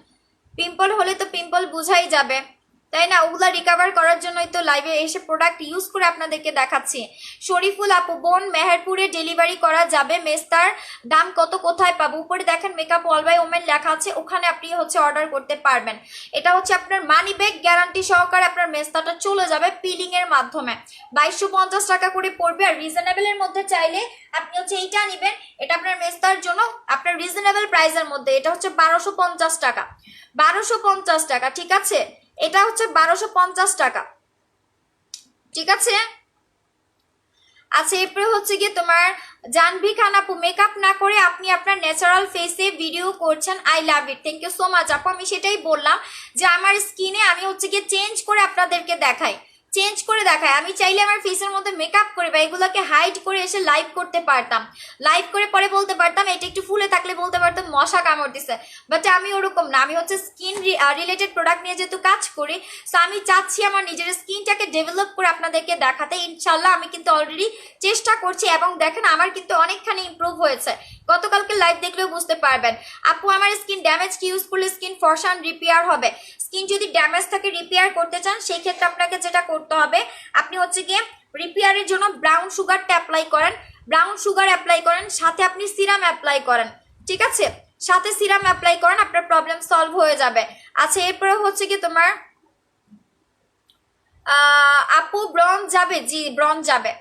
পিম্পল হলে তো পিম্পল বুঝাই যাবে তাই না, ওগুলা রিকভার করার জন্যই তো লাইভে এসে প্রোডাক্ট ইউজ করে আপনাদেরকে দেখাচ্ছি। শরীফুল আপু বোন মেহেরপুরে ডেলিভারি করা যাবে, মেস্তার দাম কত, কোথায় পাবো। উপরে দেখেন মেকআপ অল বাই ওমেন লেখা আছে, ওখানে আপনি হচ্ছে অর্ডার করতে পারবেন। এটা হচ্ছে আপনার মানি ব্যাগ গ্যারান্টি সহকারে আপনার মেস্তাটা চলে যাবে পিলিং এর মাধ্যমে। 2250 টাকা করে পড়বে। আর রিজনেবলের মধ্যে চাইলে আপনি হচ্ছে এইটা নেবেন, এটা আপনার মেস্তার জন্য আপনার রিজনেবল প্রাইসের মধ্যে। এটা হচ্ছে 1250 টাকা, 1250 টাকা, ঠিক আছে। এটা হচ্ছে 1250 টাকা, ঠিক আছে। আচ্ছা এরপরে হচ্ছে গিয়ে তোমার জানভি খান আপু মেকআপ না করে আপনি আপনার ন্যাচারাল ফেসে ভিডিও করছেন, I love it, thank you so much আপু। আমি সেটাই বললাম যে আমার স্কিনে আমি হচ্ছে গিয়ে চেঞ্জ করে আপনাদেরকে দেখাই, চেঞ্জ করে দেখায়। আমি চাইলে আমার ফেসের মধ্যে মেকআপ করে বা এগুলোকে হাইড করে এসে লাইভ করতে পারতাম, লাইভ করে পরে বলতে পারতাম এটা একটু ফুলে থাকলে বলতে পারতাম মশা কামড় দিছে, বাট আমি ওরকম না। আমি হচ্ছে স্কিন রিলেটেড প্রোডাক্ট নিয়ে যেহেতু কাজ করি, সো আমি চাচ্ছি আমার নিজের স্কিনটাকে ডেভেলপ করে আপনাদেরকে দেখাতে। ইনশাল্লাহ আমি কিন্তু অলরেডি চেষ্টা করছি এবং দেখেন আমার কিন্তু অনেকখানি ইমপ্রুভ হয়েছে, গতকালকে লাইভ দেখলেও বুঝতে পারবেন। আপু আমার স্কিন ড্যামেজ কি ইউজ করলে স্কিন ফর্সান রিপেয়ার হবে। স্কিন যদি ড্যামেজ থাকে রিপেয়ার করতে চান সেই ক্ষেত্রে আপনাকে যেটা করতে হবে আপনি হচ্ছে গিয়ে রিপেয়ারের জন্য ব্রাউন সুগারটা অ্যাপ্লাই করেন, ব্রাউন সুগার অ্যাপ্লাই করেন, সাথে আপনি সিরাম অ্যাপ্লাই করেন, ঠিক আছে, সাথে সিরাম অ্যাপ্লাই করেন, আপনার প্রবলেম সলভ হয়ে যাবে। আচ্ছা এরপরে হচ্ছে কি তোমার আপু ব্রন যাবে, জি ব্রন যাবে।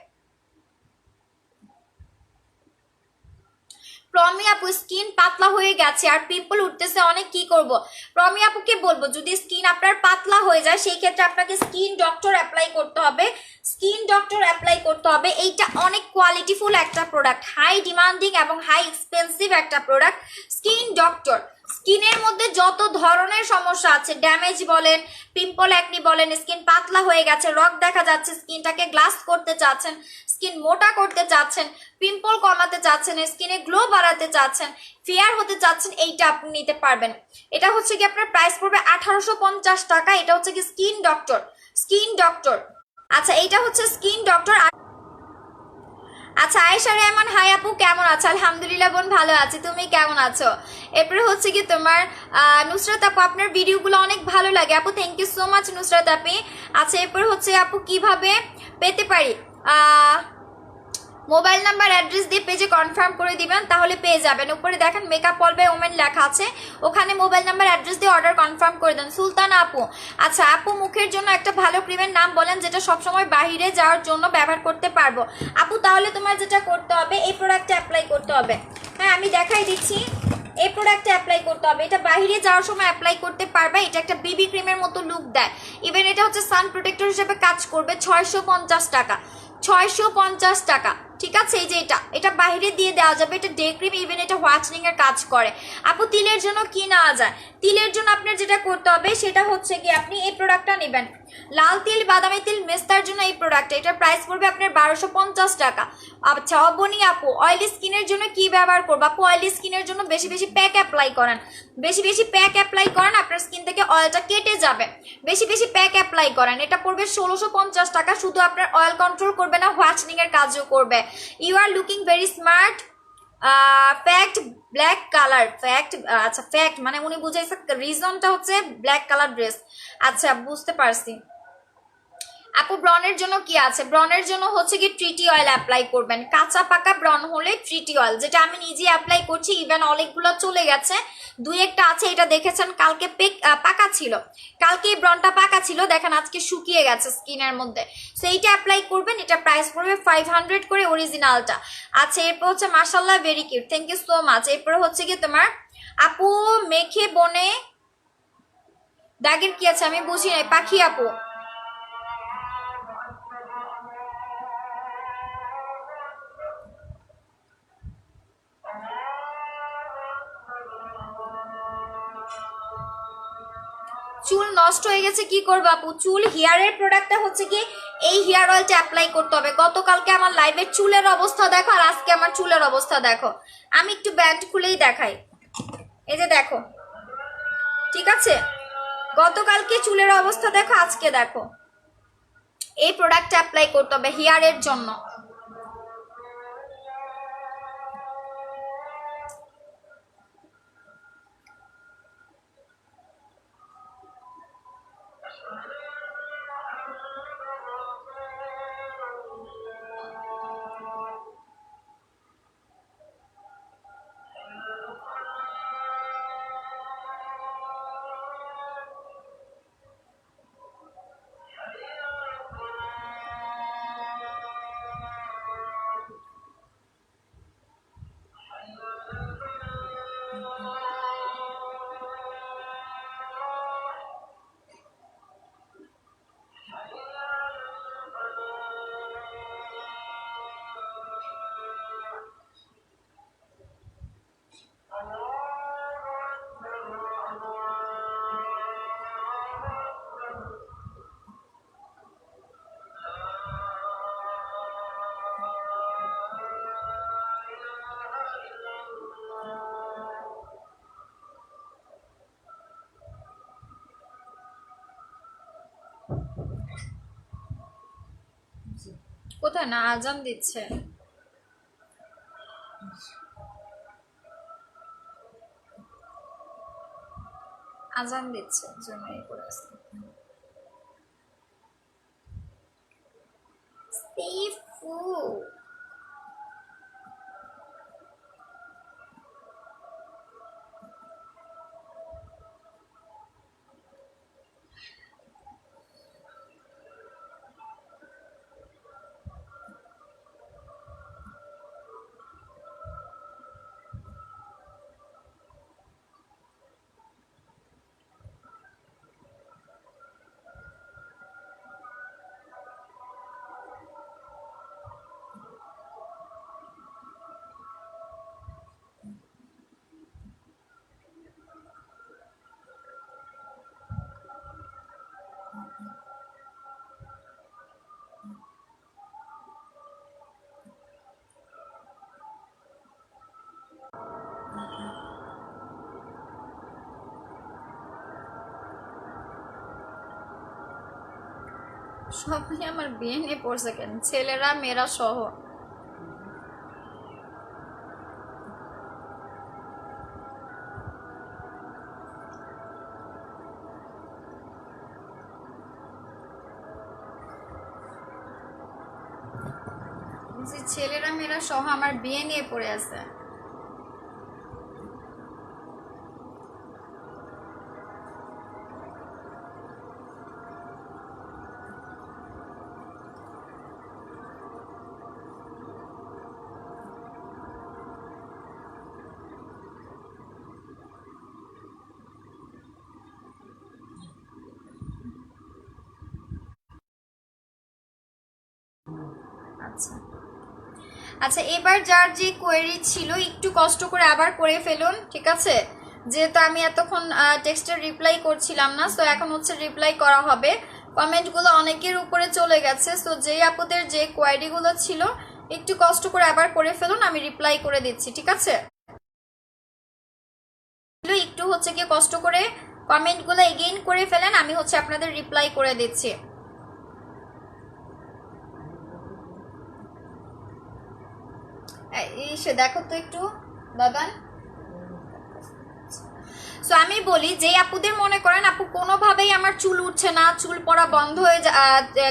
প্রমি আপু স্কিন পাতলা হয়ে গেছে আর পিম্পল উঠতেছে অনেক, কি করব। প্রমি আপুকে বলবো যদি স্কিন আপনার পাতলা হয়ে যায় সেই ক্ষেত্রে আপনাকে স্কিন ডক্টর অ্যাপ্লাই করতে হবে, স্কিন ডক্টর অ্যাপ্লাই করতে হবে। এইটা অনেক কোয়ালিটিফুল একটা প্রোডাক্ট, হাই ডিমান্ডিং এবং হাই এক্সপেন্সিভ একটা প্রোডাক্ট স্কিন ডক্টর। স্কিনের মধ্যে যত ধরনের সমস্যা আছে, ড্যামেজ বলেন, পিম্পল অ্যাকনি বলেন, স্কিন পাতলা হয়ে গেছে, রক দেখা যাচ্ছে, স্কিনটাকে গ্লাস করতে চাচ্ছেন, স্কিন মোটা করতে চাচ্ছেন, পিম্পল কমাতে চাচ্ছেন, স্কিনে গ্লো বাড়াতে চাচ্ছেন, ফেয়ার হতে চাচ্ছেন, এইটা আপনি নিতে পারবেন। এটা হচ্ছে কি আপনার প্রাইস পড়বে 1850 টাকা। এটা হচ্ছে কি স্কিন ডক্টর, স্কিন ডক্টর। আচ্ছা এইটা হচ্ছে স্কিন ডক্টর। আচ্ছা আয়েশা রেহমান হাই আপু কেমন আছো। আলহামদুলিল্লাহ বোন ভালো আছি, তুমি কেমন আছো। এরপরে হচ্ছে কি তোমার নুসরাত আপু আপনার ভিডিওগুলো অনেক ভালো লাগে আপু, thank you so much Nusrat আপি। আচ্ছা এরপরে হচ্ছে আপু কিভাবে পেতে পারি, মোবাইল নাম্বার অ্যাড্রেস দিয়ে পেজে কনফার্ম করে দিবেন তাহলে পেয়ে যাবেন। উপরে দেখেন মেকআপ অল বাই ওমেন লেখা আছে, ওখানে মোবাইল নাম্বার অ্যাড্রেস দিয়ে অর্ডার কনফার্ম করে দেন। সুলতানা আপু আচ্ছা আপু মুখের জন্য একটা ভালো ক্রিমের নাম বলেন যেটা সবসময় বাহিরে যাওয়ার জন্য ব্যবহার করতে পারবো। আপু তাহলে তোমার যেটা করতে হবে এই প্রোডাক্টটা অ্যাপ্লাই করতে হবে। হ্যাঁ আমি দেখাই দিচ্ছি, এই প্রোডাক্টটা অ্যাপ্লাই করতে হবে, এটা বাইরে যাওয়ার সময় অ্যাপ্লাই করতে পারবে। এটা একটা বিবি ক্রিমের মতো লুক দেয়, ইভেন এটা হচ্ছে সান প্রোটেক্টর হিসেবে কাজ করবে। 650 টাকা, 650 টাকা, ঠিক আছে। এই যে এটা বাইরে দিয়ে দেওয়া যাবে, এটা ডে ক্রিম, ইভেন এটা হোয়াইটনিং এর কাজ করে। আপু তিলের জন্য কি নেওয়া যায়, তিলের জন্য আপনার যেটা করতে হবে সেটা হচ্ছে কি আপনি এই প্রোডাক্টটা নেবেন, লাল তিল বাদামি তিল মেস্তার জন্য এই প্রোডাক্টটা, এটার প্রাইস পড়বে আপনার 1250 টাকা। আচ্ছা অবনী আপু অয়েলি স্কিনের জন্য কি ব্যবহার করবো। আপু অয়েলি স্কিনের জন্য বেশি বেশি প্যাক অ্যাপ্লাই করেন, বেশি বেশি প্যাক অ্যাপ্লাই করেন, আপনার স্কিন থেকে অয়েলটা কেটে যাবে। বেশি বেশি প্যাক অ্যাপ্লাই করেন, এটা পড়বে 1650 টাকা। শুধু আপনার অয়েল কন্ট্রোল করবে না, হোয়াইটনিং এর কাজও করবে। You are looking very smart, fact black colour, fact আচ্ছা ফ্যাক্ট মানে উনি বুঝাইছে রিজনটা হচ্ছে ব্ল্যাক কালার ড্রেস। আচ্ছা বুঝতে পারছি। আপু ব্রনের জন্য কি আছে, ব্রনের জন্য হচ্ছে কি ট্রিটি অয়েল অ্যাপ্লাই করবেন। কাঁচা পাকা ব্রন হলে ট্রিটি অয়েল, যেটা আমি নিজে অ্যাপ্লাই করছি, ইভেন অনেকগুলো চলে গেছে, দুই একটা আছে, এটা দেখেছেন কালকে পাকা ছিল, কালকে এই ব্রনটা পাকা ছিল, দেখেন আজকে শুকিয়ে গেছে স্কিনের মধ্যে। সো এইটা অ্যাপ্লাই করবেন, এটা প্রাইস পড়বে 500 করে অরিজিনালটা। আচ্ছা এরপর হচ্ছে মাশাল্লাহ very cute, thank you so much. এরপর হচ্ছে কি তোমার আপু মেখে বনে দাগের কি আছে আমি বুঝি নাই, পাখি আপু চুল নষ্ট হয়ে গেছে কি করবো আপু? চুল হেয়ারের প্রোডাক্টটা হচ্ছে কি এই হেয়ার অয়েলটা অ্যাপ্লাই করতে হবে। গতকালকে আমার লাইভের চুলের অবস্থা দেখো আর আজকে আমার চুলের অবস্থা দেখো। আমি একটু ব্যান্ড খুলেই দেখাই, এই যে দেখো, ঠিক আছে? গতকালকে চুলের অবস্থা দেখো, আজকে দেখো। এই প্রোডাক্টটা অ্যাপ্লাই করতে হবে হেয়ারের জন্য। কোথায় না আজান দিচ্ছে, আজান দিচ্ছে জন্য এই করে আসছে। সেফু সবাই আমার বিয়ে নিয়ে পড়ছে কেন, ছেলেরা মেয়েরা সহ। ছেলেরা মেয়েরা সহ আমার বিয়ে নিয়ে পড়ে আছে। আচ্ছা আচ্ছা, এবার যার যে কোয়েরি ছিল একটু কষ্ট করে আবার করে ফেলুন, ঠিক আছে? যেহেতু আমি এতক্ষণ টেক্সটের রিপ্লাই করছিলাম না, সো এখন হচ্ছে রিপ্লাই করা হবে। কমেন্টগুলো অনেকের উপরে চলে গেছে, সো যেই আপুদের যে কোয়েরিগুলো ছিল একটু কষ্ট করে আবার করে ফেলুন, আমি রিপ্লাই করে দিচ্ছি, ঠিক আছে? একটু হচ্ছে কি কষ্ট করে কমেন্টগুলো এগেইন করে ফেলেন, আমি হচ্ছে আপনাদের রিপ্লাই করে দিচ্ছি। সে দেখো তো একটু বাবান। সো আমি বলি যে আপুদের মনে করেন আপু কোনোভাবেই আমার চুল উঠছে না, চুল পড়া বন্ধ হয়ে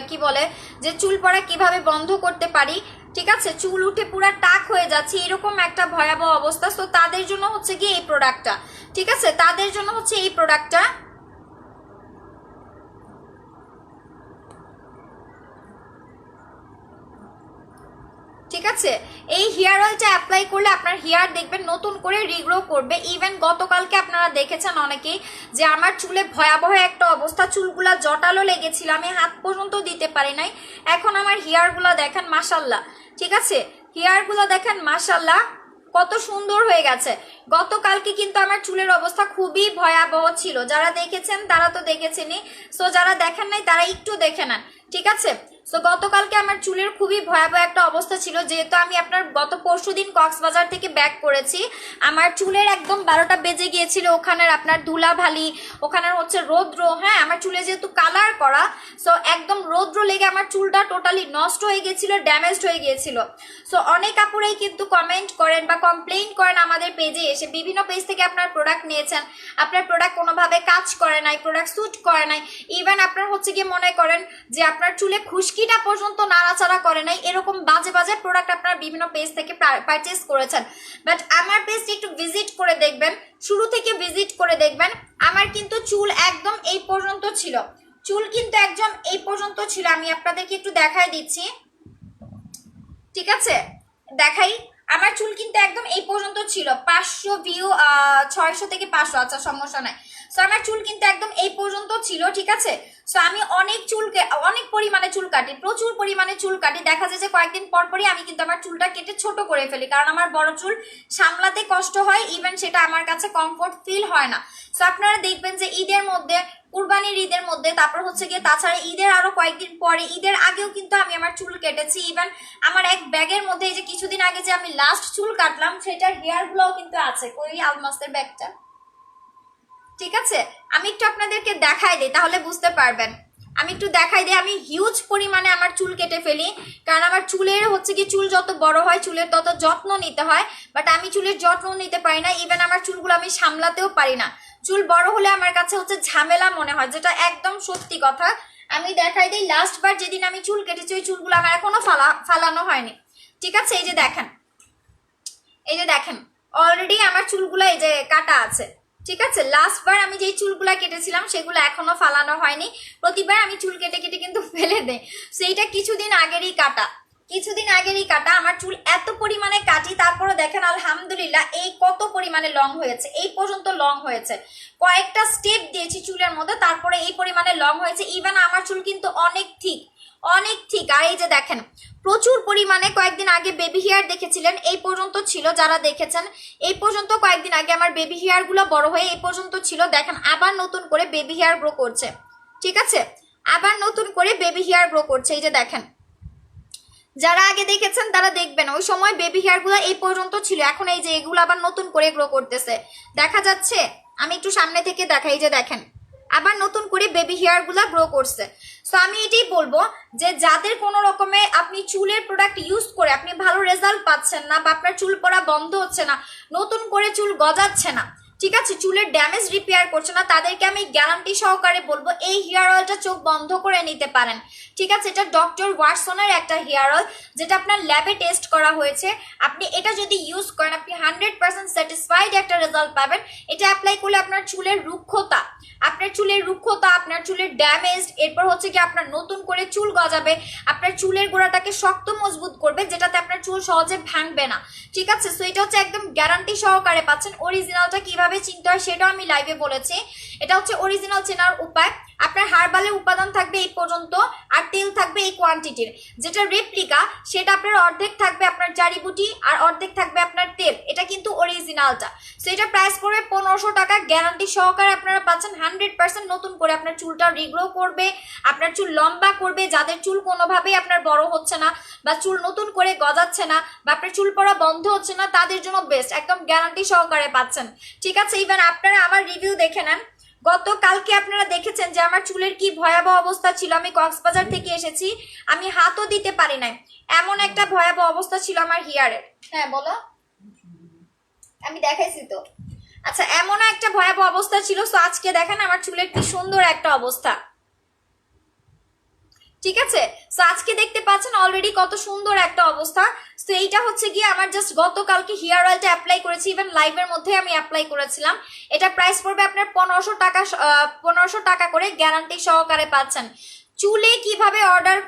কি বলে যে চুল পড়া কিভাবে বন্ধ করতে পারি, ঠিক আছে? চুল উঠে পুরো টাক হয়ে যাচ্ছে, এরকম একটা ভয়াবহ অবস্থা। সো তাদের জন্য হচ্ছে কি এই প্রোডাক্টটা, ঠিক আছে? তাদের জন্য হচ্ছে এই প্রোডাক্টটা। ঠিক আছে, এই হেয়ার অয়েলটা অ্যাপ্লাই করলে আপনার হেয়ার দেখবেন নতুন করে রিগ্রো করবে। ইভেন গতকালকে আপনারা দেখেছেন অনেকেই যে আমার চুলে ভয়াবহ একটা অবস্থা, চুলগুলা জটালো লেগেছিল, আমি হাত পর্যন্ত দিতে পারি নাই। এখন আমার হেয়ারগুলো দেখেন মাশাল্লাহ, ঠিক আছে? হেয়ারগুলো দেখেন মাশাল্লাহ কত সুন্দর হয়ে গেছে। গতকালকে কিন্তু আমার চুলের অবস্থা খুবই ভয়াবহ ছিল, যারা দেখেছেন তারা তো দেখেছেনই, সো যারা দেখেন নাই তারা একটু দেখে নেন, ঠিক আছে। সো গতকালকে আমার চুলের খুবই ভয়াবহ একটা অবস্থা ছিল, যেহেতু আমি আপনার গত পরশুদিন কক্সবাজার থেকে ব্যাক করেছি। আমার চুলের একদম 12টা বেজে গিয়েছিল, ওখানের আপনার ধুলাবালি, ওখানের হচ্ছে রৌদ্র, হ্যাঁ আমার চুলে যেহেতু কালার করা, সো একদম রৌদ্র লেগে আমার চুলটা টোটালি নষ্ট হয়ে গিয়েছিল, ড্যামেজড হয়ে গিয়েছিল। সো অনেক আপুরাই কিন্তু কমেন্ট করেন বা কমপ্লেইন করেন আমাদের পেজে এসে, বিভিন্ন পেজ থেকে আপনার প্রোডাক্ট নিয়েছেন, আপনার প্রোডাক্ট কোনোভাবে কাজ করে নাই, প্রোডাক্ট স্যুট করে নাই, ইভেন আপনার হচ্ছে গিয়ে মনে করেন যে আপনার চুলে খুশকিটা পর্যন্ত নাড়াচাড়া করে নাই, এরকম বাজে বাজে প্রোডাক্ট আপনারা বিভিন্ন পেজ থেকে পারচেস করেছেন। বাট আমার পেজটি একটু ভিজিট করে দেখবেন, শুরু থেকে ভিজিট করে দেখবেন, আমার কিন্তু চুল একদম এই পর্যন্ত ছিল, চুল কিন্তু একদম এই পর্যন্ত ছিল। আমি আপনাদেরকে একটু দেখাই দিচ্ছি, ঠিক আছে, দেখাই। আমার চুল কিন্তু একদম এই পর্যন্ত ছিল, 500 ভিউ, 600 থেকে 500, আচ্ছা সমস্যা নাই। সো আমার চুল কিন্তু একদম এই পর্যন্ত ছিল, ঠিক আছে। সো আমি অনেক পরিমাণে চুল কাটি, প্রচুর পরিমাণে চুল কাটি, দেখা যায় যে কয়েকদিন পর পরই আমি কিন্তু আমার চুলটা কেটে ছোট করে ফেলি, কারণ আমার বড় চুল সামলাতে কষ্ট হয়, ইভেন সেটা আমার কাছে কমফোর্ট ফিল হয় না। সো আপনারা দেখবেন যে ঈদের মধ্যে, কুরবানির ঈদের মধ্যে, তারপর হচ্ছে গিয়ে তাছাড়া ঈদের আরো কয়েকদিন পরে, ঈদের আগেও কিন্তু আমি আমার চুল কেটেছি। ইভেন আমার এক ব্যাগের মধ্যে এই যে কিছুদিন আগে যে আমি লাস্ট চুল কাটলাম সেটার হেয়ার গুলোও কিন্তু আছে, কই আলমাসের ব্যাগটা, ঠিক আছে। আমি একটু আপনাদেরকে দেখাই দিই তাহলে বুঝতে পারবেন। আমি একটু দেখাই দিই, আমি হিউজ পরিমাণে আমার চুল কেটে ফেলি, কারণ আমার চুলের হচ্ছে কি চুল যত বড় হয় চুলের তত যত্ন নিতে হয়, বাট আমি চুলের যত্ন নিতে পারি না, ইভেন আমার চুলগুলো আমি সামলাতেও পারি না। চুল বড় হলে আমার কাছে হচ্ছে ঝামেলা মনে হয়, যেটা একদম সত্যি কথা। আমি দেখাই দিই, লাস্ট বার যেদিন আমি চুল কেটেছি ওই চুলগুলো আমার এখনো ফালানো হয়নি, ঠিক আছে। এই যে দেখেন, এই যে দেখেন, অলরেডি আমার চুলগুলো এই যে কাটা আছে, ঠিক আছে। লাস্ট বার আমি যেই চুলগুলা কেটেছিলাম সেগুলো এখনো ফালানো হয়নি, প্রতিবার আমি চুল কেটে কেটে কিন্তু ফেলে দেই। সেইটা কিছুদিন আগেরই কাটা, আমার চুল এত পরিমাণে কাটি, তারপরে দেখেন আলহামদুলিল্লাহ এই কত পরিমাণে লং হয়েছে, এই পর্যন্ত লং হয়েছে, কয়েকটা স্টেপ দিয়েছি চুলের মধ্যে, তারপরে এই পরিমাণে লং হয়েছে। ইভেন আমার চুল কিন্তু অনেক ঠিক। আর এই যে দেখেন, প্রচুর পরিমাণে কয়েকদিন আগে বেবি হেয়ার দেখেছিলেন, এই পর্যন্ত ছিল, যারা দেখেছেন এই পর্যন্ত কয়েকদিন আগে আমার বেবি হেয়ার গুলো বড় হয়ে এই পর্যন্ত ছিল, দেখেন আবার নতুন করে বেবি হেয়ার গ্রো করছে, ঠিক আছে, আবার নতুন করে বেবি হেয়ার গ্রো করছে। এই যে দেখেন, যারা আগে দেখেছেন তারা দেখবেন ওই সময় বেবি হেয়ার গুলো এই পর্যন্ত ছিল, এখন এই যে এগুলো আবার নতুন করে গ্রো করতেছে, দেখা যাচ্ছে। আমি একটু সামনে থেকে দেখাই, এই যে দেখেন আবার নতুন করে বেবি হেয়ার গুলা গ্রো করছে। সো আমি এটাই বলবো যে যাদের কোনো রকমে আপনি চুলের প্রোডাক্ট ইউজ করে আপনি ভালো রেজাল্ট পাচ্ছেন না, বা আপনার চুল পড়া বন্ধ হচ্ছে না, নতুন করে চুল গজাচ্ছে না, ঠিক আছে, চুলের ড্যামেজ রিপেয়ার করছে না, তাদেরকে আমি গ্যারান্টি সহকারে বলবো এই হেয়ার অয়েলটা চোখ বন্ধ করে নিতে পারেন, ঠিক আছে। এটা ডক্টর ওয়াটসনের একটা হেয়ার অয়েল, যেটা আপনার ল্যাবে টেস্ট করা হয়েছে। আপনি এটা যদি ইউজ করেন আপনি 100% স্যাটিসফাইড একটা রেজাল্ট পাবেন। এটা অ্যাপ্লাই করলে আপনার চুলের রুক্ষতা, আপনার চুলের ড্যামেজ, এরপর হচ্ছে কি আপনার নতুন করে চুল গজাবে, আপনার চুলের গোড়াটাকে শক্ত মজবুত করবে, যেটাতে আপনার চুল সহজে ভাঙবে না, ঠিক আছে। সো এটা হচ্ছে একদম গ্যারান্টি সহকারে পাচ্ছেন। অরিজিনালটা কিভাবে চিনতে হয় সেটাও আমি লাইভে বলেছি। এটা হচ্ছে অরিজিনাল চেনার উপায়, আপনার হার্বালের উপাদান থাকবে এই পর্যন্ত, আর তেল থাকবে এই কোয়ান্টিটির। যেটা রেপ্লিকা সেটা আপনার অর্ধেক থাকবে আপনার জাড়িবুটি, আর অর্ধেক থাকবে আপনার তেল, এটা কিন্তু অরিজিনালটা। সো এটা প্রাইস পড়বে 1500 টাকা, গ্যারান্টি সহকারে আপনারা পাচ্ছেন 100% নতুন করে আপনার চুলটা রিগ্রো করবে, আপনার চুল লম্বা করবে। যাদের চুল কোনোভাবেই আপনার বড় হচ্ছে না, বা চুল নতুন করে গজাচ্ছে না, বা আপনার চুল পড়া বন্ধ হচ্ছে না, তাদের জন্য বেস্ট, একদম গ্যারান্টি সহকারে পাচ্ছেন, ঠিক আছে। ইভেন আপনারা আমার রিভিউ দেখে নেন, গতকালকে আপনারা দেখেছেন যে আমার চুলের কি ভয়াবহ অবস্থা ছিল। আমি কক্সবাজার থেকে এসেছি, আমি হাতও দিতে পারি নাই, এমন একটা ভয়াবহ অবস্থা ছিল আমার হেয়ারের। হ্যাঁ বলো, আমি দেখাইছি তো। আচ্ছা, এমন একটা ভয়াবহ অবস্থা ছিল। সো আজকে দেখেন আমার চুলের কি সুন্দর একটা অবস্থা, ঠিক আছে। সো আজকে দেখতে পাচ্ছেন অলরেডি কত সুন্দর একটা অবস্থা। তো এইটা হচ্ছে গিয়ে আমার জাস্ট গতকালকে হেয়ার অয়েলটা অ্যাপ্লাই করেছি, ইভেন লাইভের মধ্যে আমি অ্যাপ্লাই করেছিলাম। এটা প্রাইস পড়বে আপনার 1500 টাকা করে, গ্যারান্টি সহকারে পাচ্ছেন। চুলে কিভাবে অর্ডার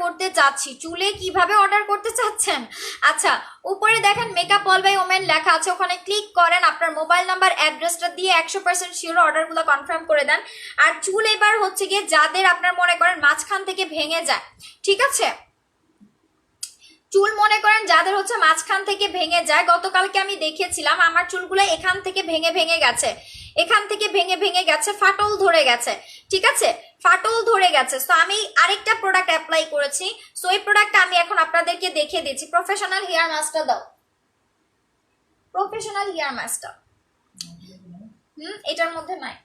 করতে চাচ্ছেন, আচ্ছা উপরে দেখেন মেকআপ অল বাই ওমেন লেখা আছে, ওখানে ক্লিক করেন, আপনার মোবাইল নাম্বার অ্যাড্রেসটা দিয়ে 100% শিওর অর্ডারগুলো কনফার্ম করে দেন। আর চুল এবার হচ্ছে গিয়ে যাদের আপনার মনে করেন মাঝখান থেকে ভেঙে যায়, ঠিক আছে, চুল মনে করেন যাদের হচ্ছে মাঝখান থেকে ভেঙে যায়, গতকালকে আমি দেখেছিলাম আমার চুলগুলো এখান থেকে ভেঙে ভেঙে গেছে, এখান থেকে ভেঙে ভেঙে গেছে, ফাটল ধরে গেছে, ঠিক আছে, ফাটল ধরে গেছে। সো আমি আরেকটা প্রোডাক্ট অ্যাপ্লাই করেছি, সো এই প্রোডাক্টটা আমি এখন আপনাদেরকে দেখিয়ে দিচ্ছি। প্রফেশনাল হেয়ার মাস্কটা দাও, প্রফেশনাল হেয়ার মাস্কটা এটার মধ্যে নাই,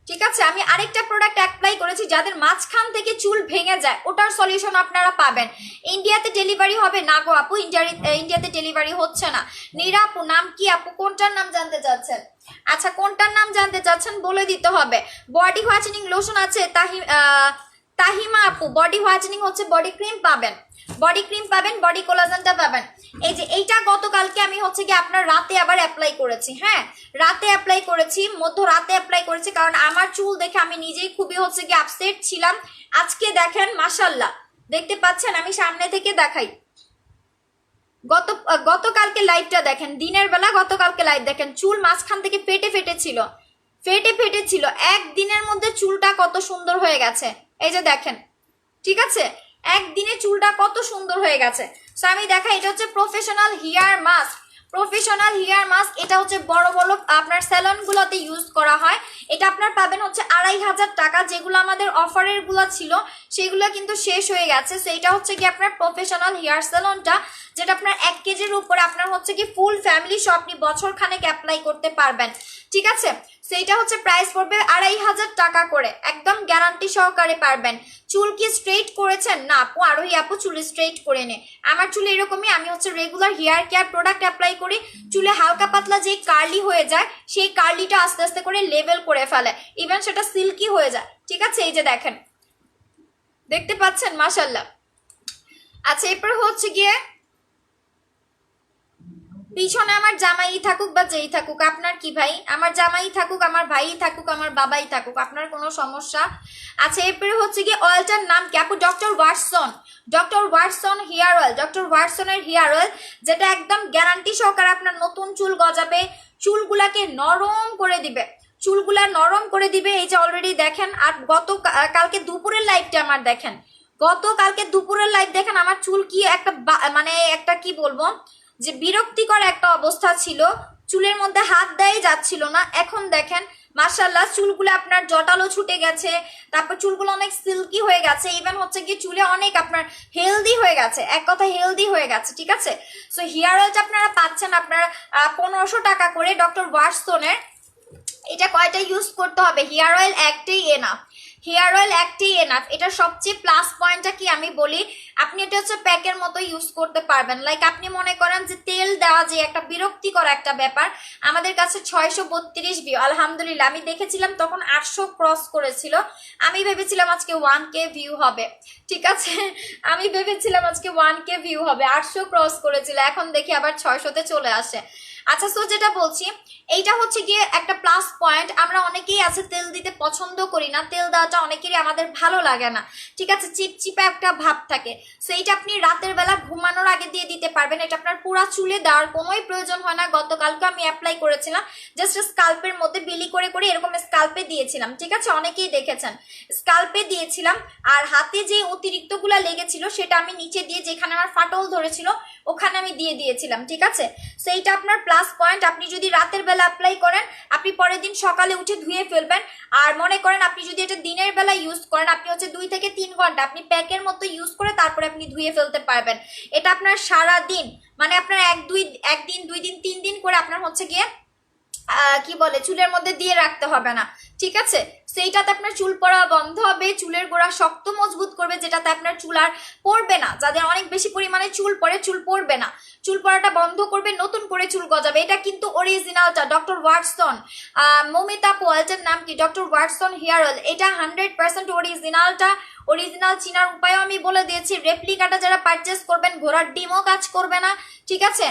ঠিক আছে। আমি আরেকটা প্রোডাক্ট অ্যাপ্লাই করেছি যাদের মাঝখান থেকে চুল ভেঙে যায়, ওটার সলিউশন আপনারা পাবেন। ইন্ডিয়াতে ডেলিভারি হবে না গো আপু, ইন্ডিয়াতে ডেলিভারি হচ্ছে না। নীরা আপু, নাম কি আপু, কোনটার নাম জানতে চাচ্ছেন? আচ্ছা কোনটার নাম জানতে চাচ্ছেন বলে দিতে হবে। বডি হোয়াইটেনিং লোশন আছে তাহিমা আপু, বডি হোয়াইটেনিং হচ্ছে বডি ক্রিম পাবেন, বডি ক্রিম পাবেন, বডি কোলাজেনটা পাবেন। এই যে এইটা গতকালকে আমি হচ্ছে কি আপনার রাতে আবার অ্যাপ্লাই করেছি, হ্যাঁ রাতে অ্যাপ্লাই করেছি, মধ্য রাতে অ্যাপ্লাই করেছি, কারণ আমার চুল দেখে আমি নিজেই খুবই হচ্ছে কি আপসেট ছিলাম। আজকে দেখেন মাশাল্লাহ, দেখতে পাচ্ছেন, আমি সামনে থেকে দেখাই, গতকালকে লাইভটা দেখেন, দিনের বেলা গতকালকে লাইভ দেখেন, চুল মাঝখান থেকে ফেটে ফেটে ছিল, ফেটে ফেটে ছিল, একদিনের মধ্যে চুলটা কত সুন্দর হয়ে গেছে, এই যে দেখেন, ঠিক আছে, একদিনে চুলটা কত সুন্দর হয়ে গেছে। সো আমি দেখাই, এটা হচ্ছে professional hair mask, professional hair mask. এটা হচ্ছে বড় বড় আপনার স্যালনগুলোতে ইউজ করা হয়। এটা আপনার পাবেন হচ্ছে 2500 টাকা, যেগুলো আমাদের অফারের গুলো ছিল সেগুলো কিন্তু শেষ হয়ে গেছে। সো এটা হচ্ছে কি আপনার প্রফেশনাল হেয়ার স্যালনটা, যেটা আপনার 1 কেজির উপরে আপনার হচ্ছে কি ফুল ফ্যামিলি সহ আপনি বছর খানেক অ্যাপ্লাই করতে পারবেন, ঠিক আছে। সেইটা হচ্ছে প্রাইস পড়বে 2500 টাকা করে, একদম গ্যারান্টি সহকারে পারবেন। চুল কি স্ট্রেট করেছেন? না আপু, আরোহী আপু চুল স্ট্রেট করে নে, আমার চুল এরকমই, আমি হচ্ছে regular hair care product apply করি, চুলে হালকা পাতলা যে কার্লি হয়ে যায় সেই কার্লিটা আস্তে আস্তে করে লেভেল করে ফেলে, ইভেন সেটা সিল্কি হয়ে যায়, ঠিক আছে। এই যে দেখেন, দেখতে পাচ্ছেন মাশাল্লাহ। আচ্ছা এরপর হচ্ছে গিয়ে পিছনে আমার জামাই থাকুক বা যেই থাকুক, আপনার কি ভাই, আমার জামাই থাকুক, আমার ভাই থাকুক, আমার বাবাই থাকুক, আপনার কোনো সমস্যা? আচ্ছা এরপরে হচ্ছে কি অয়েলটার নাম কি আপু? Doctor Watson, doctor Watson hair oil, doctor ওয়াটসনের হেয়ার অয়েল, যেটা একদম গ্যারান্টি সহকারে আপনার নতুন চুল গজাবে, চুলগুলাকে নরম করে দিবে, চুলগুলা নরম করে দিবে। এই যে অলরেডি দেখেন, আর কালকে দুপুরের লাইভটা আমার দেখেন, গতকালকে দুপুরের লাইভ দেখেন, আমার চুল কি একটা মানে একটা কি বলবো যে বিরক্তিকর একটা অবস্থা ছিল, চুলের মধ্যে হাত দেয় যাচ্ছিল না। এখন দেখেন মাশাআল্লাহ, চুলগুলো আপনার জটালো ছুটে গেছে, তারপর চুলগুলো অনেক সিল্কি হয়ে গেছে, ইভেন হচ্ছে কি চুলে অনেক আপনার হেলদি হয়ে গেছে, এক কথা হেলদি হয়ে গেছে, ঠিক আছে। সো হেয়ার অয়েলটা আপনারা পাচ্ছেন আপনার 1500 টাকা করে ডক্টর ওয়াটসনের। এটা কয়টা ইউজ করতে হবে? হেয়ার অয়েল একটাই এনাফ, হেয়ার অয়েল একটাই এনাফ। এটা সবচেয়ে প্লাস পয়েন্টটা কি আমি বলি, আপনি এটা হচ্ছে প্যাকের মতো ইউজ করতে পারবেন। লাইক আপনি মনে করেন যে তেল দেওয়া যে একটা বিরক্তিকর একটা ব্যাপার, আমাদের কাছে 632 ভিউ, আলহামদুলিল্লাহ আমি দেখেছিলাম তখন 800 ক্রস করেছিল, আমি ভেবেছিলাম আজকে 1K ভিউ হবে, ঠিক আছে, আমি ভেবেছিলাম আজকে 1K ভিউ হবে, 800 ক্রস করেছিল, এখন দেখি আবার 600-তে চলে আসে। আচ্ছা সো যেটা বলছি, এইটা হচ্ছে গিয়ে একটা প্লাস পয়েন্ট। আমরা অনেকেই আছে তেল দিতে পছন্দ করি না, তেল দেওয়াটা অনেকেরই আমাদের ভালো লাগে না, ঠিক আছে, চিপচিপে একটা ভাব থাকে। সো এইটা আপনি রাতের বেলা ঘুমানোর আগে দিয়ে দিতে পারবেন, এটা আপনার পুরা চুলে দেওয়ার কোনোই প্রয়োজন হয় না। গতকালকে আমি অ্যাপ্লাই করেছিলাম, জাস্ট স্কাল্পের মধ্যে বিলি করে করে এরকম স্কাল্পে দিয়েছিলাম, ঠিক আছে, অনেকেই দেখেছেন স্কাল্পে দিয়েছিলাম। আর হাতে যে অতিরিক্তগুলা লেগেছিল সেটা আমি নিচে দিয়ে, যেখানে আমার ফাটল ধরেছিল ওখানে আমি দিয়ে দিয়েছিলাম, ঠিক আছে। সো এইটা আপনার প্লাস পয়েন্ট। আপনি যদি রাতের বেলা অ্যাপ্লাই করেন, আপনি পরের দিন সকালে উঠে ধুয়ে ফেলবেন। আর মনে করেন আপনি যদি এটা দিনের বেলা ইউজ করেন, আপনি হচ্ছে 2 থেকে 3 ঘন্টা আপনি প্যাকের মতো ইউজ করে তারপরে আপনি ধুয়ে ফেলতে পারবেন। এটা আপনার সারা দিন, মানে আপনার একদিন 2 দিন 3 দিন করে আপনার হচ্ছে গিয়ে কি বলে চুলের মধ্যে দিয়ে রাখতে হবে না, ঠিক আছে। সেইটাতে আপনার চুল পড়া বন্ধ হবে, চুলের গোড়া শক্ত মজবুত করবে, যেটাতে আপনার চুল আর পড়বে না। যাদের অনেক বেশি পরিমাণে চুল পড়ে, চুল পড়বে না, চুল পড়াটা বন্ধ করবে, নতুন করে চুল গজাবে। এটা কিন্তু অরিজিনালটা ডক্টর ওয়াটসন, মমিতা পোয়ালটার নাম কি? ডক্টর ওয়াটসন হেয়ার অয়েল, এটা 100% অরিজিনালটা। অরিজিনাল চিনার উপায়ও আমি বলে দিয়েছি। রেপ্লিকাটা যারা পারচেস করবেন, ঘোড়ার ডিমও কাজ করবে না, ঠিক আছে।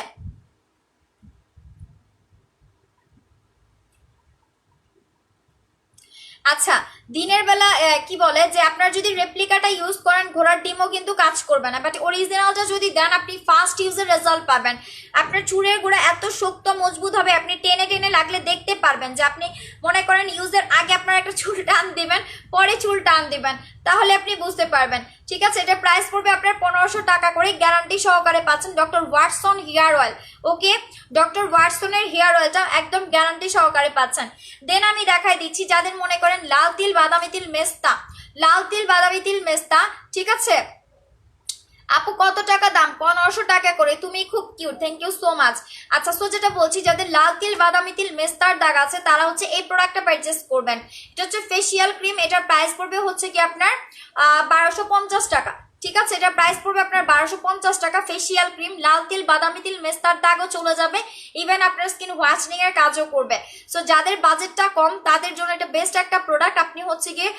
আচ্ছা দিনের বেলা কি বলে যে আপনার যদি রেপ্লিকাটা ইউজ করেন ঘোড়ার ডিমও কিন্তু কাজ করবে না, বাট অরিজিনালটা যদি দেন আপনি ফার্স্ট ইউজের রেজাল্ট পাবেন। আপনার চুলের গোড়া এত শক্ত মজবুত হবে, আপনি টেনে টেনে লাগলে দেখতে পারবেন যে আপনি মনে করেন ইউজের আগে আপনার একটা চুল টান দিবেন, পরে চুল টান দিবেন, তাহলে আপনি বুঝতে পারবেন। ঠিক আছে, এটা প্রাইস পড়বে আপনার 1500 টাকা করে, গ্যারান্টি সহকারে পাচ্ছেন ডক্টর ওয়াটসন হেয়ার অয়েল। ওকে, ডক্টর ওয়াটসনের হেয়ার অয়েলটা একদম গ্যারান্টি সহকারে পাচ্ছেন। দেন আমি দেখাই দিচ্ছি যাদের মনে করেন লাল তিল বাদামি তিল মেস্তা, লাল তিল বাদামি তিল মেস্তা, ঠিক আছে আপু কত টাকা দাম? 1500 টাকা করে, তুমি খুব cute, thank you so much. আচ্ছা, সো যেটা বলছি যাদের লাল তিল বাদামি তিল মেস্তার দাগ আছে তারা হচ্ছে এই প্রোডাক্টটা পারচেস করবেন। এটা হচ্ছে ফেসিয়াল ক্রিম, এটার প্রাইস পড়বে হচ্ছে কি আপনার 1250 টাকা। ঠিক আছে, এটা প্রাইস পড়বে আপনার 1250 টাকা। ফেসিয়াল ক্রিম, লাল তিল বাদামি তিল মেস্তার দাগও চলে যাবে, ইভেন আপনার স্কিন হোয়াইটনিং এর কাজও করবে। সো যাদের বাজেটটা কম তাদের জন্য এটা বেস্ট একটা প্রোডাক্ট। আপনি হচ্ছে গিয়ে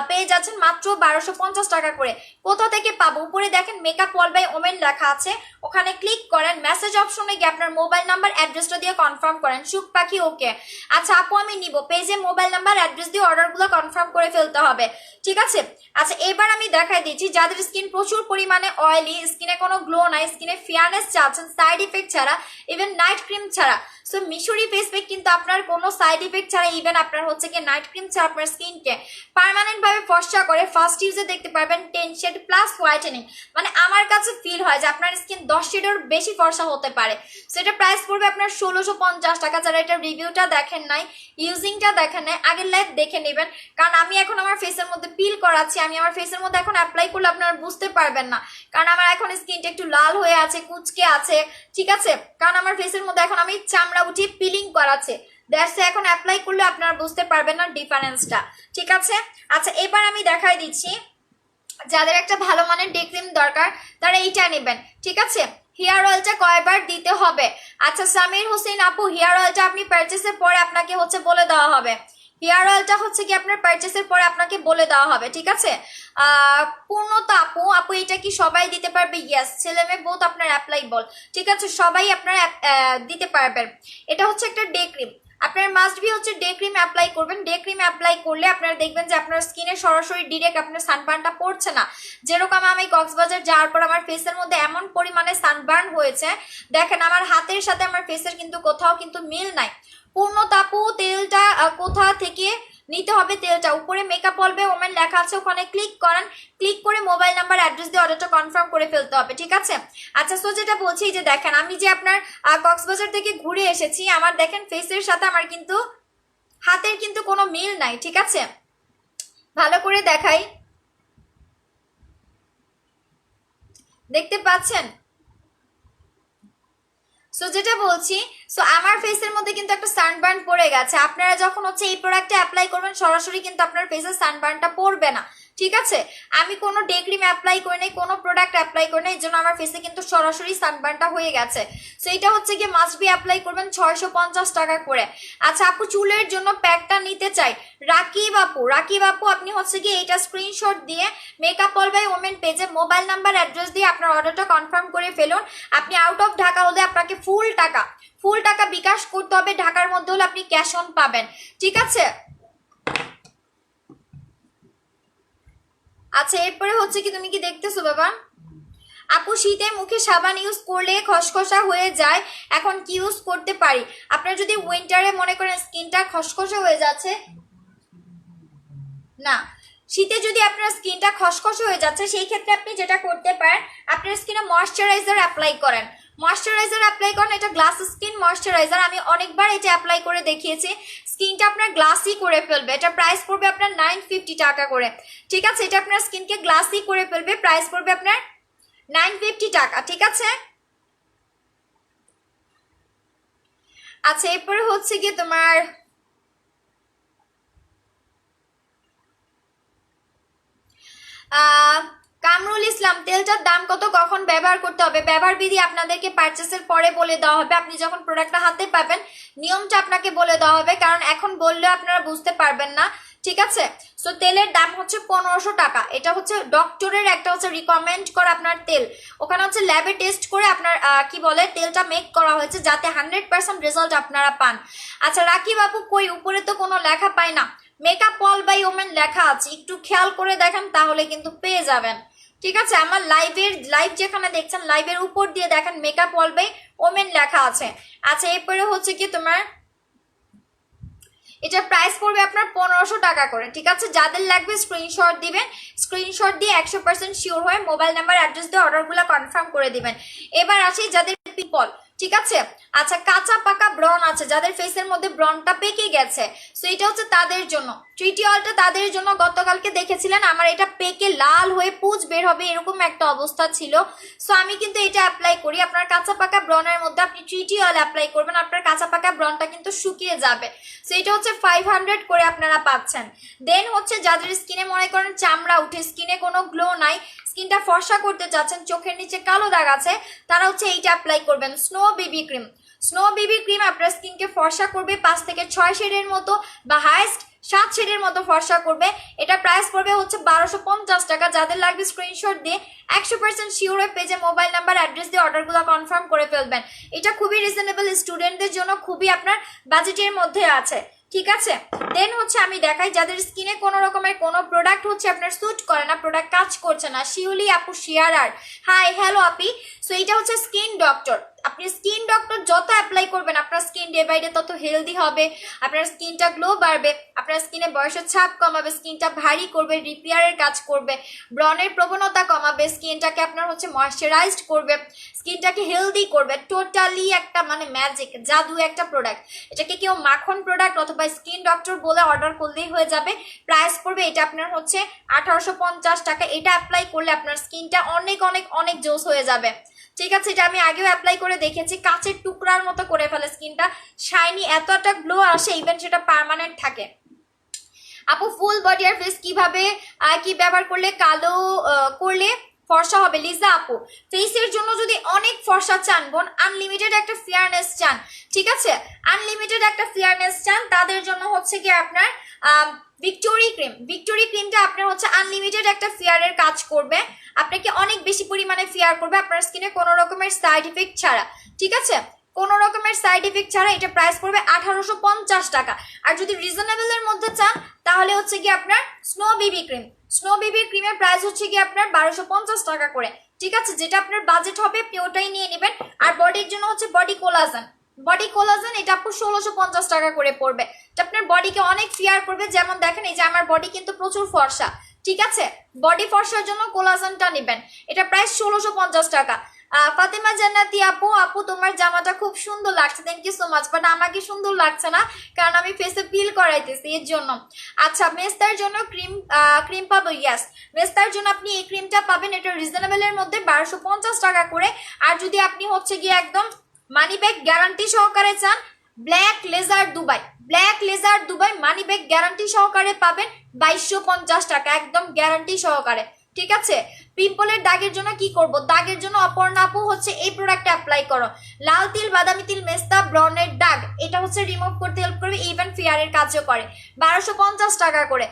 পেয়ে যাচ্ছেন মাত্র 1250 টাকা করে। কোথা থেকে পাবো? উপরে দেখেন মেকআপ ওয়াল বাই ওমেন লেখা আছে, ওখানে ক্লিক করেন, মেসেজ অপশনে গিয়ে আপনার মোবাইল নাম্বার অ্যাড্রেসটা দিয়ে কনফার্ম করেন। সুখ পাখি ওকে। আচ্ছা আপু আমি নিব, পেজে মোবাইল নাম্বার অ্যাড্রেস দিয়ে অর্ডারগুলো কনফার্ম করে ফেলতে হবে। ঠিক আছে, আচ্ছা এবার আমি দেখাই দিচ্ছি যাদের স্কিন প্রচুর পরিমাণে অয়েলি, স্কিনে কোনো গ্লো নাই, স্কিনে ফেয়ারনেস চাচ্ছেন সাইড ইফেক্ট ছাড়া, ইভেন নাইট ক্রিম ছাড়া। সো মিশরি ফেস প্যাক কিন্তু আপনার কোনো সাইড ইফেক্ট ছাড়া, ইভেন আপনার হচ্ছে কি নাইট ক্রিম ছাড়া আপনার স্কিনকে পার্মানেন্ট ভাবে ফর্সা করে। ফার্স্ট ইউজে দেখতে পারবেন 10 শেড প্লাস হোয়াইটেনিং, মানে আমার কাছে ফিল হয় যে আপনার স্কিন 10 শেডের বেশি ফর্সা হতে পারে। সেটা প্রাইস পড়বে আপনার 1650 টাকা। যারা এটা রিভিউটা দেখেন নাই, ইউজিংটা দেখেন নাই, আগের লাইভ দেখে নেবেন, কারণ আমি এখন আমার ফেসের মধ্যে পিল করাচ্ছি, আমি আমার ফেসের মধ্যে এখন অ্যাপ্লাই করলে আপনারা বুঝতে পারবেন না, কারণ আমার এখন স্কিনটা একটু লাল হয়ে আছে, কুচকে আছে। ঠিক আছে, কারণ আমার ফেসের মধ্যে এখন আমি চামড়া উঠিয়ে পিলিং করাচ্ছে, দ্যাটস এখন অ্যাপ্লাই করলে আপনারা বুঝতে পারবেন না ডিফারেন্সটা। ঠিক আছে, আচ্ছা এবার আমি দেখাই দিচ্ছি যাদের একটা ভালো মানের ডে ক্রিম দরকার তারা এইটা নেবেন। ঠিক আছে, হেয়ার অয়েলটা কয়বার দিতে হবে? আচ্ছা সামির হোসেন আপু, হেয়ার অয়েলটা আপনি পারচেসের পরে আপনাকে হচ্ছে বলে দেওয়া হবে। হেয়ার অয়েলটা হচ্ছে কি আপনার পারচেসের পরে আপনাকে বলে দেওয়া হবে। ঠিক আছে, পূর্ণতা আপু, আপু এটা কি সবাই দিতে পারবে? ইয়েস, ছেলে মেয়ে বোথ আপনার অ্যাপ্লাইবল। ঠিক আছে, সবাই আপনারা দিতে পারবেন। এটা হচ্ছে একটা ডে ক্রিম, আপনার মাস্ট বি হচ্ছে ডে ক্রিম অ্যাপ্লাই করবেন। ডে ক্রিম অ্যাপ্লাই করলে আপনারা দেখবেন যে আপনার স্কিনে সরাসরি ডিরেক্ট আপনার সানবার্নটা পড়ছে না। যেরকম আমি কক্সবাজার যাওয়ার পর আমার ফেসের মধ্যে এমন পরিমাণে সানবার্ন হয়েছে, দেখেন আমার হাতের সাথে আমার ফেসের কিন্তু কোথাও কিন্তু মিল নাই। পূর্ণতাপু তেলটা কোথা থেকে নিতে হবে? তেলটা উপরে মেকআপ বলবে ওমেন লেখা আছে, ওখানে ক্লিক করেন, ক্লিক করে মোবাইল নাম্বার অ্যাড্রেস দিয়ে অর্ডারটা কনফার্ম করে ফেলতে হবে। ঠিক আছে, আচ্ছা সো যেটা বলছি যে দেখেন আমি যে আপনার কক্সবাজার থেকে ঘুরে এসেছি, আমার দেখেন ফেসের সাথে আমার কিন্তু হাতের কিন্তু কোনো মিল নাই। ঠিক আছে, ভালো করে দেখাই, দেখতে পাচ্ছেন? সো যেটা বলছি, সো আমার ফেসের মধ্যে কিন্তু একটা সানবার্ন পড়ে গেছে। আপনারা যখন হচ্ছে এই প্রোডাক্টটা অ্যাপ্লাই করবেন সরাসরি কিন্তু আপনার ফেসের সানবার্নটা পড়বে না। ঠিক আছে, আমি কোনো ডে ক্রিম অ্যাপ্লাই করি নাই, কোনো প্রোডাক্ট অ্যাপ্লাই করি নাই, এই জন্য আমার ফেসে কিন্তু সরাসরি সানবার্নটা হয়ে গেছে। সো এটা হচ্ছে গিয়ে মাস্ট বি অ্যাপ্লাই করবেন 650 টাকা করে। আচ্ছা আপু চুলের জন্য প্যাকটা নিতে চাই, রাকিব আপু, রাকিব আপু আপনি হচ্ছে গিয়ে এইটা স্ক্রিনশট দিয়ে মেকআপ অল বাই ওমেন পেজে মোবাইল নাম্বার অ্যাড্রেস দিয়ে আপনার অর্ডারটা কনফার্ম করে ফেলুন। আপনি আউট অফ ঢাকা হলে আপনাকে ফুল টাকা বিকাশ করতে হবে, ঢাকার মধ্যে হলে আপনি ক্যাশ অন পাবেন। ঠিক আছে, আচ্ছা এরপরে হচ্ছে কি তুমি কি দেখতেছো বাবা? আপু শীতে মুখে সাবান ইউজ করলে খসখসা হয়ে যায়, এখন কি ইউজ করতে পারি? আপনার যদি উইন্টারে মনে করেন স্কিনটা খসখসা হয়ে যাচ্ছে, না শীতে যদি আপনার স্কিনটা খসখসে হয়ে যাচ্ছে সেই ক্ষেত্রে আপনি যেটা করতে পারেন, আপনার স্কিনে ময়শ্চারাইজার অ্যাপ্লাই করেন। ময়শ্চারাইজার অ্যাপ্লাই করেন, এটা গ্লাস স্কিন ময়শ্চারাইজার, আমি অনেকবার এটা অ্যাপ্লাই করে দেখিয়েছি, স্কিনটা আপনার গ্লাসি করে ফেলবে। এটা প্রাইস পড়বে আপনার 950 টাকা করে। ঠিক আছে, এটা আপনার স্কিনকে গ্লাসি করে ফেলবে, প্রাইস পড়বে আপনার 950 টাকা। ঠিক আছে, আচ্ছা এরপরে হচ্ছে কি তোমার কামরুল ইসলাম, তেলটার দাম কত, কখন ব্যবহার করতে হবে? ব্যবহার বিধি আপনাদেরকে পারচেসের পরে বলে দেওয়া হবে, আপনি যখন প্রোডাক্টটা হাতে পাবেন নিয়মটা আপনাকে বলে দেওয়া হবে, কারণ এখন বললে আপনারা বুঝতে পারবেন না। ঠিক আছে, সো তেলের দাম হচ্ছে 1500 টাকা। এটা হচ্ছে ডক্টরের একটা হচ্ছে রিকমেন্ড করা আপনার তেল, ওখানে হচ্ছে ল্যাবে টেস্ট করে আপনার কি বলে তেলটা মেক করা হয়েছে যাতে 100% রেজাল্ট আপনারা পান। আচ্ছা রাকিব আপু কই, উপরে তো কোনো লেখা পাই না, মেকআপ অল বাই ওমেন লেখা আছে, একটু খেয়াল করে দেখেন তাহলে কিন্তু পেয়ে যাবেন। ঠিক আছে, আমার লাইভ যেখানে দেখছেন লাইভের উপর দিয়ে দেখেন মেকআপ অল বাই ওমেন লেখা আছে। আচ্ছা এরপরে হচ্ছে কি তোমার এটা প্রাইস পড়বে আপনার 1500 টাকা করে। ঠিক আছে, যাদের লাগবে স্ক্রিনশট দিবেন, স্ক্রিনশট দিয়ে 100% শিওর হয়ে মোবাইল নাম্বার অ্যাড্রেস দিয়ে অর্ডারগুলো কনফার্ম করে দিবেন। এবার আসি যাদের পিপল, ঠিক আছে, আচ্ছা কাঁচা পাকা ব্রন আছে, যাদের ফেসের মধ্যে ব্রনটা পেকে গেছে, সো এটা হচ্ছে তাদের জন্য। ট্রিটি অয়েলটা তাদের জন্য, গতকালকে দেখেছিলেন আমার এটা পেকে লাল হয়ে পুঁজ বের হবে এরকম একটা অবস্থা ছিল, সো আমি কিন্তু এটা অ্যাপ্লাই করি। আপনার কাঁচা পাকা ব্রনের মধ্যে আপনি ট্রিটি অয়েল অ্যাপ্লাই করবেন, আপনার কাঁচা পাকা ব্রনটা কিন্তু শুকিয়ে যাবে। সো এটা হচ্ছে 500 করে আপনারা পাচ্ছেন। দেন হচ্ছে যাদের স্কিনে মনে করেন চামড়া উঠে, স্কিনে কোনো গ্লো নাই, স্কিনটা ফর্সা করতে চাচ্ছেন, চোখের নিচে কালো দাগ আছে, তারা হচ্ছে এইটা অ্যাপ্লাই করবেন, snow baby cream. Snow baby cream আপনার স্কিনকে ফর্সা করবে 5 থেকে 6 শেডের মতো বা হাইস্ট 7 শেডের মতো ফর্সা করবে। এটা প্রাইস পড়বে হচ্ছে 1250 টাকা। যাদের লাগবে স্ক্রিনশট দিয়ে 100% শিওর হয়ে পেজে মোবাইল নাম্বার অ্যাড্রেস দিয়ে অর্ডারগুলো কনফার্ম করে ফেলবেন। এটা খুবই রিজনেবল, স্টুডেন্টদের জন্য খুবই আপনার বাজেটের মধ্যে আছে। ঠিক আছে, দেন হচ্ছে আমি দেখাই যাদের স্কিনে কোনো রকমের কোনো প্রোডাক্ট হচ্ছে আপনার স্যুট করে না, প্রোডাক্ট কাজ করছে না, শিউলি আপু শিয়ারার হাই হ্যালো আপি। সো এটা হচ্ছে স্কিন ডক্টর। আপনি স্কিন ডক্টর যত অ্যাপ্লাই করবেন আপনার স্কিন ডে বাই ডে তত হেলদি হবে, আপনার স্কিনটা গ্লো বাড়বে, আপনার স্কিনে বয়সের ছাপ কমাবে, স্কিনটা ভারী করবে, রিপেয়ারের কাজ করবে, ব্রনের প্রবণতা কমাবে, স্কিনটাকে আপনার হচ্ছে ময়শ্চারাইজড করবে, স্কিনটাকে হেলদি করবে। টোটালি একটা মানে ম্যাজিক জাদু একটা প্রোডাক্ট। এটাকে কেউ মাখন প্রোডাক্ট অথবা স্কিন ডক্টর বলে অর্ডার করলেই হয়ে যাবে। প্রাইস পড়বে এটা আপনার হচ্ছে 1850 টাকা। এটা অ্যাপ্লাই করলে আপনার স্কিনটা অনেক অনেক অনেক জোস হয়ে যাবে। ঠিক আছে, এটা আমি আগেও অ্যাপ্লাই করে দেখেছি, কাচের টুকরার মতো করে ফেলে স্কিনটা, শাইনি, এতটা গ্লো আসে, ইভেন সেটা পার্মানেন্ট থাকে। আপু ফুল বডি আর ফেস কিভাবে কি ব্যবহার করলে কালো করলে ফর্সা হবে? লিজা আপু ফেসের জন্য যদি অনেক ফর্সা চান বোন, আনলিমিটেড একটা ফেয়ারনেস চান, ঠিক আছে, আনলিমিটেড একটা ফেয়ারনেস চান, তাদের জন্য হচ্ছে কি আপনার ভিক্টোরি ক্রিম। ভিক্টোরি ক্রিমটা আপনার হচ্ছে আনলিমিটেড একটা ফেয়ারের কাজ করবে, আপনাকে অনেক বেশি পরিমাণে ফেয়ার করবে আপনার স্কিনে কোনো রকমের সাইড ইফেক্ট ছাড়া। ঠিক আছে, কোনো রকমের সাইড ইফেক্ট ছাড়া। এটা প্রাইস পড়বে 1850 টাকা। আর যদি রিজনেবল এর মধ্যে চান তাহলে হচ্ছে কি আপনার snow baby cream. Snow baby ক্রিমের প্রাইস হচ্ছে কি আপনার 1250 টাকা করে। ঠিক আছে, যেটা আপনার বাজেট হবে আপনি ওটাই নিয়ে নেবেন। আর বডির জন্য হচ্ছে বডি কোলাজেন। বডি কোলাজেন এটা আপু 1650 টাকা করে পড়বে। এটা আপনার বডিকে অনেক ফেয়ার করবে। যেমন দেখেন এই যে আমার বডি কিন্তু প্রচুর ফর্সা, ঠিক আছে, বডি ফর্সার জন্য কোলাজেনটা নেবেন। এটা প্রাইস 1650 টাকা। ফাতেমা জান্নাতি আপু, আপু তোমার জামাটা খুব সুন্দর লাগছে, thank you so much, but আমাকে সুন্দর লাগছে না কারণ আমি ফেসে পিল করাইতেছি এর জন্য। আচ্ছা মেস্তার জন্য ক্রিম পাবো? ইয়েস, মেস্তার জন্য আপনি এই ক্রিমটা পাবেন, এটা রিজনেবল এর মধ্যে 1250 টাকা করে। আর যদি আপনি হচ্ছে গিয়ে একদম মানি ব্যাগ গ্যারান্টি সহকারে চান, black laser Dubai, black laser Dubai money bag guarantee সহকারে পাবেন 2250 টাকা, একদম গ্যারান্টি সহকারে। ঠিক আছে, পিম্পলের দাগের জন্য কি করব? দাগের জন্য অপর্ণা আপু হচ্ছে এই প্রোডাক্টটা অ্যাপ্লাই করো, লাল তিল বাদামি তিল মেস্তা ব্রনের দাগ, এটা হচ্ছে রিমুভ করতে হেল্প করবে, ইভেন ফেয়ারের কাজও করে, 1250 টাকা করে।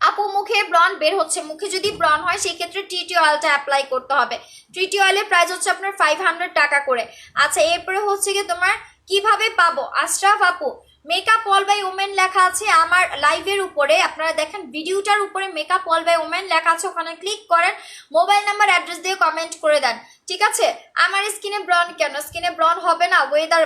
আপু মুখে ব্রন বের হচ্ছে, মুখে যদি ব্রন হয় সেই ক্ষেত্রে টিটি অয়েলটা অ্যাপ্লাই করতে হবে। টিটি অয়েলের প্রাইস হচ্ছে আপনার 500 টাকা করে। আচ্ছা এরপরে হচ্ছে কি তোমার কিভাবে পাবো? আশরাফ আপু মেকআপ অল বাই ওমেন লেখা আছে আমার লাইভের উপরে, আপনারা দেখেন ভিডিওটার উপরে মেকআপ অল বাই ওমেন লেখা আছে, ওখানে ক্লিক করেন, মোবাইল নাম্বার অ্যাড্রেস দিয়ে কমেন্ট করে দেন। ঠিক আছে, আমার স্কিনে ব্রন কেন? স্কিনে ব্রন হবে না, ওয়েদার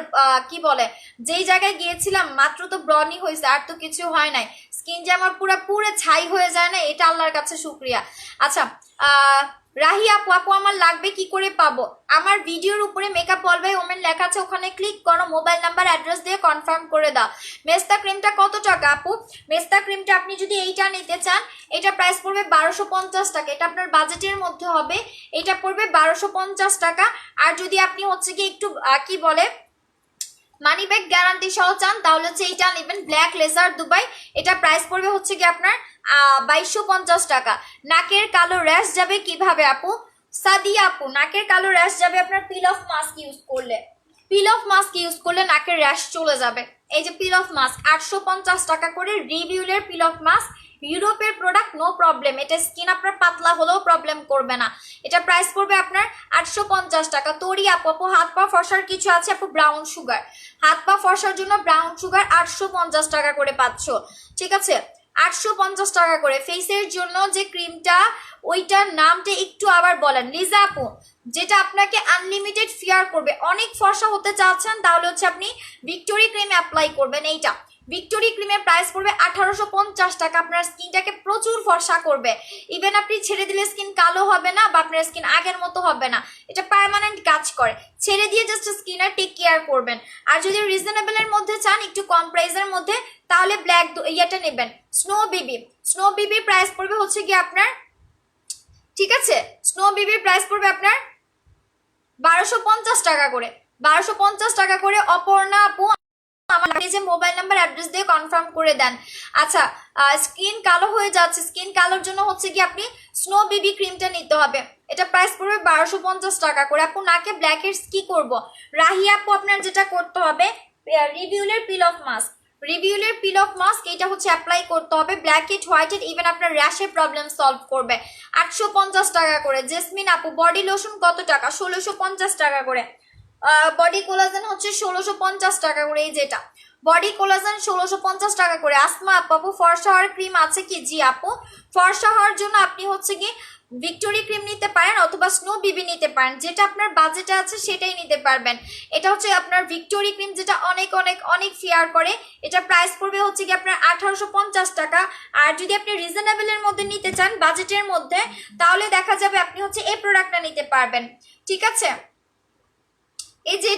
কি বলে, যেই জায়গায় গিয়েছিলাম মাত্র তো ব্রনই হয়েছে, আর তো কিছু হয় নাই, স্কিন যে আমার পুরো ছাই হয়ে যায় না, এটা আল্লাহর কাছে শুক্রিয়া। আচ্ছা রাহি আপু, আপু আমার লাগবে কি করে পাবো? আমার ভিডিওর উপরে মেকআপ অল বাই ওমেন লেখা আছে, ওখানে ক্লিক করো, মোবাইল নাম্বার অ্যাড্রেস দিয়ে কনফার্ম করে দাও। মেস্তা ক্রিমটা কত টাকা আপু? মেস্তা ক্রিমটা আপনি যদি এইটা নিতে চান এটা প্রাইস পড়বে 1250 টাকা, এটা আপনার বাজেটের মধ্যে হবে, এটা পড়বে 1250 টাকা। আর যদি আপনি হচ্ছে কি একটু কি বলে মানি ব্যাগ গ্যারান্টি সহ চান তাহলে হচ্ছে এইটা নেবেন, ব্ল্যাক লেজার দুবাই, এটা প্রাইস পড়বে হচ্ছে কি আপনার 2250 টাকা। নাকের কালো র্যাশ যাবে কিভাবে আপু? সাদিয়া আপু নাকের কালো র্যাশ যাবে আপনার পিল অফ মাস্ক ইউজ করলে, পিল অফ মাস্ক ইউজ করলে নাকের র্যাশ চলে যাবে। এই যে পিল অফ মাস্ক 850 টাকা করে রিভিউলের পিল অফ মাস্ক ইউরোপের প্রোডাক্ট নো প্রবলেম, এটা স্কিন আপনার পাতলা হলেও প্রবলেম করবে না। এটা প্রাইস পড়বে আপনার 850 টাকা। তোরই আপু, আপু হাত পা ফর্সার কিছু আছে আপু, ব্রাউন সুগার, হাত পা ফর্সার জন্য ব্রাউন সুগার 850 টাকা করে পাচ্ছ, ঠিক আছে 850 টাকা করে। ফেসের জন্য যে ক্রিমটা ওইটার নামটা একটু আবার বলেন লিজা আপু, যেটা আপনাকে আনলিমিটেড ফেয়ার করবে। অনেক ফর্সা হতে চাচ্ছেন তাহলে হচ্ছে আপনি ভিক্টোরি ক্রিম অ্যাপ্লাই করবেন। এইটা ভিক্টোরি ক্রিমের প্রাইস পড়বে 1850 টাকা। আপনার স্কিনটাকে প্রচুর ফর্সা করবে, ইভেন আপনি ছেড়ে দিলে স্কিন কালো হবে না বা আপনার স্কিন আগের মতো হবে না, এটা পার্মানেন্ট কাজ করে। ছেড়ে দিয়ে জাস্ট স্কিনের টেক কেয়ার করবেন। আর যদি রিজনেবলের মধ্যে চান, একটু কম প্রাইসের মধ্যে, তাহলে ব্ল্যাক ইয়েটা নেবেন, স্নো বিবি। স্নো বিবির প্রাইস পড়বে হচ্ছে কি আপনার, ঠিক আছে স্নো বিবির প্রাইস পড়বে আপনার 1250 টাকা করে, 1250 টাকা করে। অপর্ণা আপু আমার যে মোবাইল নাম্বার অ্যাড্রেস দিয়ে কনফার্ম করে দেন। আচ্ছা, স্কিন কালো হয়ে যাচ্ছে, স্কিন কালোর জন্য হচ্ছে কি আপনি স্নো বিবি ক্রিমটা নিতে হবে। এটা প্রাইস পড়বে 1250 টাকা করে। আপু নাকে ব্ল্যাক হেডস কি করব? রাহি আপু আপনার যেটা করতে হবে, রিভিউলের পিল অফ মাস্ক, রিভিউলের পিল অফ মাস্ক এটা হচ্ছে অ্যাপ্লাই করতে হবে। Black head, white head, even আপনার র্যাশের প্রবলেম সলভ করবে। 850 টাকা করে। জেসমিন আপু বডি লোশন কত টাকা? 1650 টাকা করে। বডি কোলাজেন হচ্ছে 1650 টাকা করে। এই যেটা বডি কোলাজেন 1650 টাকা করে। আসমা আপু ফর্সা হওয়ার ক্রিম আছে কি? জি আপু, ফর্সা হওয়ার জন্য আপনি হচ্ছে কি ভিক্টোরি ক্রিম নিতে পারেন অথবা স্নো বিবি নিতে পারেন, যেটা আপনার বাজেটে আছে সেটাই নিতে পারবেন। এটা হচ্ছে আপনার ভিক্টোরি ক্রিম, যেটা অনেক অনেক অনেক ফেয়ার করে। এটা প্রাইস পড়বে হচ্ছে কি আপনার 1850 টাকা। আর যদি আপনি রিজনেবলের মধ্যে নিতে চান, বাজেটের মধ্যে, তাহলে দেখা যাবে আপনি হচ্ছে এই প্রোডাক্টটা নিতে পারবেন, ঠিক আছে। এই যে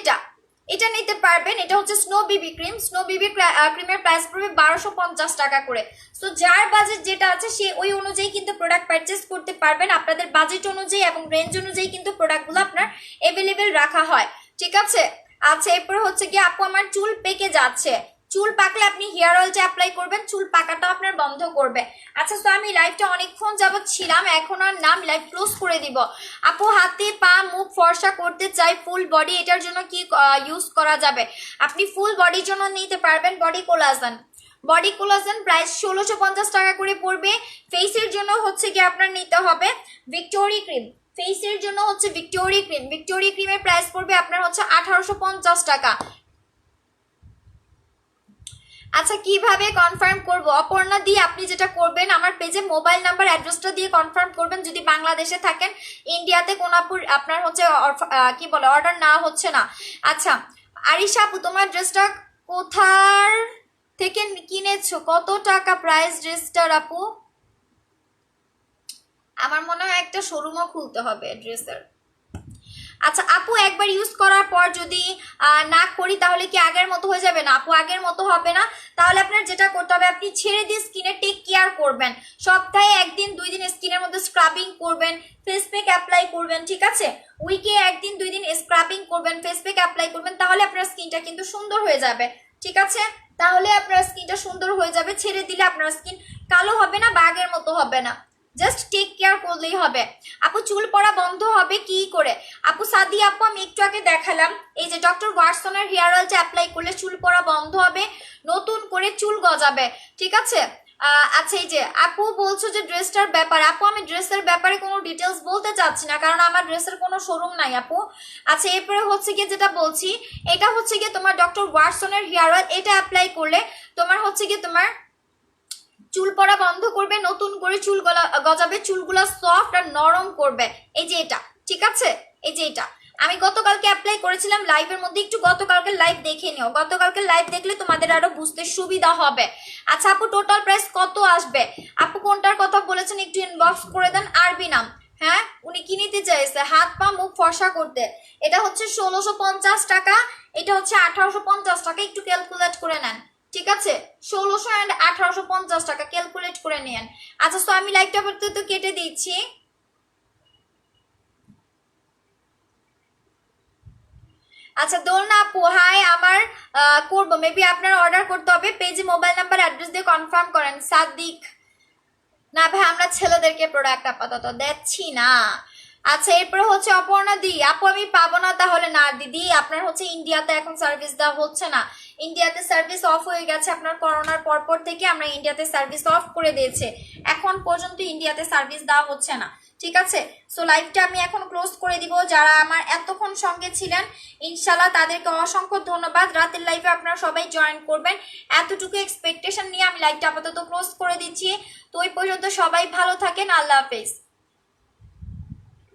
এটা নিতে পারবেন। এটা হচ্ছে স্নো বিবি ক্রিম। স্নো বিবি ক্রিমের প্রাইস পড়বে 1250 টাকা করে। সো যার বাজেট যেটা আছে সে ওই অনুযায়ী কিন্তু প্রোডাক্ট পারচেস করতে পারবেন। আপনাদের বাজেট অনুযায়ী এবং রেঞ্জ অনুযায়ী কিন্তু প্রোডাক্টগুলো আপনার অ্যাভেলেবেল রাখা হয়, ঠিক আছে। আচ্ছা, এরপরে হচ্ছে কি আপু আমার চুল পেকে যাচ্ছে, চুল পাকলে আপনি হেয়ার অয়েলটা অ্যাপ্লাই করবেন, চুল পাকাটাও আপনার বন্ধ করবে। আচ্ছা, তো আমি লাইভটা অনেকক্ষণ যাবত ছিলাম, এখন আর নাম লাইভ ক্লোজ করে দিব। আপু হাতে পা মুখ ফর্সা করতে চাই ফুল বডি, এটার জন্য কি ইউজ করা যাবে? আপনি ফুল বডির জন্য নিতে পারবেন body collagen. Body collagen price 1650 টাকা করে পড়বে। ফেসের জন্য হচ্ছে কি আপনার নিতে হবে ভিক্টোরি ক্রিম। ফেসের জন্য হচ্ছে ভিক্টোরি ক্রিম, ভিক্টোরি ক্রিমের প্রাইস পড়বে আপনার হচ্ছে 1850 টাকা। আচ্ছা, কিভাবে কনফার্ম করব? অপর্ণা দিয়ে আপনি যেটা করবেন, আমার পেজে মোবাইল নাম্বার অ্যাড্রেসটা দিয়ে কনফার্ম করবেন। যদি বাংলাদেশে থাকেন, ইন্ডিয়াতে কোন আপনার হচ্ছে কি বলে অর্ডার না হচ্ছে না। আচ্ছা, আরিশা আপু তোমার ড্রেসটা কোথার থেকে কিনেছো? কত টাকা প্রাইস ড্রেসটার আপু? আমার মনে হয় একটা শোরুমও খুলতে হবে ড্রেসের। আচ্ছা আপু, একবার ইউজ করার পর যদি না করি তাহলে কি আগের মতো হয়ে যাবে? না আপু, আগের মতো হবে না। তাহলে আপনার যেটা করতে হবে, আপনি ছেড়ে দিয়ে স্কিনে টেক কেয়ার করবেন। সপ্তাহে 1 দিন 2 দিন স্কিনের মধ্যে স্ক্রাবিং করবেন, ফেস প্যাক অ্যাপ্লাই করবেন, ঠিক আছে। উইকে 1 দিন 2 দিন স্ক্রাবিং করবেন, ফেস প্যাক অ্যাপ্লাই করবেন, তাহলে আপনার স্কিনটা কিন্তু সুন্দর হয়ে যাবে, ঠিক আছে। তাহলে আপনার স্কিনটা সুন্দর হয়ে যাবে। ছেড়ে দিলে আপনার স্কিন কালো হবে না বা আগের মতো হবে না। জাস্ট টেক কেয়ার করলেই হবে। আপু চুল পড়া বন্ধ হবে কি করে? আপু সাদি আপু, আমি একটু আগে দেখালাম, এই যে ডক্টর ওয়াটসনের হেয়ার অয়েলটা অ্যাপ্লাই করলে চুল পড়া বন্ধ হবে, নতুন করে চুল গজাবে, ঠিক আছে। আচ্ছা, এই যে আপু বলছো যে ড্রেসটার ব্যাপারে, আপু আমি ড্রেসের ব্যাপারে কোনো ডিটেলস বলতে চাচ্ছি না, কারণ আমার ড্রেসের কোনো শোরুম নাই আপু। আচ্ছা, এরপরে হচ্ছে গিয়ে যেটা বলছি, এটা হচ্ছে গিয়ে তোমার ডক্টর ওয়াটসনের হেয়ার অয়েল, এটা অ্যাপ্লাই করলে তোমার হচ্ছে গিয়ে তোমার চুল পড়া বন্ধ করবে, নতুন করে চুল গজাবে, চুলগুলা সফট আর নরম করবে। এই যে এটা, ঠিক আছে। এই যে এটা আমি গতকালকে অ্যাপ্লাই করেছিলাম লাইভের মধ্যে, একটু গতকালকে লাইভ দেখে নিও। গতকালকে লাইভ দেখলে তোমাদের আরো বুঝতে সুবিধা হবে। আচ্ছা আপু, টোটাল প্রাইস কত আসবে? আপু কোনটার কথা বলেছেন একটু ইনবক্স করে দেন। আরবি নাম, হ্যাঁ, উনি কি নিতে চাইছে? হাত পা মুখ ফর্সা করতে। এটা হচ্ছে 1650 টাকা, এটা হচ্ছে 1850 টাকা। একটু ক্যালকুলেট করে নেন, ঠিক আছে। 1600 এন্ড 1850 টাকা ক্যালকুলেট করে নেন। আচ্ছা, তো আমি লাইভটা তো কেটে দিচ্ছি। আচ্ছা, দোলনা আপু হাই, আমার করবো, মেবি আপনার অর্ডার করতে হবে। পেজে মোবাইল নাম্বার অ্যাড্রেস দিয়ে কনফার্ম করেন। সাদিক না ভাই, আমরা ছেলেদেরকে প্রোডাক্ট আপাতত দিচ্ছি না। আচ্ছা, এরপরে হচ্ছে অপর্ণা দি আপু, আমি পাবো না তাহলে? না দিদি, আপনার হচ্ছে ইন্ডিয়াতে এখন সার্ভিস দেওয়া হচ্ছে না, ইন্ডিয়াতে সার্ভিস অফ হয়ে গেছে আপনার করোনার পরপর থেকে আমরা ইন্ডিয়াতে সার্ভিস অফ করে দিয়েছে, এখন পর্যন্ত ইন্ডিয়াতে সার্ভিস দেওয়া হচ্ছে না। ঠিক আছে, সো লাইভটা আমি এখন ক্লোজ করে দিব। যারা আমার এতক্ষণ সঙ্গে ছিলেন ইনশাল্লাহ তাদেরকে অসংখ্য ধন্যবাদ। রাতের লাইভে আপনারা সবাই জয়েন করবেন, এতটুকু এক্সপেকটেশন নিয়ে আমি লাইভটা আপাতত ক্লোজ করে দিচ্ছি। তো ওই পর্যন্ত সবাই ভালো থাকেন, আল্লাহ হাফেজ।